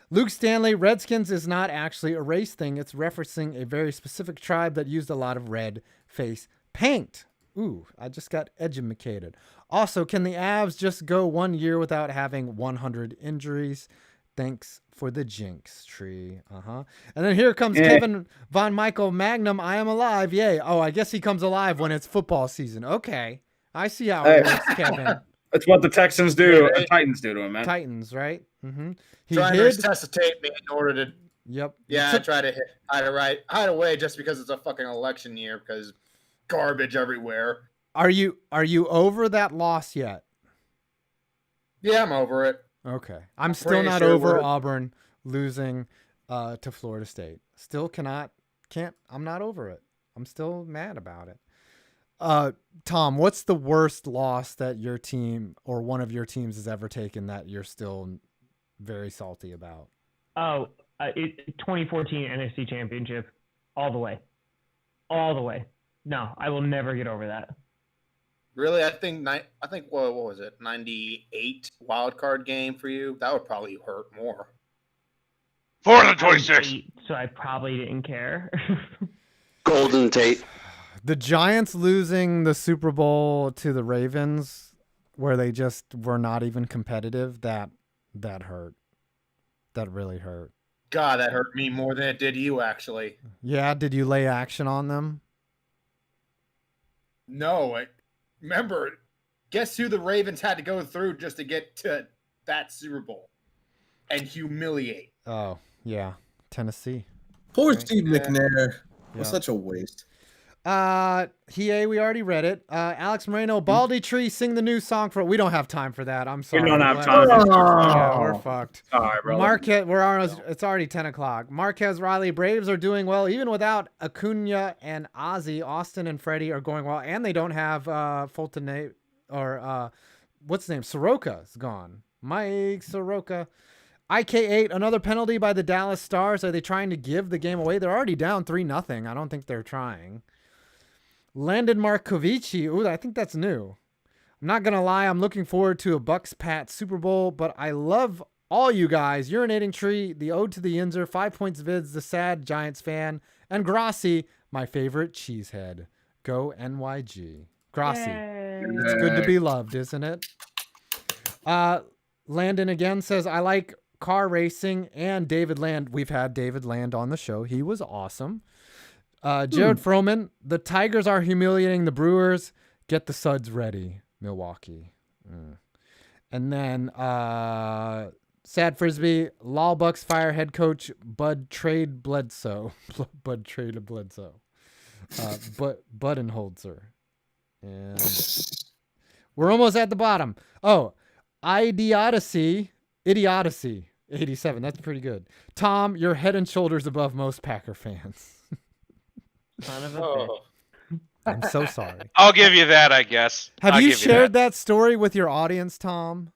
Luke Stanley, Redskins is not actually a race thing. It's referencing a very specific tribe that used a lot of red face paint. Ooh, I just got educated. Also, can the Avs just go 1 year without having 100 injuries? Thanks for the jinx, tree. And then here comes Kevin Von Michael Magnum. I am alive. Yay. Oh, I guess he comes alive when it's football season. Okay. I see how it works, Kevin. That's what the Texans do. Titans do to him, man. Titans, right? He trying to hid. resuscitate me in order to. Yep. Yeah, I try to hide away just because it's a fucking election year because garbage everywhere. Are you over that loss yet? Yeah, I'm over it. Okay. I'm still not over Auburn losing to Florida State. Still can't. I'm not over it. I'm still mad about it. Tom, what's the worst loss that your team or one of your teams has ever taken that you're still very salty about? 2014 NFC Championship. All the way. No, I will never get over that. Really, I think what was it? 98 wild card game for you. That would probably hurt more. 426. So I probably didn't care. Golden Tate. The Giants losing the Super Bowl to the Ravens, where they just were not even competitive. That hurt. That really hurt. God, that hurt me more than it did you, actually. Yeah, did you lay action on them? No, remember, guess who the Ravens had to go through just to get to that Super Bowl and humiliate? Oh, yeah. Tennessee. Poor Steve McNair. It was such a waste. We already read it. Alex Moreno, Baldy Tree, sing the new song for. We don't have time for that. I'm sorry. We don't have time. Yeah, we're fucked. Sorry, bro. It's already 10 o'clock. Marquez Riley, Braves are doing well even without Acuna and Ozzy. Austin and Freddie are going well, and they don't have Fulton or what's his name? Soroka is gone. Mike Soroka. IK8, another penalty by the Dallas Stars. Are they trying to give the game away? They're already down 3-0. I don't think they're trying. Landon Markovici. Ooh, I think that's new. I'm not going to lie. I'm looking forward to a Bucks-Pats Super Bowl, but I love all you guys. Urinating Tree, the Ode to the Yinzer, 5PointsVids, the sad Giants fan, and Grossi, my favorite cheesehead. Go NYG. Grossi. Yay. It's good to be loved, isn't it? Landon again says, I like car racing and David Land. We've had David Land on the show. He was awesome. Jared Froman, the Tigers are humiliating the Brewers. Get the Suds ready, Milwaukee. And then Sad Frisbee, Lol Bucks fire head coach Bud Trade Bledsoe. Bud Trade Bledsoe. Budenholzer. And we're almost at the bottom. Oh, Idiocy 87. That's pretty good. Tom, you're head and shoulders above most Packer fans. Son of a bitch. I'm so sorry. I'll give you that, I guess. Have you shared that story with your audience, Tom?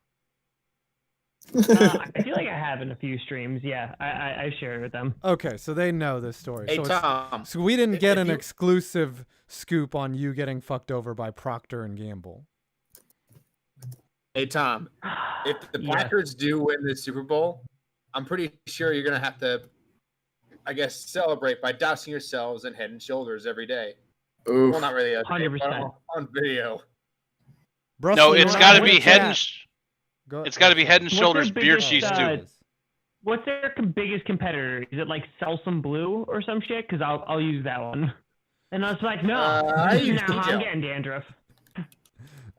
I feel like I have in a few streams. Yeah, I shared it with them. Okay, so they know this story. Hey, Tom. So we didn't get an exclusive scoop on you getting fucked over by Procter & Gamble. Hey, Tom, if the Packers do win the Super Bowl, I'm pretty sure you're going to have to, I guess, celebrate by dousing yourselves in Head and Shoulders every day. Oof. Well, not really. 100%. On video. No, it's got to be Head and Shoulders beer cheese too. What's their biggest competitor? Is it like Selsum Blue or some shit? Because I'll use that one. And I was like, no, I use now I'm getting dandruff.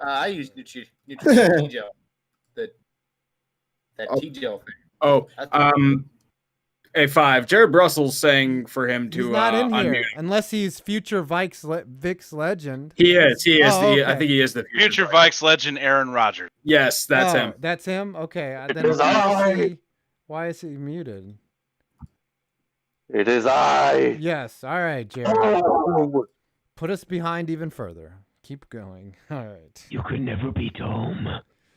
I use Nutrition T-Gel. That T-Gel thing. Oh, Hey, Five. Jared Russell's saying for him to He's not in here unmute. unless he's future Vikes legend. He is. He is. Oh, I okay. think he is the Future Vikes legend Aaron Rodgers. Yes, that's him. That's him. Okay. Then why is he muted? It is I. Yes. All right, Jared. Oh. Put us behind even further. Keep going. All right. You could never beat home.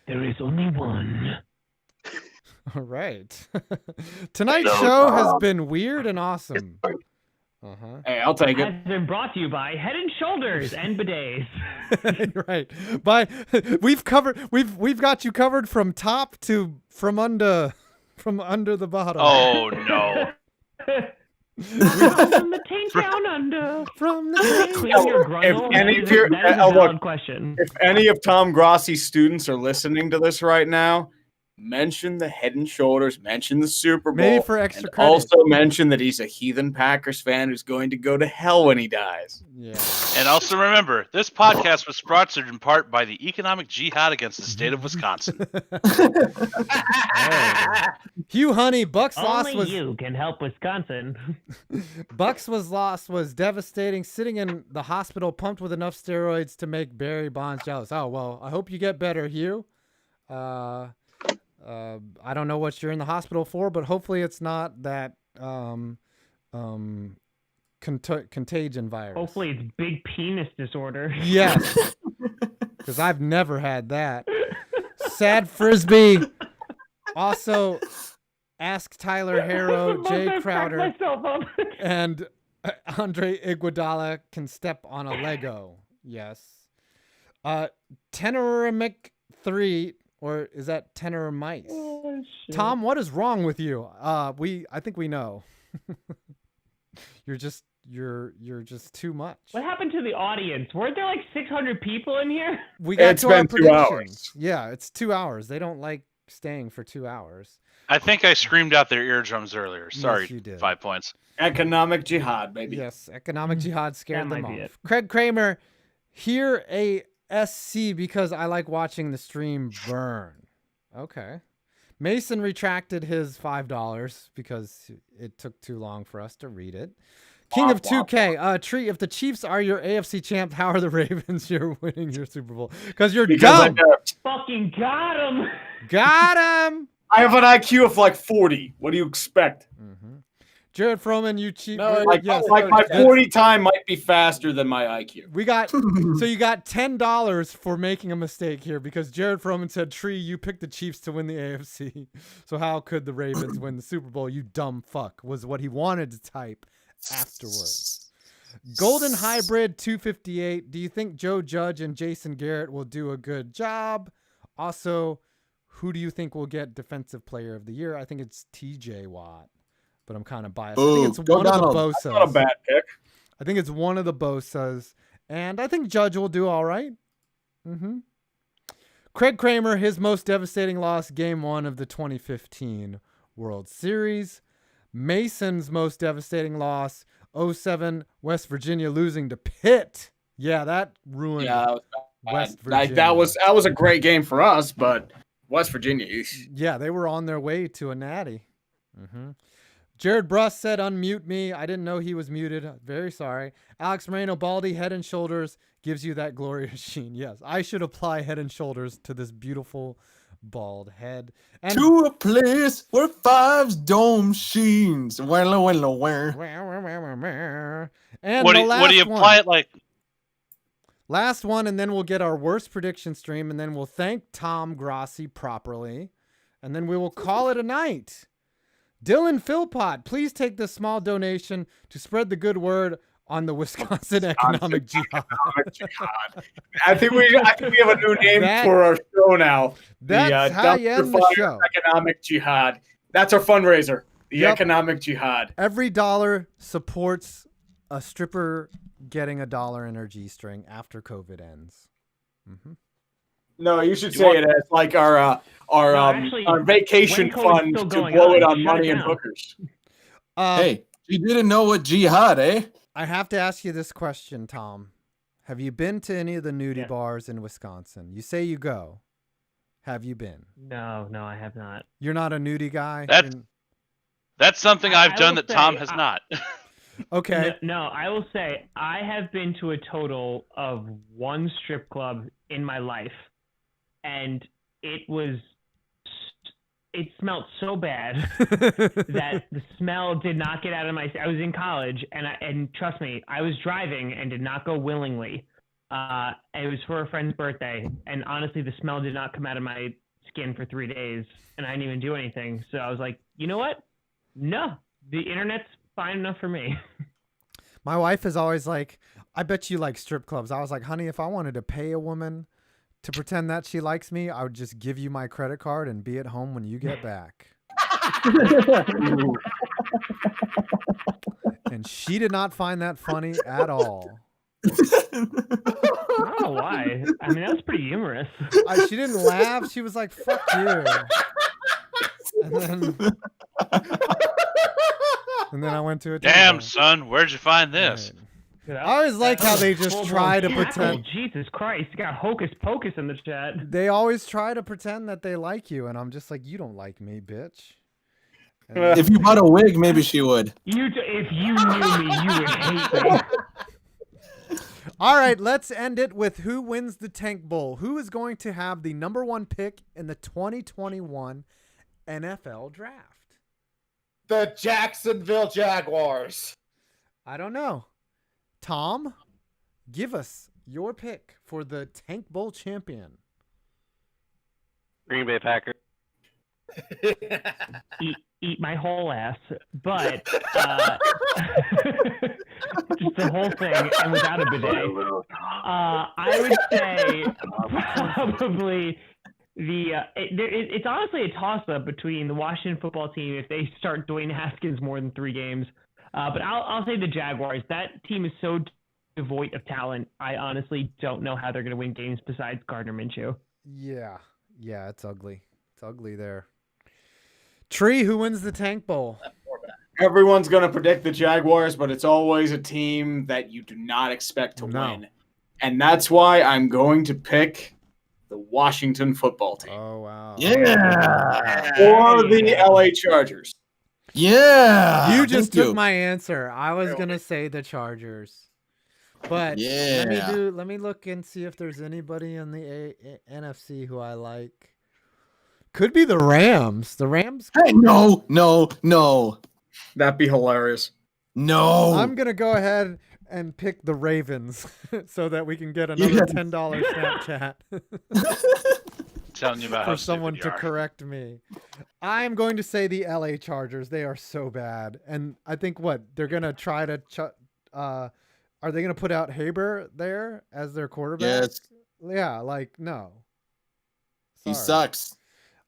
There is only one. All right. Tonight's No, show Tom. has been weird and awesome. Uh-huh. Hey, I'll take it. Has been brought to you by Head and Shoulders and bidets. Right. We've got you covered from top to from under the bottom. Oh no. From the taint down under. From the Clean your grundle. If any of That is your- a look, valid question. If any of Tom Grossi's students are listening to this right now, mention the Head and Shoulders, mention the Super Bowl, Maybe for extra and credit. also mention that he's a heathen Packers fan who's going to go to hell when he dies. Yeah. And also remember, this podcast was sponsored in part by the economic jihad against the state of Wisconsin. Hugh Honey, Bucks loss Only was you can help Wisconsin. Bucks was devastating. Sitting in the hospital, pumped with enough steroids to make Barry Bonds jealous. Oh well, I hope you get better, Hugh. I don't know what you're in the hospital for, but hopefully it's not that contagion virus. Hopefully it's big penis disorder. Yes, because I've never had that. Sad Frisbee. Also, ask Tyler Harrow, Jay Crowder, and Andre Iguodala can step on a Lego. Yes. Tenoramic 3, or is that Tenor Mice? Oh, Tom, what is wrong with you? I think we know. You're just too much. What happened to the audience? Weren't there like 600 people in here? We got It's to our been 2 predictions. hours. Yeah, it's 2 hours. They don't like staying for 2 hours. I think I screamed out their eardrums earlier. Sorry, Yes, you did. 5 points. Economic jihad, baby. Yes, economic jihad scared That them might be off. it. Craig Kramer, here a SC because I like watching the stream burn. Okay. Mason retracted his $5 because it took too long for us to read it. King of 2K, Tree, if the Chiefs are your AFC champ, how are the Ravens you're winning your Super Bowl? Because you're dumb. Fucking got him. Got him. I have an IQ of like 40. What do you expect? Mm-hmm. Jared Froman, you cheat. No, like my 40 time might be faster than my IQ. We got so you got $10 for making a mistake here because Jared Froman said, Tree, you picked the Chiefs to win the AFC. So how could the Ravens win the Super Bowl? You dumb fuck, was what he wanted to type afterwards. Golden Hybrid 258. Do you think Joe Judge and Jason Garrett will do a good job? Also, who do you think will get Defensive Player of the Year? I think it's TJ Watt, but I'm kind of biased. I think it's one of the Bosas. That's not a bad pick. I think it's one of the Bosas, and I think Judge will do all right. Craig Kramer, his most devastating loss, Game 1 of the 2015 World Series. Mason's most devastating loss, 07 West Virginia losing to Pitt. Yeah, that ruined West Virginia. That was a great game for us, but West Virginia. Yeah, they were on their way to a natty. Jared Bruss said, unmute me. I didn't know he was muted. Very sorry. Alex Moreno, Baldy, Head and Shoulders gives you that glorious sheen. Yes, I should apply Head and Shoulders to this beautiful bald head. And to a place where five's dome sheens. And What the do you last apply one. it like? Last one, and then we'll get our worst prediction stream, and then we'll thank Tom Grossi properly, and then we will call it a night. Dylan Philpott, please take this small donation to spread the good word on the Wisconsin economic jihad. I think we have a new name for our show now. That's how you end the show. Economic jihad. That's our fundraiser. The economic jihad. Every dollar supports a stripper getting $1 in her G-string after COVID ends. No, you should say it as like our vacation fund to blow it on money and hookers. Hey, you didn't know what jihad, eh? I have to ask you this question, Tom. Have you been to any of the nudie bars in Wisconsin? You say you go. Have you been? No, I have not. You're not a nudie guy? That's something I've done that Tom has not. Okay. No, I will say I have been to a total of 1 strip club in my life, and it smelled so bad that the smell did not get out of my. I was in college, and trust me, I was driving and did not go willingly. It was for a friend's birthday, and honestly, the smell did not come out of my skin for 3 days, and I didn't even do anything. So I was like, you know what? No, the internet's fine enough for me. My wife is always like, I bet you like strip clubs. I was like, honey, if I wanted to pay a woman to pretend that she likes me, I would just give you my credit card and be at home when you get back. And she did not find that funny at all. I don't know why. I mean, that was pretty humorous. She didn't laugh. She was like, fuck you. And then I went to a Damn, son, where'd you find this? Right. I always like how they just try to pretend. Jesus Christ, you got hocus pocus in the chat. They always try to pretend that they like you, and I'm just like, you don't like me, bitch. If you bought a wig, maybe she would. If you knew me, you would hate me. All right, let's end it with who wins the Tank Bowl. Who is going to have the #1 pick in the 2021 NFL Draft? The Jacksonville Jaguars. I don't know. Tom, give us your pick for the Tank Bowl champion. Green Bay Packers. Eat my whole ass, but just the whole thing and without a bidet. I would say probably it's honestly a toss-up between the Washington football team if they start Dwayne Haskins more than 3 games. But I'll say the Jaguars. That team is so devoid of talent. I honestly don't know how they're going to win games besides Gardner Minshew. Yeah, it's ugly. It's ugly there. Tree, who wins the Tank Bowl? Everyone's going to predict the Jaguars, but it's always a team that you do not expect to win. And that's why I'm going to pick the Washington football team. Oh, wow. Yeah. Or the LA Chargers. Yeah. You just took my answer. I was going to say the Chargers. But let me look and see if there's anybody in the NFC who I like. Could be the Rams. The Rams. Hey, no. That'd be hilarious. No. I'm going to go ahead and pick the Ravens so that we can get another $10 Snapchat. Telling you about for someone to correct me. I'm going to say the LA Chargers. They are so bad. And I think they're going to try to are they going to put out Haber there as their quarterback? Yes. Yeah, no. Sorry. He sucks.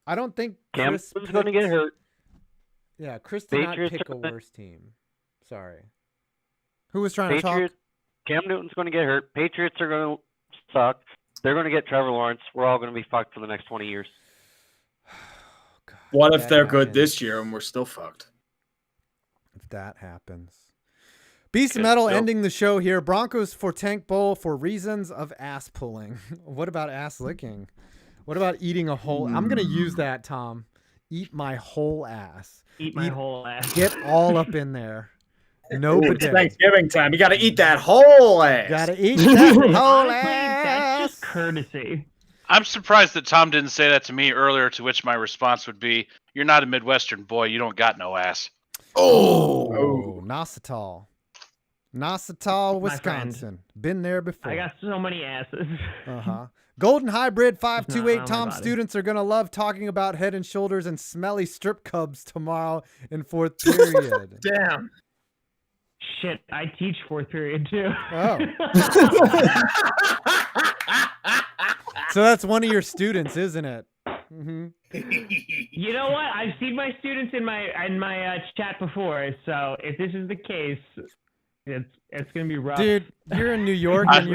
I don't think Cam's going to get hurt. Yeah, Chris did not pick a worse team. Sorry. Who was trying to talk? Cam Newton's going to get hurt. Patriots are going to suck. They're going to get Trevor Lawrence. We're all going to be fucked for the next 20 years. God, what if they're good this year and we're still fucked? If that happens. Beast of Metal ending the show here. Broncos for Tank Bowl for reasons of ass pulling. What about ass licking? What about eating a whole? I'm going to use that, Tom. Eat my whole ass. Eat my whole ass. Get all up in there. No It's bidet. Thanksgiving time. You got to eat that whole ass. Got to eat that whole ass. That's just courtesy. I'm surprised that Tom didn't say that to me earlier, to which my response would be, you're not a Midwestern boy. You don't got no ass. Oh, Nassau. Nassau, Wisconsin. Been there before. I got so many asses. Golden Hybrid 528. Tom students are going to love talking about Head and Shoulders and smelly strip clubs tomorrow in 4th period. Damn. Shit, I teach 4th period too. Oh. So that's one of your students, isn't it? Mm-hmm. You know what? I've seen my students in my chat before, so if this is the case, it's gonna be rough. Dude, you're in New York and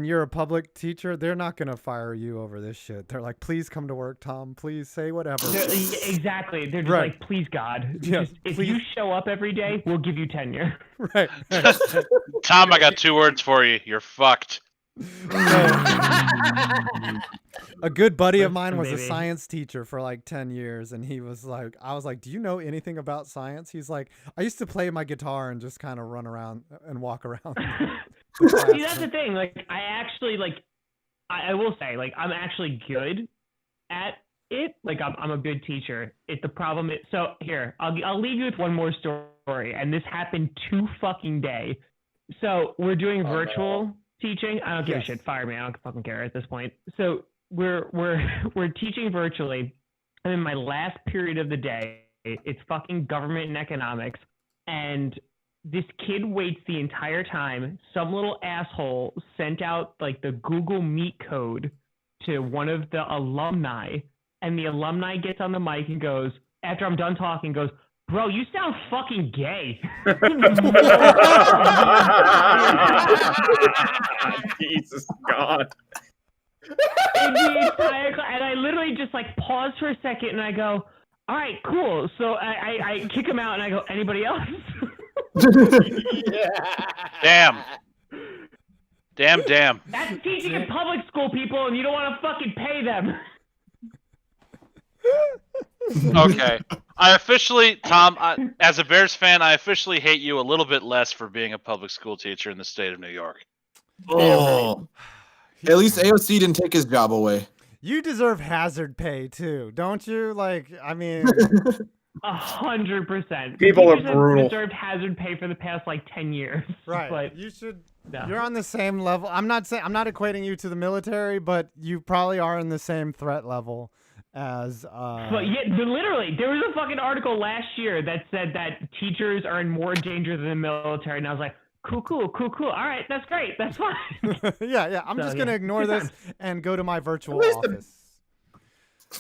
you're a public teacher. They're not gonna fire you over this shit. They're like, please come to work, Tom. Please say whatever. Exactly. They're just like, please God, if you show up every day, we'll give you tenure. Right. Tom, I got 2 words for you. You're fucked. A good buddy of mine was a Maybe. science teacher for like 10 years, and he was like, I was like, do you know anything about science? He's like, I used to play my guitar and just kind of run around and walk around. See, that's the thing. Like, I actually I will say, like, I'm actually good at it. Like, I'm a good teacher. The problem is, so here, I'll leave you with one more story, and this happened 2 fucking day. So we're doing virtual teaching. I don't give a shit. Fire me. I don't fucking care at this point. So we're teaching virtually, and in my last period of the day, it's fucking government and economics, and this kid waits the entire time. Some little asshole sent out like the Google Meet code to one of the alumni, and the alumni gets on the mic and goes, after I'm done talking, goes, "Bro, you sound fucking gay." Jesus God. And I literally just like pause for a second and I go, "All right, cool." So I kick him out and I go, "Anybody else?" Damn. Damn. That's teaching in public school, people, and you don't want to fucking pay them. Okay. I officially, Tom, as a Bears fan, I officially hate you a little bit less for being a public school teacher in the state of New York. Oh. At least AOC didn't take his job away. You deserve hazard pay too, don't you? Like, I mean, 100%. People are Teachers have brutal. deserved hazard pay for the past like 10 years. right? But You should. no. You're on the same level. I'm not equating you to the military, but you probably are in the same threat level as. But yeah, literally, there was a fucking article last year that said that teachers are in more danger than the military, and I was like, cool. All right, that's great. That's fine. yeah. I'm just gonna ignore this and go to my virtual least the- office.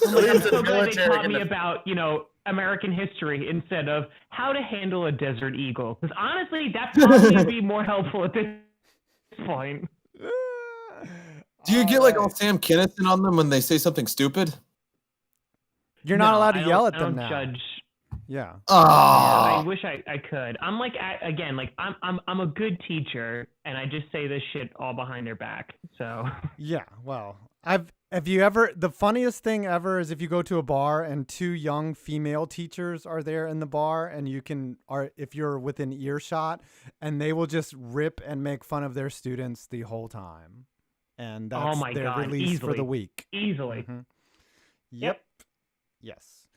I'm so glad they taught me about, American history instead of how to handle a desert eagle. Because honestly, that probably would be more helpful at this point. Do you get like all Sam Kinison on them when they say something stupid? You're not No, allowed to I yell don't- at them I now. don't judge. Yeah. I Oh. wish I could. I'm like, again, like I'm a good teacher, and I just say this shit all behind their back. So Yeah. Well, have you ever, the funniest thing ever is if you go to a bar and 2 young female teachers are there in the bar, and if you're within earshot, and they will just rip and make fun of their students the whole time. And that's Oh my their God, release for the easily. week. easily. Mhm. Yep. Yes.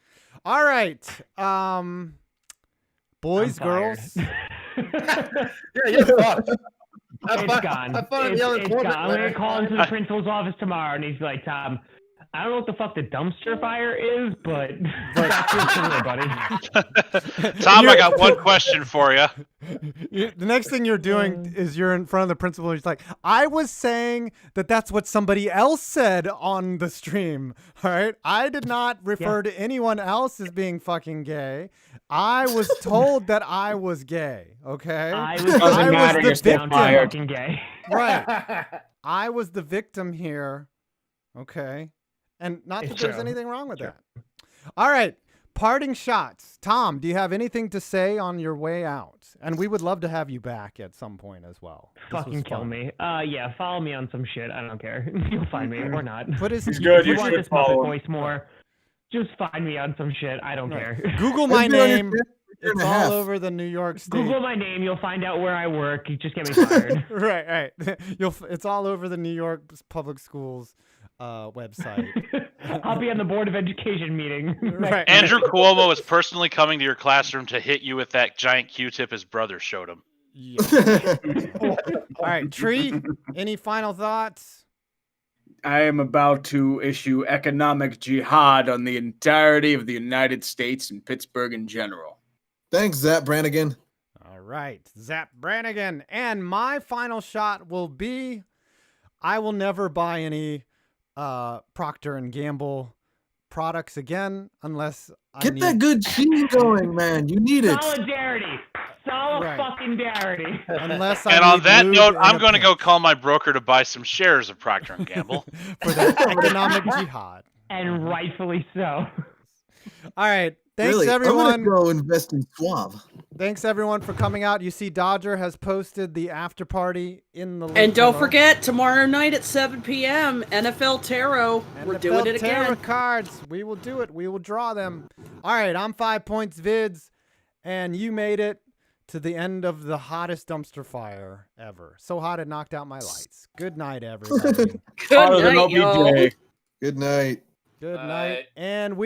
All right. Boys, I'm fired. girls. Yeah, you're fucked. It's gone. Have fun in It's the other gone. tournament, I'm gonna man. call into the principal's office tomorrow, and he's like, "Tom, I don't know what the fuck the dumpster fire is, but that's your career, buddy." Tom, I got one question for you. The next thing you're doing is you're in front of the principal. And he's like, I was saying that's what somebody else said on the stream. All right. I did not refer to anyone else as being fucking gay. I was told that I was gay. Okay. I Doesn't was matter, you're still down fired. fucking gay. Right. I was the victim here. Okay. And not that It's there's true. anything wrong with that. All right. Parting shots. Tom, do you have anything to say on your way out? And we would love to have you back at some point as well. This was Fucking kill fun. me. Yeah, follow me on some shit. I don't care. You'll find me or not. Put his It's good. If you You want should this Muppet follow him. voice more, just find me on some shit. I don't care. Google my You're doing name. your year and It's a all half. over the New York State. Google my name. You'll find out where I work. You just get me fired. right. It's all over the New York public schools website. I'll be on the Board of Education meeting. Right. Andrew Cuomo is personally coming to your classroom to hit you with that giant Q-tip his brother showed him. Yeah. All right, Tree, any final thoughts? I am about to issue economic jihad on the entirety of the United States and Pittsburgh in general. Thanks, Zap Brannigan. All right, Zap Brannigan. And my final shot will be, I will never buy any Procter & Gamble products again unless I Get need... that good cheese going, man. You need it. Solidarity. Solidarity. Unless I And on need that lube note, and I'm a going to go pinch call my broker to buy some shares of Procter & Gamble. for that economic jihad. And rightfully so. All right, thanks Really, I'm everyone. gonna go invest in Suave. Thanks everyone for coming out. You see, Dodger has posted the after party in the link And don't below. forget, tomorrow night at 7 p.m., NFL Tarot. We're doing it Tarot again. cards. We will do it. We will draw them. All right, I'm 5 Points Vids, and you made it to the end of the hottest dumpster fire ever. So hot it knocked out my lights. Good night, everybody. Good night, y'all. Good night. Good night. And we